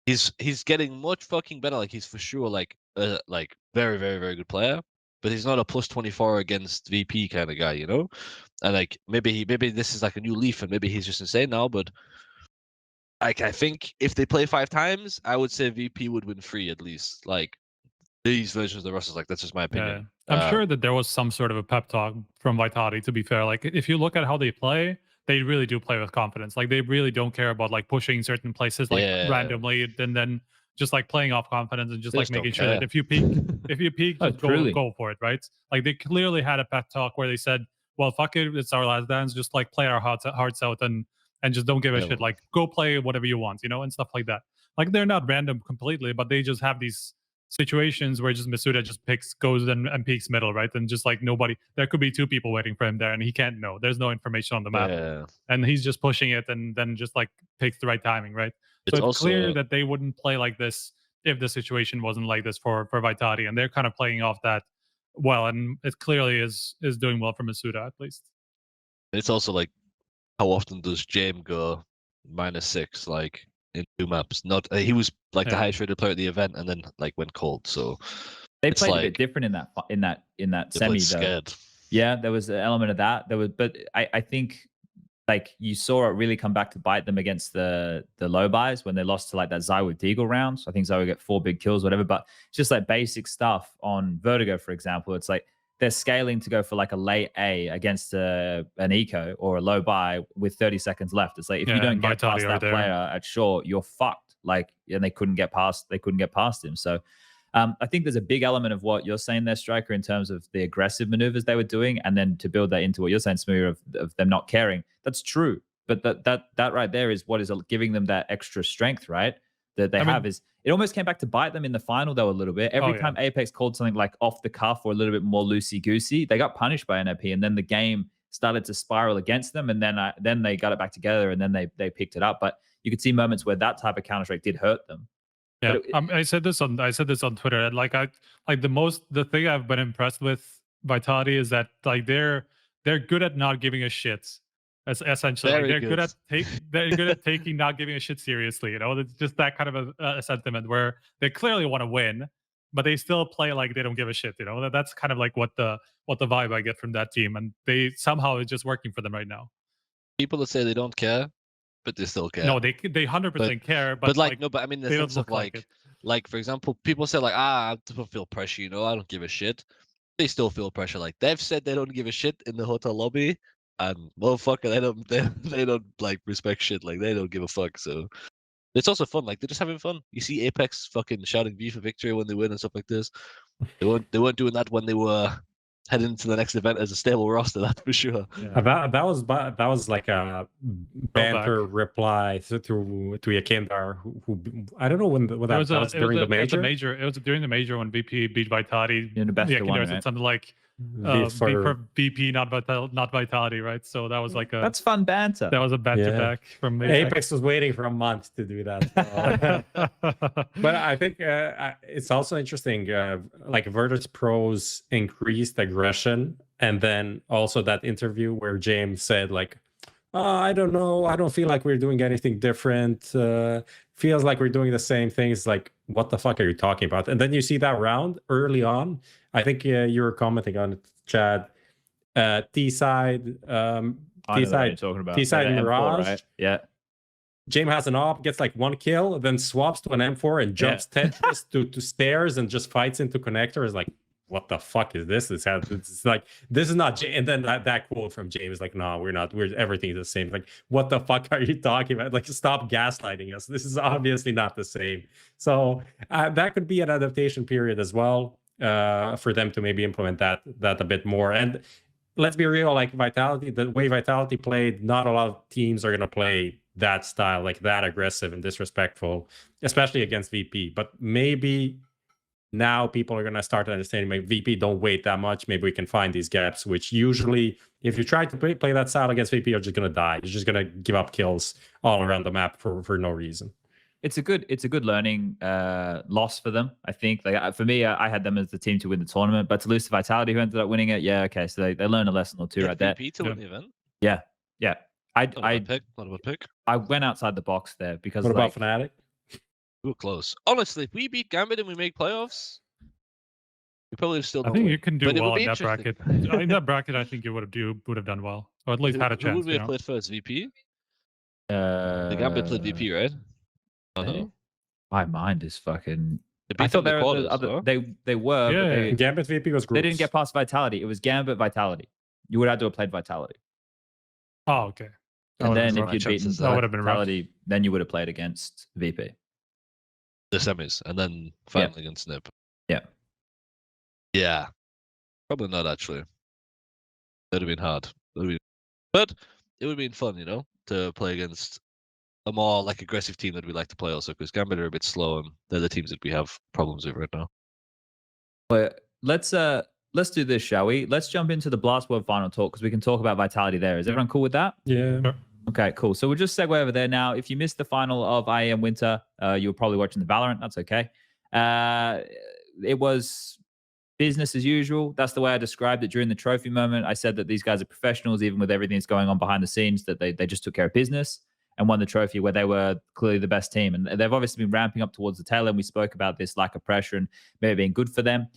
he's getting much fucking better. Like he's for sure like very very good player, but he's not a plus 24 against VP kind of guy, you know. And like maybe this is like a new leaf, and maybe he's just insane now. But like I think if they play 5 times, I would say VP would win 3 at least. Like these versions of the rosters, like that's just my opinion. Yeah. I'm sure that there was some sort of a pep talk from Vitality, to be fair. Like if you look at how they play, they really do play with confidence. Like they really don't care about like pushing certain places like randomly and then just like playing off confidence and just like making sure that if you peak, just go for it, right? Like they clearly had a pep talk where they said, well, fuck it, it's our last dance, just like play our hearts out and just don't give a shit. Like go play whatever you want, you know, and stuff like that. Like they're not random completely, but they just have these situations where just Masuda just goes and peeks middle, right? And just like nobody, there could be 2 people waiting for him there and he can't know. There's no information on the map. And he's just pushing it and then just like picks the right timing, right? So it's clear that they wouldn't play like this if the situation wasn't like this for Vitality, and they're kind of playing off that well, and it clearly is doing well for Masuda at least. It's also like, how often does James go -6 like in 2 maps? Not he was like the highest rated player at the event, and then like went cold. So they played a bit different in that semi though. Yeah, there was an element of that. But I think like you saw it really come back to bite them against the low buys when they lost to like that Zai with Deagle round. So I think Zai would get 4 big kills, whatever. But it's just like basic stuff on Vertigo, for example. It's like they're scaling to go for like a late A against an eco or a low buy with 30 seconds left. It's like if you don't get past that player at short, you're fucked. Like, and they couldn't get past him. So I think there's a big element of what you're saying there, Striker, in terms of the aggressive maneuvers they were doing, and then to build that into what you're saying, smooya, of them not caring. That's true, but that right there is what is giving them that extra strength, right? That they have is it almost came back to bite them in the final though a little bit. Every time Apex called something like off the cuff or a little bit more loosey goosey, they got punished by NAP, and then the game started to spiral against them, and then they got it back together, and then they picked it up. But you could see moments where that type of counter strike did hurt them. Yeah, I said this on Twitter, and like the thing I've been impressed with Vitality is that like they're good at not giving a shit. Essentially, like, they're good at taking not giving a shit seriously. You know, it's just that kind of a sentiment where they clearly want to win, but they still play like they don't give a shit. You know, that's kind of like what the vibe I get from that team, and they somehow it's just working for them right now. People that say they don't care, but they still care. No, they 100% care, but like no, but I mean in the they sense don't of look like for example, people say like I don't feel pressure, you know, I don't give a shit. They still feel pressure. Like they've said they don't give a shit in the hotel lobby, and motherfucker, they don't like respect shit. Like they don't give a fuck. So it's also fun. Like they're just having fun. You see Apex fucking shouting "V for victory" when they win and stuff like this. They weren't doing that when they were heading into the next event as a stable roster. That's for sure. Yeah. That was like a banter reply to Yakindar, who I don't know when that was during the major. It was during the major when VP beat Vitality. In the best of one, Yakindar said something like for VP, not Vitality, right? So that was like that's fun banter. That was a banter back from Apex was waiting for a month to do that. So. But I think it's also interesting. Like Virtus Pro's increased aggression, and then also that interview where James said like, I don't know, I don't feel like we're doing anything different. Feels like we're doing the same things. Like, what the fuck are you talking about? And then you see that round early on. I think you were commenting on it, Chad. T-side, T-side Mirage. Right? Yeah. James has an op, gets like 1 kill, then swaps to an M4 and jumps Tetris to stairs and just fights into connector. Is like, what the fuck is this? It's like, this is not. And then that quote from James is like, no, we're not. Everything's the same. Like, what the fuck are you talking about? Like, stop gaslighting us. This is obviously not the same. So that could be an adaptation period as well for them to maybe implement that a bit more. And let's be real, like Vitality, the way Vitality played, not a lot of teams are going to play that style, like that aggressive and disrespectful, especially against VP. But maybe now people are going to start understanding, maybe VP don't wait that much. Maybe we can find these gaps, which usually, if you try to play that style against VP, you're just going to die. You're just going to give up kills all around the map for no reason. It's a good learning loss for them. I think, like for me, I had them as the team to win the tournament, but to lose to Vitality, who ended up winning it, yeah, okay, so they learned a lesson or two right there. VP to win the event. Yeah. Not a bad pick. I went outside the box there because. What about fnatic? We were close. Honestly, if we beat Gambit and we make playoffs, we probably still. I think you can do well in that bracket. In that bracket, I think you would have done well, or at least had a chance. Who would we have played first? VP. The Gambit played VP, right? My mind is fucking. I thought they were. Yeah, but Gambit VP was groups. They didn't get past Vitality. It was Gambit Vitality. You would have to have played Vitality. Oh, okay. And then if you'd beaten Vitality, rough. then you would have played against VP. The semis, and then finally against Snip. Yeah. Yeah. Probably not actually. That'd have been hard. But it would have been fun, you know, to play against a more like aggressive team that we like to play also, because Gambit are a bit slow and they're the teams that we have problems with right now. But let's do this, shall we? Let's jump into the Blast World final talk because we can talk about Vitality there. Is everyone cool with that? Yeah. Sure. Okay, cool. So we'll just segue over there now. If you missed the final of IEM Winter, you were probably watching the Valorant. That's okay. It was business as usual. That's the way I described it during the trophy moment. I said that these guys are professionals, even with everything that's going on behind the scenes, that they just took care of business and won the trophy where they were clearly the best team. And they've obviously been ramping up towards the tail end. We spoke about this lack of pressure and maybe being good for them.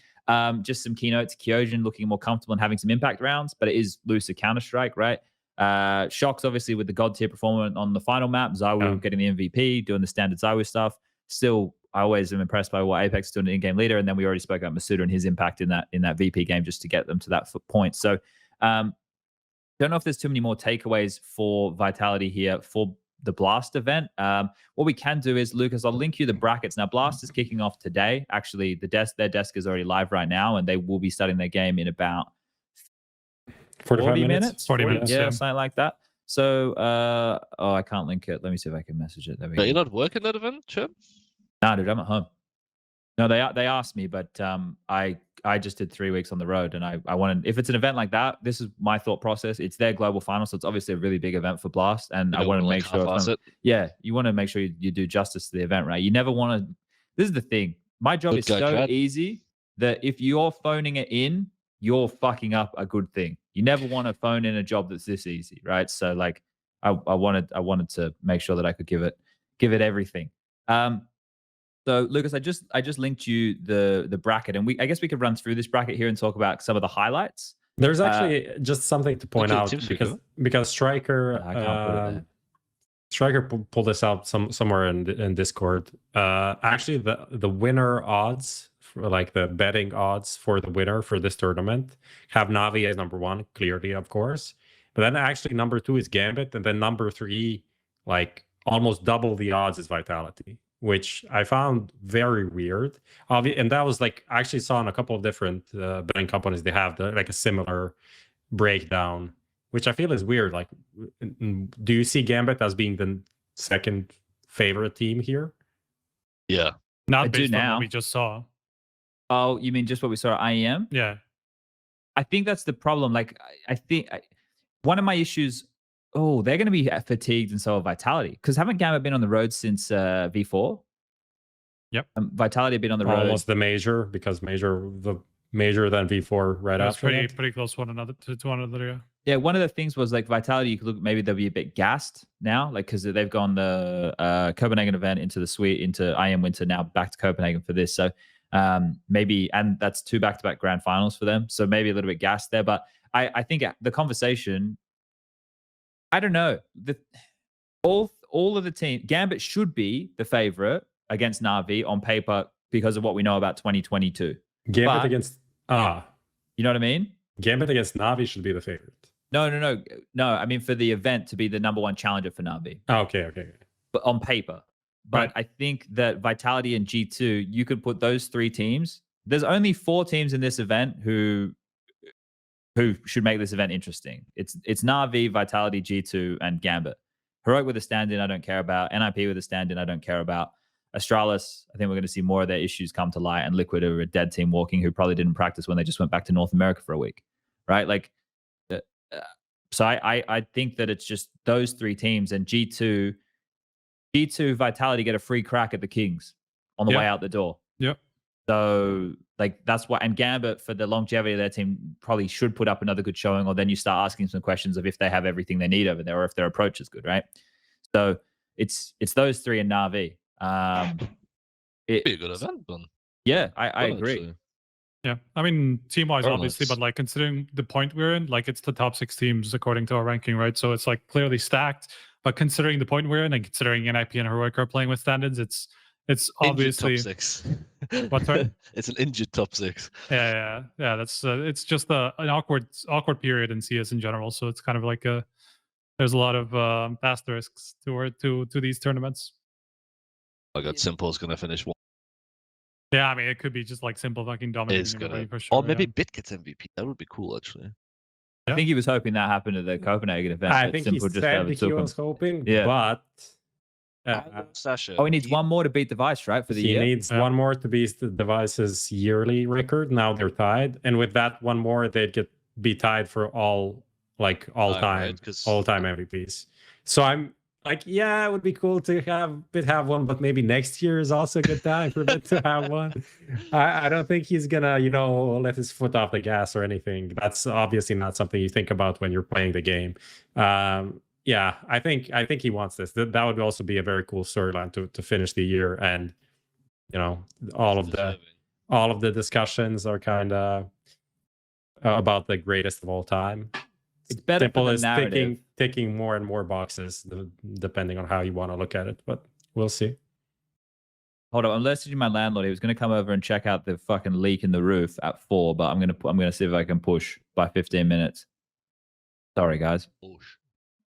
Just some keynotes, Kyojin looking more comfortable and having some impact rounds, but it is looser Counter-Strike, right? Shocks, obviously, with the God tier performance on the final map. Zawu getting the MVP, doing the standard Zawu stuff. Still, I always am impressed by what Apex is doing in game leader. And then we already spoke about m0NESY and his impact in that VP game just to get them to that point. So, don't know if there's too many more takeaways for Vitality here for the Blast event. What we can do is, Lucas, I'll link you the brackets. Now, Blast is kicking off today. Actually, their desk is already live right now, and they will be starting their game in about 40 minutes. 40 minutes. Yeah, something like that. So, I can't link it. Let me see if I can message it. There we go. You're not working that event, Chip? Nah, dude, I'm at home. No, they asked me, but I just did 3 weeks on the road, and I wanted, if it's an event like that, this is my thought process. It's their global final, so it's obviously a really big event for Blast, and I want to make sure. You want to make sure you do justice to the event, right? You never want to. This is the thing. My job is so easy that if you're phoning it in, you're fucking up a good thing. You never want to phone in a job that's this easy, right? So like, I wanted to make sure that I could give it everything. So Lucas, I just linked you the bracket, and I guess we could run through this bracket here and talk about some of the highlights. There's actually just something to point out because Striker I can't put it there. Striker pulled this out somewhere in Discord. Actually, the winner odds, for like the betting odds for the winner for this tournament, have NAVI as number 1, clearly, of course. But then actually number 2 is Gambit, and then number 3, like almost double the odds, is Vitality, which I found very weird. And that was like, I actually saw in a couple of different betting companies, they have like a similar breakdown, which I feel is weird. Like, do you see Gambit as being the second favorite team here? Yeah. Not based on what we just saw. Oh, you mean just what we saw at IEM? Yeah. I think that's the problem. Like, I think one of my issues, they're going to be fatigued, and so are Vitality. Because haven't Gambit been on the road since V4? Yep. Vitality have been on the road. Almost the major, because the major then V4 right after. Pretty close to one another, yeah. Yeah, one of the things was like Vitality, you could look, maybe they'll be a bit gassed now, like because they've gone the Copenhagen event into the suite, into IEM Winter, now back to Copenhagen for this. So maybe, and that's 2 back-to-back grand finals for them. So maybe a little bit gassed there. But I think the conversation, I don't know. All of the team, Gambit should be the favorite against NAVI on paper because of what we know about 2022. Gambit against you know what I mean? Gambit against NAVI should be the favorite. No. I mean for the event to be the number 1 challenger for NAVI. Okay. But on paper. But I think that Vitality and G2, you could put those 3 teams. There's only 4 teams in this event who should make this event interesting. It's NAVI, Vitality, G2, and Gambit. Heroic with a stand-in, I don't care about. NIP with a stand-in, I don't care about. Astralis, I think we're going to see more of their issues come to light, and Liquid are a dead team walking who probably didn't practice when they just went back to North America for a week, right? Like, so I think that it's just those 3 teams, and G2 Vitality get a free crack at the Kings on the way out the door. Yep. So like that's why, and Gambit, for the longevity of their team, probably should put up another good showing, or then you start asking some questions of if they have everything they need over there, or if their approach is good, right? So it's those 3 and NAVI. It'd be a good event, then. Yeah, I agree. Actually. Yeah, I mean, team-wise, Very obviously, nice. but like considering the point we're in, like it's the top 6 teams according to our ranking, right? So it's like clearly stacked. But considering the point we're in, and considering NIP and Heroic are playing with stand-ins, it's obviously top 6. What's right? It's an injured top 6. Yeah. That's it's just an awkward period in CS in general. So it's kind of like there's a lot of asterisks to these tournaments. I got Simple's gonna finish 1. Yeah, I mean, it could be just like simple fucking dominating everybody for sure. Or maybe Bit gets MVP. That would be cool, actually. I think he was hoping that happened at the Copenhagen event. I think he said he was hoping, but he needs one more to beat Device, right? For the year. He needs one more to beat the Device's yearly record. Now they're tied, and with that one more, they'd be tied for all time MVPs. So I'm like, yeah, it would be cool to have one, but maybe next year is also a good time for Bit to have one. I don't think he's gonna, let his foot off the gas or anything. That's obviously not something you think about when you're playing the game. Yeah, I think he wants this. That would also be a very cool storyline to finish the year, and all of the discussions are kind of about the greatest of all time. It's better for the narrative. Ticking more and more boxes, depending on how you want to look at it. But we'll see. Hold on, I'm messaging my landlord. He was going to come over and check out the fucking leak in the roof at 4, but I'm gonna see if I can push by 15 minutes. Sorry, guys.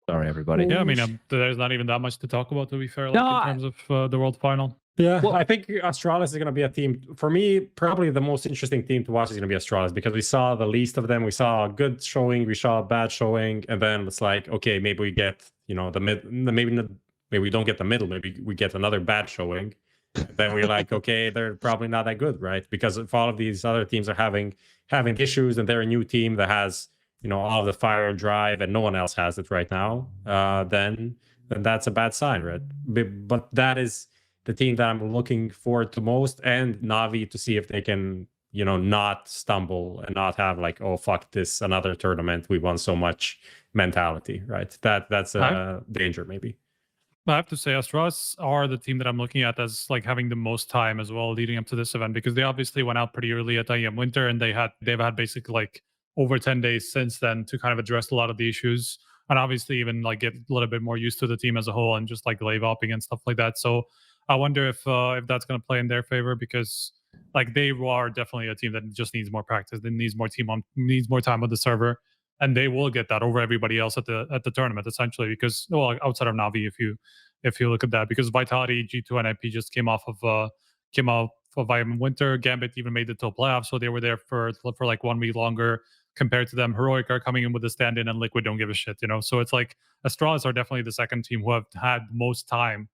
Sorry, everybody. Yeah, I mean, there's not even that much to talk about, to be fair, in terms of the World Final. Yeah, I think Astralis is going to be a team. For me, probably the most interesting team to watch is going to be Astralis, because we saw the least of them. We saw a good showing, we saw a bad showing, and then it's like, okay, maybe we get, the mid, maybe we don't get the middle, maybe we get another bad showing. Then we're like, okay, they're probably not that good, right? Because if all of these other teams are having issues, and they're a new team that has, all of the fire and drive, and no one else has it right now, then that's a bad sign, right? But that is the team that I'm looking forward to most, and NAVI, to see if they can, not stumble and not have like, oh, fuck this, another tournament, we won so much mentality, right? That's a danger, maybe. I have to say, Astralis are the team that I'm looking at as like having the most time as well leading up to this event, because they obviously went out pretty early at IEM Winter, and they've had basically like over 10 days since then to kind of address a lot of the issues, and obviously even like get a little bit more used to the team as a whole and just like lave opping and stuff like that. So I wonder if that's going to play in their favor, because like they are definitely a team that just needs more practice, that needs more needs more time on the server, and they will get that over everybody else at the tournament essentially, because well, outside of Navi, if you look at that, because Vitality, G2, and IP just came off of IEM Winter. Gambit even made the top playoffs, so they were there for like 1 week longer compared to them. Heroic are coming in with a stand-in, and Liquid don't give a shit, you know. So it's like Astralis are definitely the second team who have had most time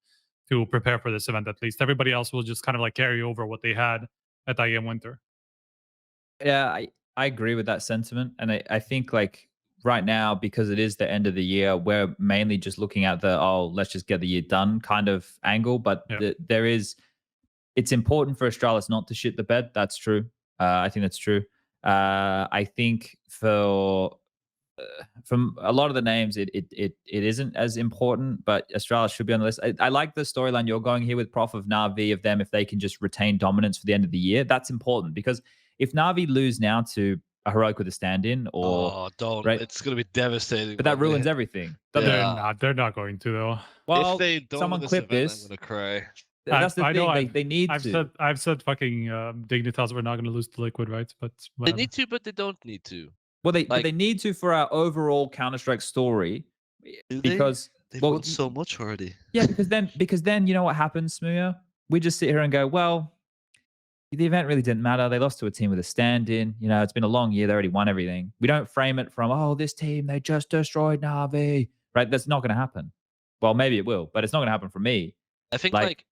to prepare for this event. At least everybody else will just kind of like carry over what they had at IEM Winter. Yeah, I agree with that sentiment, and I think like right now, because it is the end of the year, we're mainly just looking at the let's just get the year done kind of angle. But it's important for Astralis not to shit the bed. That's true. I think that's true. I think from a lot of the names, it isn't as important, but Astralis should be on the list. I like the storyline you're going here with Prof of Navi, of them if they can just retain dominance for the end of the year. That's important, because if Navi lose now to a Heroic with a stand-in, or don't. Right? It's going to be devastating. But that ruins everything. They're not going to though. Well, if they don't someone win clip event, this. I'm going to cry. That's the I thing. know They need to. I've said fucking Dignitas we're not going to lose to Liquid, right? But They whatever. need to, but they don't need to. Well, but Like- they need to for our overall Counter-Strike story, Do they? because They've well, won so much already. yeah, because then you know what happens, Smooya? We just sit here and go, well, the event really didn't matter. They lost to a team with a stand-in. You know, it's been a long year. They already won everything. We don't frame it from, this team, they just destroyed Navi. Right? That's not going to happen. Well, maybe it will, but it's not going to happen for me. I think Like-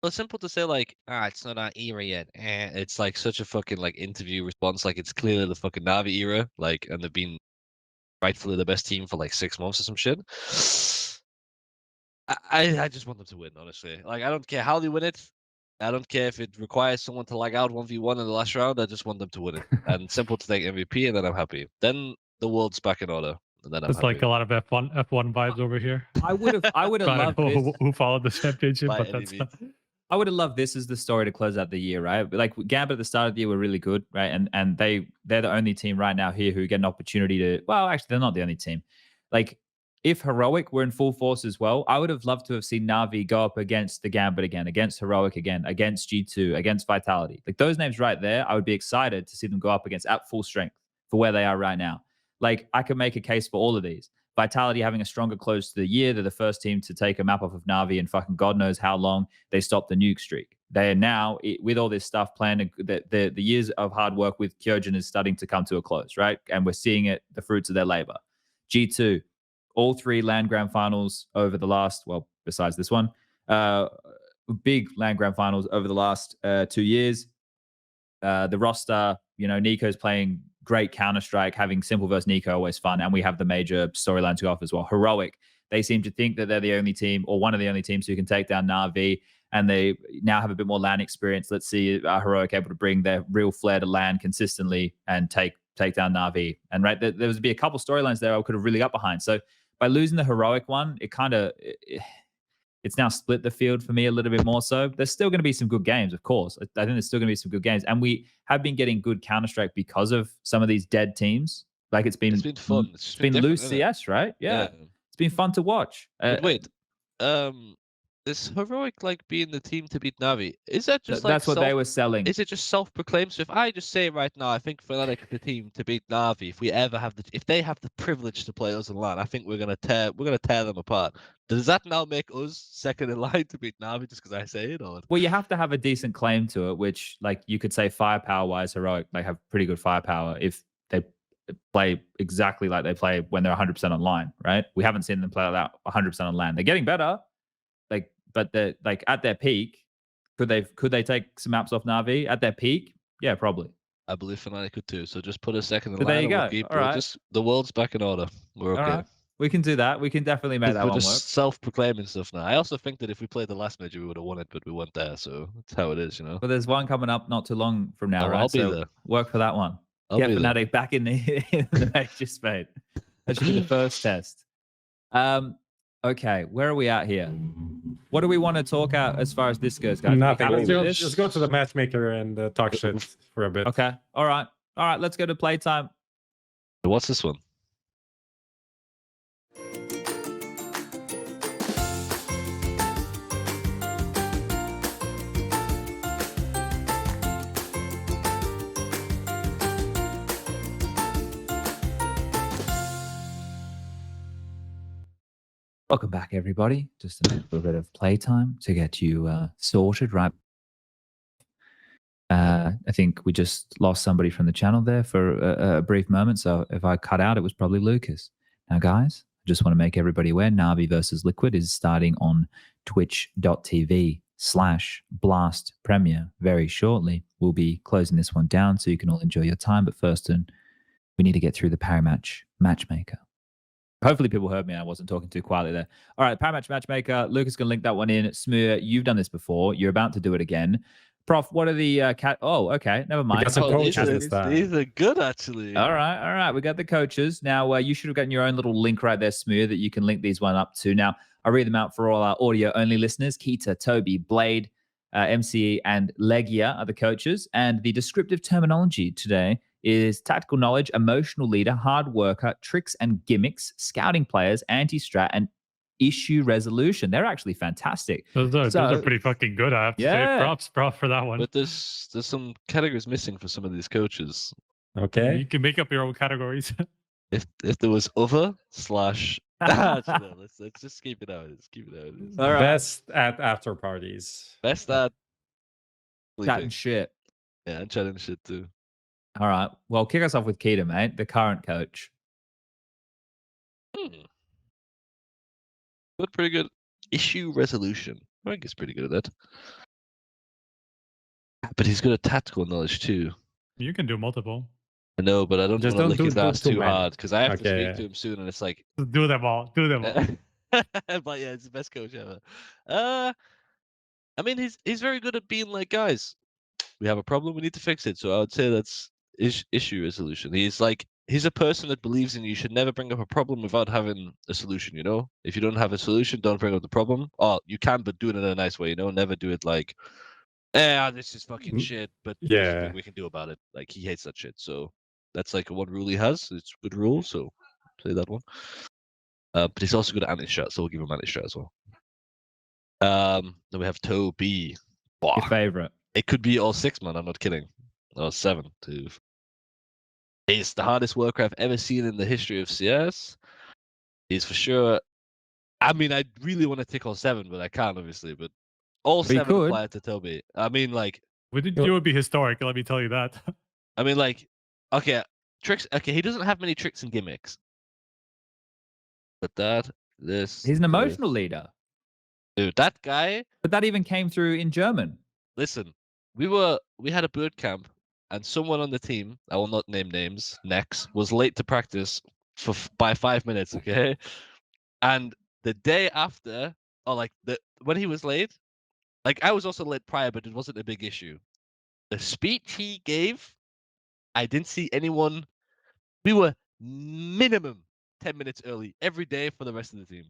well, it's simple to say like, it's not our era yet. It's like such a fucking like interview response. Like it's clearly the fucking Navi era. Like, and they've been rightfully the best team for like 6 months or some shit. I just want them to win, honestly. Like, I don't care how they win it. I don't care if it requires someone to lag out 1v1 in the last round. I just want them to win it. And simple to take MVP, and then I'm happy. Then the world's back in order. And then I'm It's happy. like a lot of F1 vibes over here. I would have I loved don't know this. who followed the championship, By but any that's means. I would have loved this as the story to close out the year, right? Like Gambit at the start of the year were really good, right? And they're the only team right now here who get an opportunity to. Well, actually, they're not the only team. Like if Heroic were in full force as well, I would have loved to have seen Navi go up against the Gambit again, against Heroic again, against G2, against Vitality. Like those names right there, I would be excited to see them go up against at full strength for where they are right now. Like I could make a case for all of these. Vitality having a stronger close to the year. They're the first team to take a map off of Navi in fucking God knows how long. They stopped the nuke streak. They are now, with all this stuff planned, the years of hard work with Kyojin is starting to come to a close, right? And we're seeing it, the fruits of their labor. G2, all 3 land grand finals over the last, well, besides this one, big land grand finals over the last 2 years. The roster, you know, Nico's playing great Counter-Strike, having Simple versus Nico always fun, and we have the major storyline to go off as well. Heroic, they seem to think that they're the only team, or one of the only teams who can take down Navi, and they now have a bit more LAN experience. Let's see, Heroic able to bring their real flair to LAN consistently and take down Navi. And right, there was be a couple storylines there I could have really got behind. So by losing the Heroic one, it kind of it's now split the field for me a little bit more so. There's still going to be some good games, of course. I think there's still going to be some good games. And we have been getting good Counter-Strike because of some of these dead teams. Like it's been fun. It's been loose CS, right? Yeah. It's been fun to watch. But wait, this Heroic like being the team to beat Navi, is that just like that's what they were selling? Is it just self-proclaimed? So if I just say right now, I think fnatic the team to beat Navi. If we ever have if they have the privilege to play us in LAN, I think we're gonna tear them apart. Does that now make us second in line to beat Navi just because I say it? Or well, you have to have a decent claim to it, which like you could say firepower-wise, Heroic they have pretty good firepower if they play exactly like they play when they're 100% online, right? We haven't seen them play like that 100% on LAN. They're getting better, like, but they're like at their peak. Could they take some maps off Navi at their peak? Yeah, probably. I believe fnatic could too. So just put a second in So line. there you go. All right. Just the world's back in order. We're okay. All right. We can do that. We can definitely make that We're one just work. self-proclaiming stuff now. I also think that if we played the last major, we would have won it, but we weren't there. So that's how it is, you know. But there's one coming up not too long from now, right? I'll be so there. Work for that one. I'll Get be there. fnatic back in the major spade. That should be the first test. Okay, where are we at here? What do we want to talk out as far as this goes, guys? Nothing. Happy with Let's this? just go to the matchmaker and talk shit for a bit. Okay. All right. Let's go to playtime. What's this one? Welcome back, everybody. Just a little bit of playtime to get you sorted, right? I think we just lost somebody from the channel there for a brief moment. So if I cut out, it was probably Lucas. Now, guys, I just want to make everybody aware Navi versus Liquid is starting on twitch.tv/Blast Premier very shortly. We'll be closing this one down so you can all enjoy your time. But first, we need to get through the Paramatch Matchmaker. Hopefully people heard me. I wasn't talking too quietly there. All right, Paramatch Matchmaker. Lucas can link that one in. Smooya, you've done this before. You're about to do it again. Prof, what are the cat? Oh, okay, never mind. We got some coaches this time. These are good, actually. All right. We got the coaches. Now, you should have gotten your own little link right there, Smooya, that you can link these one up to. Now, I'll read them out for all our audio-only listeners. Keita, Toby, Blade, MCE, and Legia are the coaches. And the descriptive terminology today is tactical knowledge, emotional leader, hard worker, tricks and gimmicks, scouting players, anti-strat, and issue resolution. They're actually fantastic. Those are pretty fucking good. I have to say, props for that one. But there's some categories missing for some of these coaches. Okay. You can make up your own categories. If there was other / let's just keep it out. Let's keep it out. All right. Best at after parties. Best at Chatting shit. Yeah, and chatting shit too. All right. Well, kick us off with Keita, mate, the current coach. Good, pretty good. Issue resolution. I think he's pretty good at that. But he's good at tactical knowledge too. You can do multiple. I know, but I don't want to lick his ass too many. hard because I have to speak to him soon, and it's like Do them all. Do them all. But yeah, it's the best coach ever. I mean, he's very good at being like, guys, we have a problem, we need to fix it. So I would say that's issue resolution. He's a person that believes in you should never bring up a problem without having a solution. You know, if you don't have a solution, don't bring up the problem. Oh, you can, but do it in a nice way. You know, never do it like, this is fucking shit. But there's nothing we can do about it. Like he hates that shit. So that's like one rule he has. It's a good rule. So say that one. But he's also good at anti-strat, so we'll give him anti-strat as well. Then we have Toby. Your favorite? It could be all 6, man. I'm not kidding. Or 7 too. He's the hardest worker I've ever seen in the history of CS. He's for sure. I mean, I really want to tick all 7, but I can't, obviously. But all 7 apply to Toby. I mean, like. You would be historic, let me tell you that. I mean, like, okay, tricks. Okay, he doesn't have many tricks and gimmicks. But he's an emotional leader. Dude, that guy. But that even came through in German. Listen, we had a boot camp, and someone on the team, I will not name names, Nex, was late to practice by 5 minutes, okay? And the day after, when he was late, like I was also late prior, but it wasn't a big issue. The speech he gave, I didn't see anyone. We were minimum 10 minutes early every day for the rest of the team.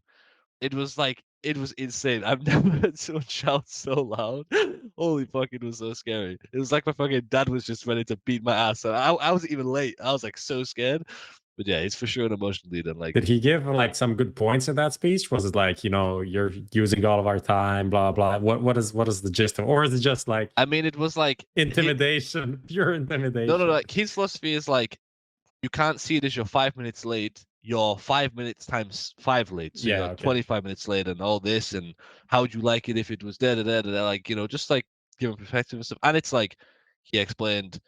It was insane. I've never heard someone shout so loud. Holy fuck, it was so scary. It was like my fucking dad was just ready to beat my ass. And I wasn't even late. I was like so scared. But yeah, he's for sure an emotional leader. Like, did he give like some good points in that speech? Was it like, you're using all of our time, blah blah? What is the gist of, or is it just like? I mean, it was like intimidation, pure intimidation. No. Like his philosophy is like, you can't see it as you're 5 minutes late. You're 5 minutes times 5 late. So you're 25 minutes late and all this. And how would you like it if it was da. Like, just like giving perspective and stuff. And it's like, he explained,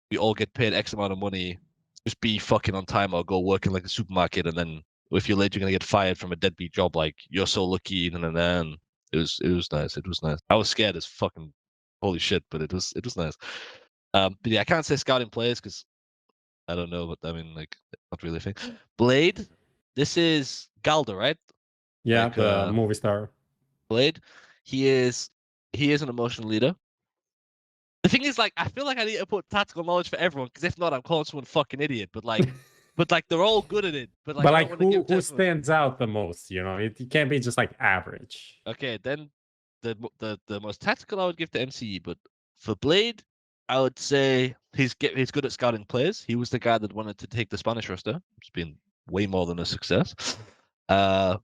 we all get paid X amount of money. Just be fucking on time or go work in like a supermarket. And then if you're late, you're going to get fired from a deadbeat job. Like, you're so lucky. And then it was nice. It was nice. I was scared as fucking holy shit, but it was nice. But yeah, I can't say scouting players because I don't know, but I mean, like, not really a thing. Blade, this is Galder, right? Yeah, like, the movie star. Blade, he is an emotional leader. The thing is, like, I feel like I need to put tactical knowledge for everyone, because if not, I'm calling someone fucking idiot. But like, but like they're all good at it. But like, But I like, don't wanna give who judgment. stands out the most? You know, it can't be just like average. Okay, then the most tactical I would give to MCE, but for Blade, I would say he's good at scouting players. He was the guy that wanted to take the Spanish roster. It's been way more than a success. I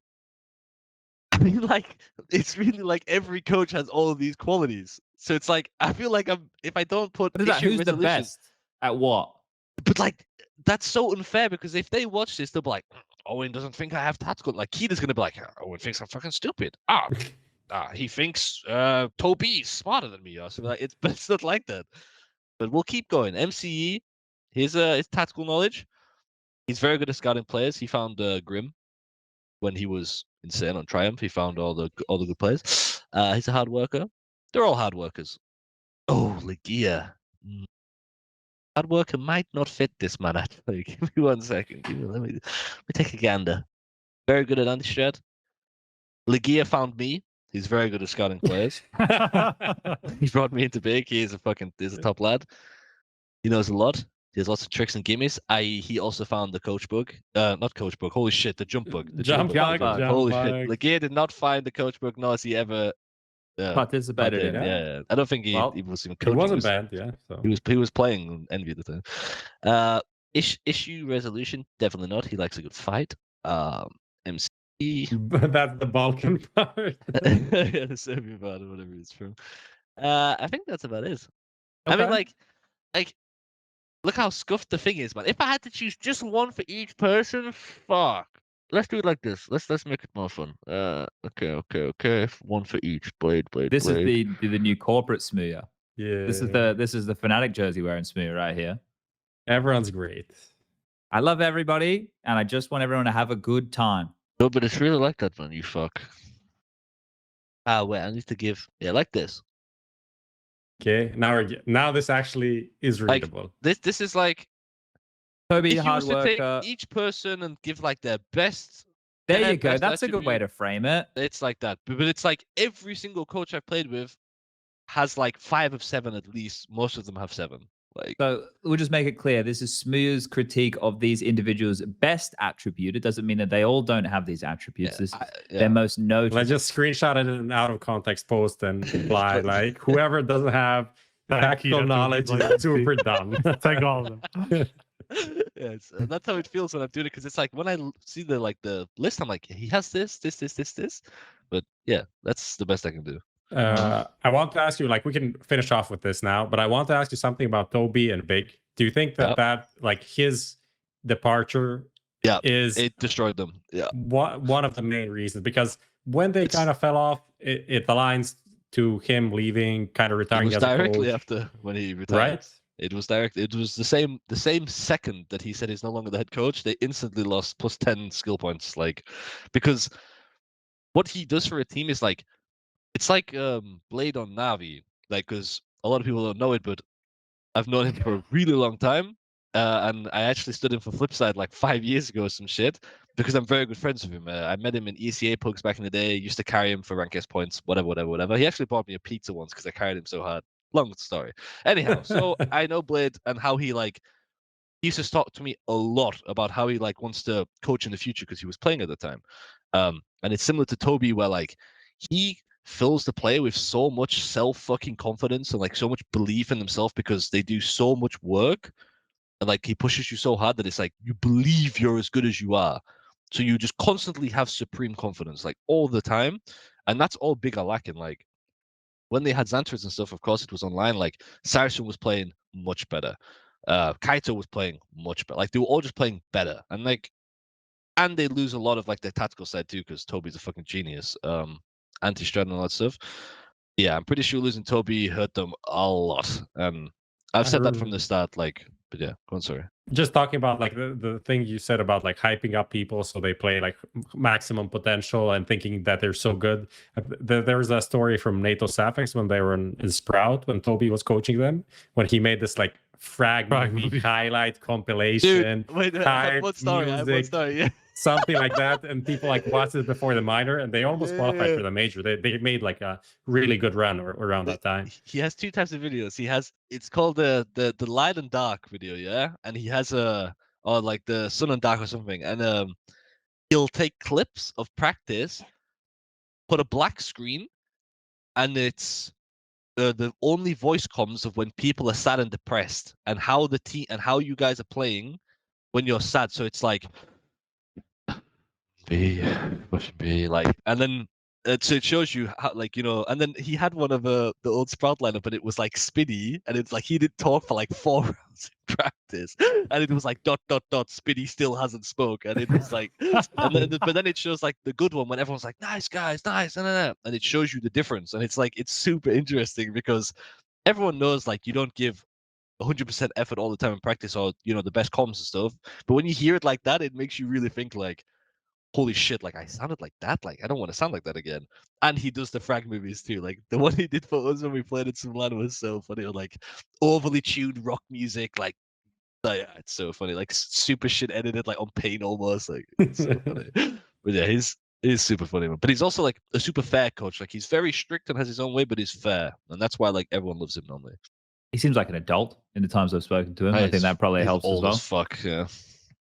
mean, like, it's really like every coach has all of these qualities. So it's like I feel like if I don't put What is that? issue Who's the resolution, best at what? but like that's so unfair because if they watch this, they'll be like, Owen doesn't think I have tactical. Like Keita's gonna be like, Owen thinks I'm fucking stupid. He thinks Toby's smarter than me or something. Like but it's not like that. But we'll keep going. MCE, his tactical knowledge. He's very good at scouting players. He found Grim when he was insane on Triumph. He found all the good players. He's a hard worker. They're all hard workers. Oh, Legia. Hard worker might not fit this man, actually. Give me 1 second. Let me take a gander. Very good at anti-strat. Legia found me. He's very good at scouting players. He brought me into big. He's a top lad. He knows a lot. He has lots of tricks and gimmies. I.e., he also found the coach book. Not coach book. Holy shit, the jump book. The Jump bug. Holy shit. Legia did not find the coach book, nor has he ever Participated in it. Yeah. I don't think he was even coaching. He wasn't bad, yeah. So. He was playing on Envy at the time. Issue resolution, definitely not. He likes a good fight. MC. That's the Balkan part. Yeah, the Serbian part or whatever it's from. I think that's about it. Okay. I mean, like, look how scuffed the thing is, man. If I had to choose just one for each person, fuck. Let's do it like this. Let's make it more fun. Okay. One for each. Blade. This is the new corporate smooya. Yeah. This is the fnatic jersey wearing smooya right here. Everyone's great. I love everybody, and I just want everyone to have a good time. No, but it's really like that, man. You fuck. Wait. I need to give. Yeah, like this. Okay. Now this actually is readable. Like, this is like. Toby, if you hard was to worker. take each person and give like their best. There you go. That's a good way to frame it. It's like that, but it's like every single coach I've played with has like 5 of 7 at least. Most of them have 7. Like, so we'll just make it clear. This is Smooya's critique of these individuals' best attribute. It doesn't mean that they all don't have these attributes. Their most noticeable. I just screenshotted an out of context post and reply like, whoever doesn't have tactical knowledge is super dumb. Take all of them. Yeah, that's how it feels when I'm doing it, because it's like when I see the list, I'm like, he has this. But yeah, that's the best I can do. I want to ask you, like, we can finish off with this now, but I want to ask you something about Toby and Big. Do you think that like his departure it destroyed them? Yeah, one of the main reasons, because when they kind of fell off, it aligns to him leaving, kind of retiring. It was directly after when he retired. Right. It was direct. It was the same second that he said he's no longer the head coach. They instantly lost plus 10 skill points, like, because what he does for a team is like, it's like Blade on Navi, like, because a lot of people don't know it, but I've known him for a really long time, and I actually stood in for Flipside like 5 years ago or some shit, because I'm very good friends with him. I met him in ECA pugs back in the day. Used to carry him for rank S points, whatever. He actually bought me a pizza once because I carried him so hard. Long story. Anyhow, so I know Blade and how he used to talk to me a lot about how he wants to coach in the future because he was playing at the time. And it's similar to Toby, where like he fills the player with so much self-fucking confidence and like so much belief in himself because they do so much work, and like he pushes you so hard that it's like you believe you're as good as you are. So you just constantly have supreme confidence, like all the time. And that's all Big are lacking. Like when they had Xantras and stuff, of course, it was online. Like Saracen was playing much better. Kaito was playing much better. Like they were all just playing better. And they lose a lot of like their tactical side too, because Toby's a fucking genius. Anti-strat and all that stuff. Yeah, I'm pretty sure losing Toby hurt them a lot. I've said that from the start, like, but yeah, go on, sorry. Just talking about like the thing you said about like hyping up people so they play like maximum potential and thinking that they're so good. There's a story from NATO Safex when they were in Sprout, when Toby was coaching them, when he made this like fragment highlight compilation. Dude, wait, I have one story. Yeah. Something like that, and people like watched it before the minor, and they almost qualified for the major. They made like a really good run around that time. He has 2 types of videos. It's called the light and dark video, yeah, and he has a or like the Sun and Dark or something, and he'll take clips of practice, put a black screen, and it's the only voice comms of when people are sad and depressed, and how the team and how you guys are playing when you're sad. So it's like B, push B, like, and then so it shows you how, like, you know, and then he had one of the old Sprout lineup, and it was like Spinny, and it's like he didn't talk for like 4 rounds in practice, and it was like ... Spinny still hasn't spoke, and it was like, and then but then it shows like the good one when everyone's like, nice guys, nice, and it shows you the difference, and it's like it's super interesting because everyone knows like you don't give 100% effort all the time in practice, or you know, the best comms and stuff, but when you hear it like that, it makes you really think like, holy shit, like I sounded like that, like I don't want to sound like that again. And he does the frag movies too, like the one he did for us when we played in some LAN was so funny, like overly tuned rock music, like yeah, it's so funny, like super shit edited, like on pain almost, like it's so funny. But yeah, he's super funny, man. But he's also like a super fair coach, like he's very strict and has his own way, but he's fair, and that's why like everyone loves him normally. He seems like an adult in the times I've spoken to him. I think that probably helps as well. Fuck, yeah.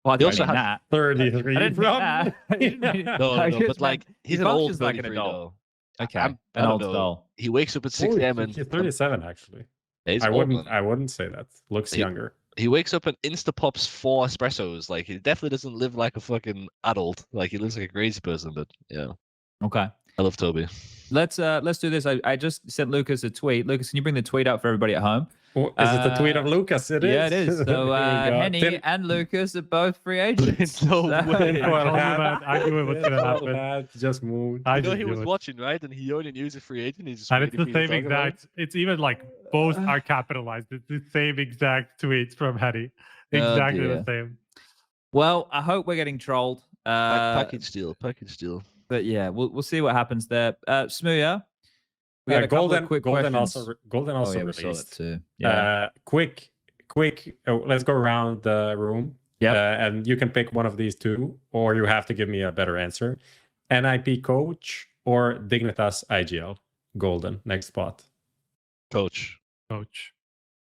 Well, He also had 33. I didn't mean that. No, but like he's an old like an 33 adult. though. Okay, I an old don't know. style. He wakes up at 6 a.m. and He's 37 actually. Yeah, he's I old, wouldn't. man. I wouldn't say that. Looks younger. He wakes up and insta pops 4 espressos. Like he definitely doesn't live like a fucking adult. Like he lives like a crazy person. But yeah. Okay. I love Toby. Let's do this. I just sent Lucas a tweet. Lucas, can you bring the tweet up for everybody at home? Is it the tweet of Lucas? It is. Yeah, it is. So Henny and Lucas are both free agents. No way. I knew it was gonna happen. Just moved. I know he was watching, right? And he already knew he's a free agent. He's just and it's waiting the for you to same talk about it. exact. It's even like both are capitalized. It's the same exact tweets from Henny. Exactly the same. Well, I hope we're getting trolled. Package deal. But yeah, we'll see what happens there. smooya. We got a couple of quick Golden questions. Golden also we saw released. that too. Yeah. Quick. Let's go around the room. Yeah. And you can pick one of these two, or you have to give me a better answer. NIP coach or Dignitas IGL? Golden, next spot. Coach.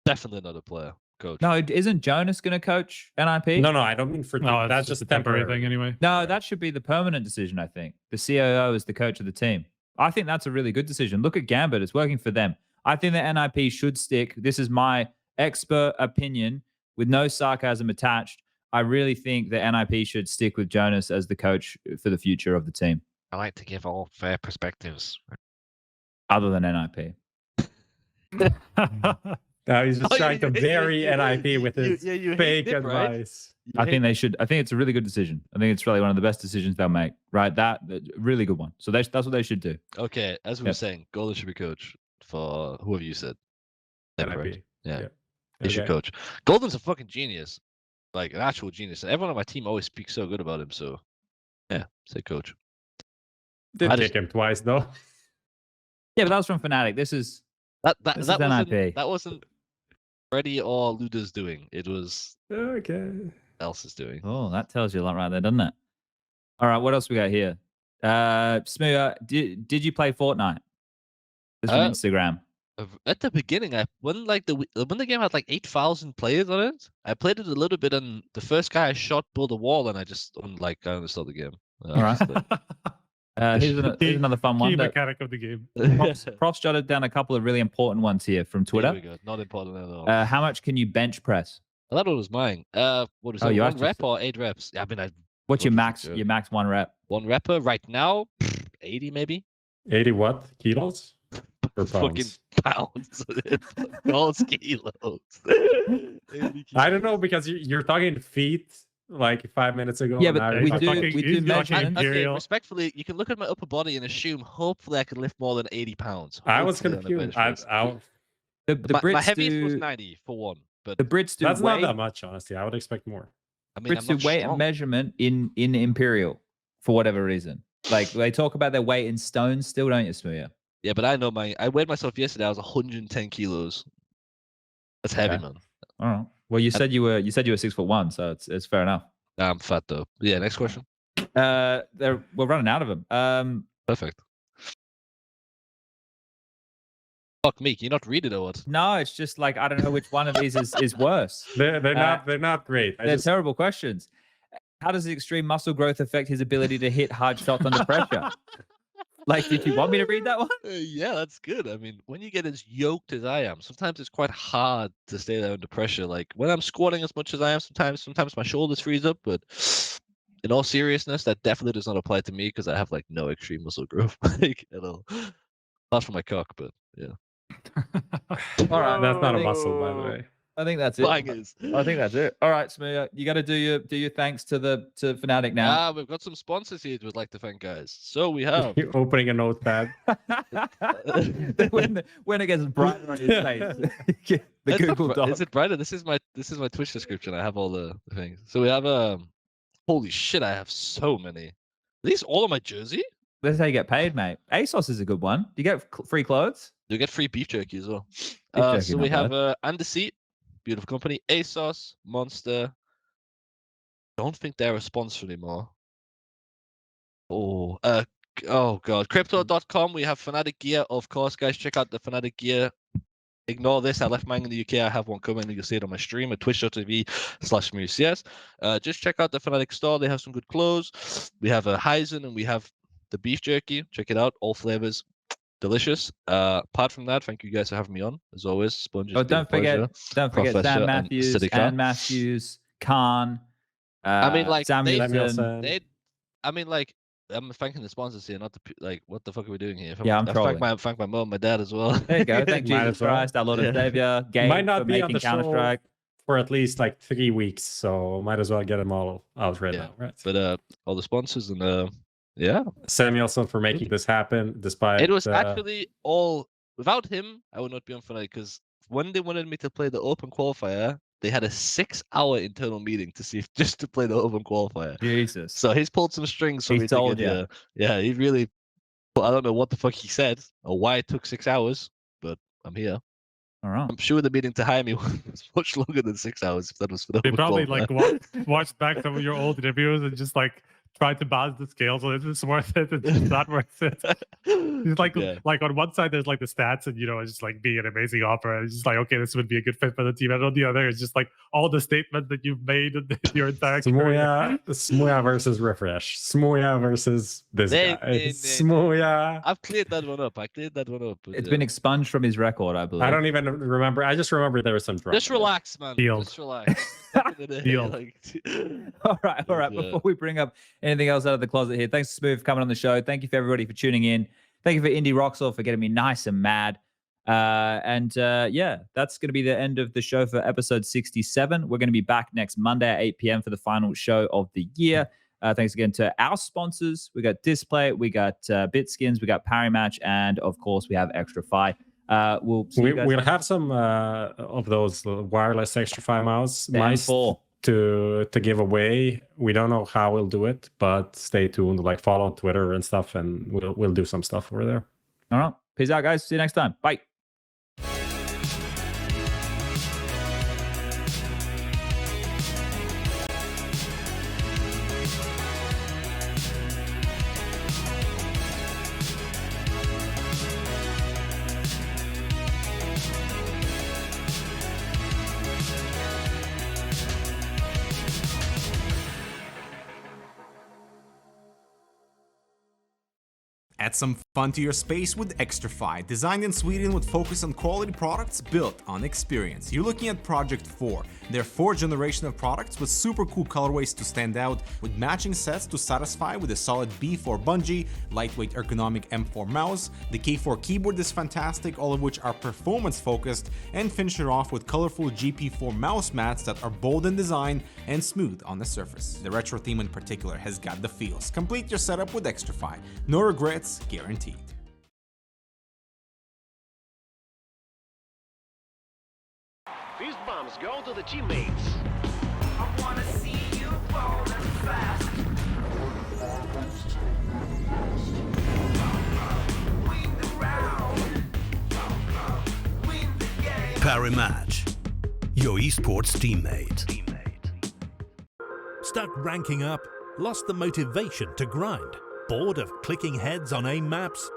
Definitely not a player. Coach. No, isn't Jonas going to coach NIP? No, I don't mean for. No, that's just a temporary thing anyway. No, that should be the permanent decision, I think. The COO is the coach of the team. I think that's a really good decision. Look at Gambit. It's working for them. I think that NIP should stick. This is my expert opinion with no sarcasm attached. I really think that NIP should stick with Jonas as the coach for the future of the team. I like to give all fair perspectives. Other than NIP. No, he's just trying to bury NIP with his fake advice. I think they should. I think it's a really good decision. I think it's really one of the best decisions they'll make. Right? That really good one. So that's what they should do. Okay, as we were saying, Golden should be coach for whoever you said. NIP. Yeah. He should coach. Golden's a fucking genius. Like an actual genius. And everyone on my team always speaks so good about him. So yeah, say coach. Did kick him twice though. Yeah, but that was from fnatic. This is NIP. That wasn't Freddy or Luda's doing. It was else's doing. Oh, that tells you a lot right there, doesn't it? All right, what else we got here? smooya, did you play Fortnite? This from Instagram. At the beginning, when the game had like 8,000 players on it, I played it a little bit, and the first guy I shot built a wall, and I just uninstalled the game. All right. Here's another fun one. Key mechanic of the game. Props jotted down a couple of really important ones here from Twitter. Here we go. Not important at all. How much can you bench press? That one was mine. What is it? 1 rep or 8 reps? Yeah, I mean, what's your max? Your max 1 rep? 1 repper right now, 80 maybe. 80 what? Kilos? Or fucking pounds. Pounds, kilos. I don't know, because you're talking feet like 5 minutes ago. Yeah, but we do measurements. Okay, respectfully, you can look at my upper body and assume hopefully I can lift more than 80 pounds. I was confused. The Brits my heaviest was 90 for one. But the Brits do that's weight. Not that much, honestly. I would expect more. I mean, Brits do weight and measurement in Imperial for whatever reason. Like they talk about their weight in stones still, don't you, smooya? Yeah, but I know I weighed myself yesterday. I was 110 kilos. That's heavy, man. All right. Well, you said you were 6'1", so it's fair enough. I'm fat though. Yeah. Next question. We're running out of them. Perfect. Fuck me, can you not read it or what? No, it's just like I don't know which one of these is worse. They're not great. They're terrible questions. How does the extreme muscle growth affect his ability to hit hard shots under pressure? Like, did you want me to read that one? Yeah, that's good. I mean, when you get as yoked as I am, sometimes it's quite hard to stay there under pressure. Like when I'm squatting as much as I am, sometimes my shoulders freeze up. But in all seriousness, that definitely does not apply to me because I have like no extreme muscle growth, like at all. Apart from my cock, but yeah. All right, That's not a muscle, by the way. I think that's it. I think that's it. All right, Smooya, you got to do your thanks to fnatic now. We've got some sponsors here we'd like to thank, guys. So we have You're opening a notepad. when it gets brighter on his face, the Google Doc. Is it brighter? This is my Twitch description. I have all the things. So we have holy shit, I have so many. Are these all on my jersey? That's how you get paid, mate. ASOS is a good one. You get free clothes. You get free beef jerky as well. Jerky, so we have And Seat, beautiful company. ASOS, Monster. Don't think they're a sponsor anymore. Oh god. Crypto.com. We have Fnatic gear, of course, guys. Check out the Fnatic gear. Ignore this. I left mine in the UK. I have one coming. You'll see it on my stream at twitch.tv/m0NESY. Just check out the Fnatic store. They have some good clothes. We have a Heisen and we have the beef jerky. Check it out. All flavors. Delicious. Apart from that, thank you guys for having me on. As always, SPUNJ. Oh, don't forget Sam Matthews, Ann Matthews, Khan. I mean, like, Samuelson. I mean, like, I'm thanking the sponsors here, not the like. What the fuck are we doing here? Yeah, I'm trolling. Thank my mom, my dad as well. There you go. Thank Jesus Christ, our Lord and Savior. Gabe Might not for be on making the Counter-Strike. for at least like 3 weeks, so might as well get them all out right now, right? But all the sponsors and yeah, Samuelson for making this happen, despite it was actually all without him. I would not be on Fnatic because when they wanted me to play the Open Qualifier, they had a 6-hour internal meeting to see if just to play the Open Qualifier. Jesus. So he's pulled some strings for me to get. Yeah, he really. I don't know what the fuck he said or why it took 6 hours, but I'm here. All right. I'm sure the meeting to hire me was much longer than 6 hours if that was for the They probably qualifier. like watched back some of your old interviews and just like tried to balance the scales. So it's worth it. It's not worth it. It's like on one side there's like the stats and it's just like being an amazing offer. And it's just like, okay, this would be a good fit for the team. And on the other, it's just like all the statements that you've made in your entire career. Smooya versus Refresh. Smooya versus this guy. Smooya. I've cleared that one up. It's been expunged from his record, I believe. I don't even remember. I just remember there was some drama. Just relax, man. Just relax. Deal. All right. Before we bring up anything else out of the closet here, thanks to Smooth for coming on the show. Thank you for everybody for tuning in. Thank you for Indie Roxall for getting me nice and mad. Yeah, that's going to be the end of the show for episode 67. We're going to be back next Monday at 8 p.m. for the final show of the year. Thanks again to our sponsors. We got Displate, we got Bitskins, we got Parry Match, and of course we have Xtrfy. We'll have some of those wireless Xtrfy mice to give away. We don't know how we'll do it, but stay tuned. Like follow on Twitter and stuff, and we'll do some stuff over there. All right, peace out, guys. See you next time. Bye. Add some fun to your space with Xtrfy, designed in Sweden with focus on quality products built on experience. You're looking at Project 4, their 4th generation of products with super cool colorways to stand out, with matching sets to satisfy with a solid B4 bungee, lightweight ergonomic M4 mouse, the K4 keyboard is fantastic, all of which are performance focused, and finish it off with colorful GP4 mouse mats that are bold in design and smooth on the surface. The retro theme in particular has got the feels. Complete your setup with Xtrfy. No regrets guaranteed. These bombs go to the teammates. I wanna see you falling fast. Win the round. Win the game. Parry Match, your esports teammate. Stuck ranking up? Lost the motivation to grind? Bored of clicking heads on aim maps?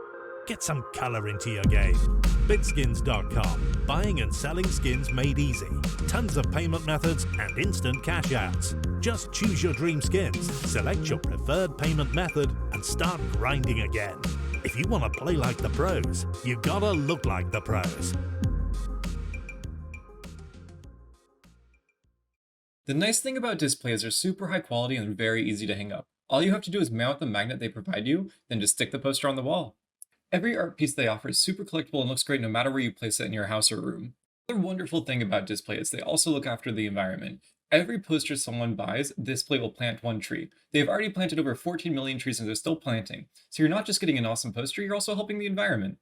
Get some color into your game. Bitskins.com. Buying and selling skins made easy. Tons of payment methods and instant cash outs. Just choose your dream skins, select your preferred payment method, and start grinding again. If you want to play like the pros, you gotta look like the pros. The nice thing about displays, they're super high quality and very easy to hang up. All you have to do is mount the magnet they provide you, then just stick the poster on the wall. Every art piece they offer is super collectible and looks great no matter where you place it in your house or room. Another wonderful thing about Displate is they also look after the environment. Every poster someone buys, Displate will plant one tree. They've already planted over 14 million trees and they're still planting. So you're not just getting an awesome poster, you're also helping the environment.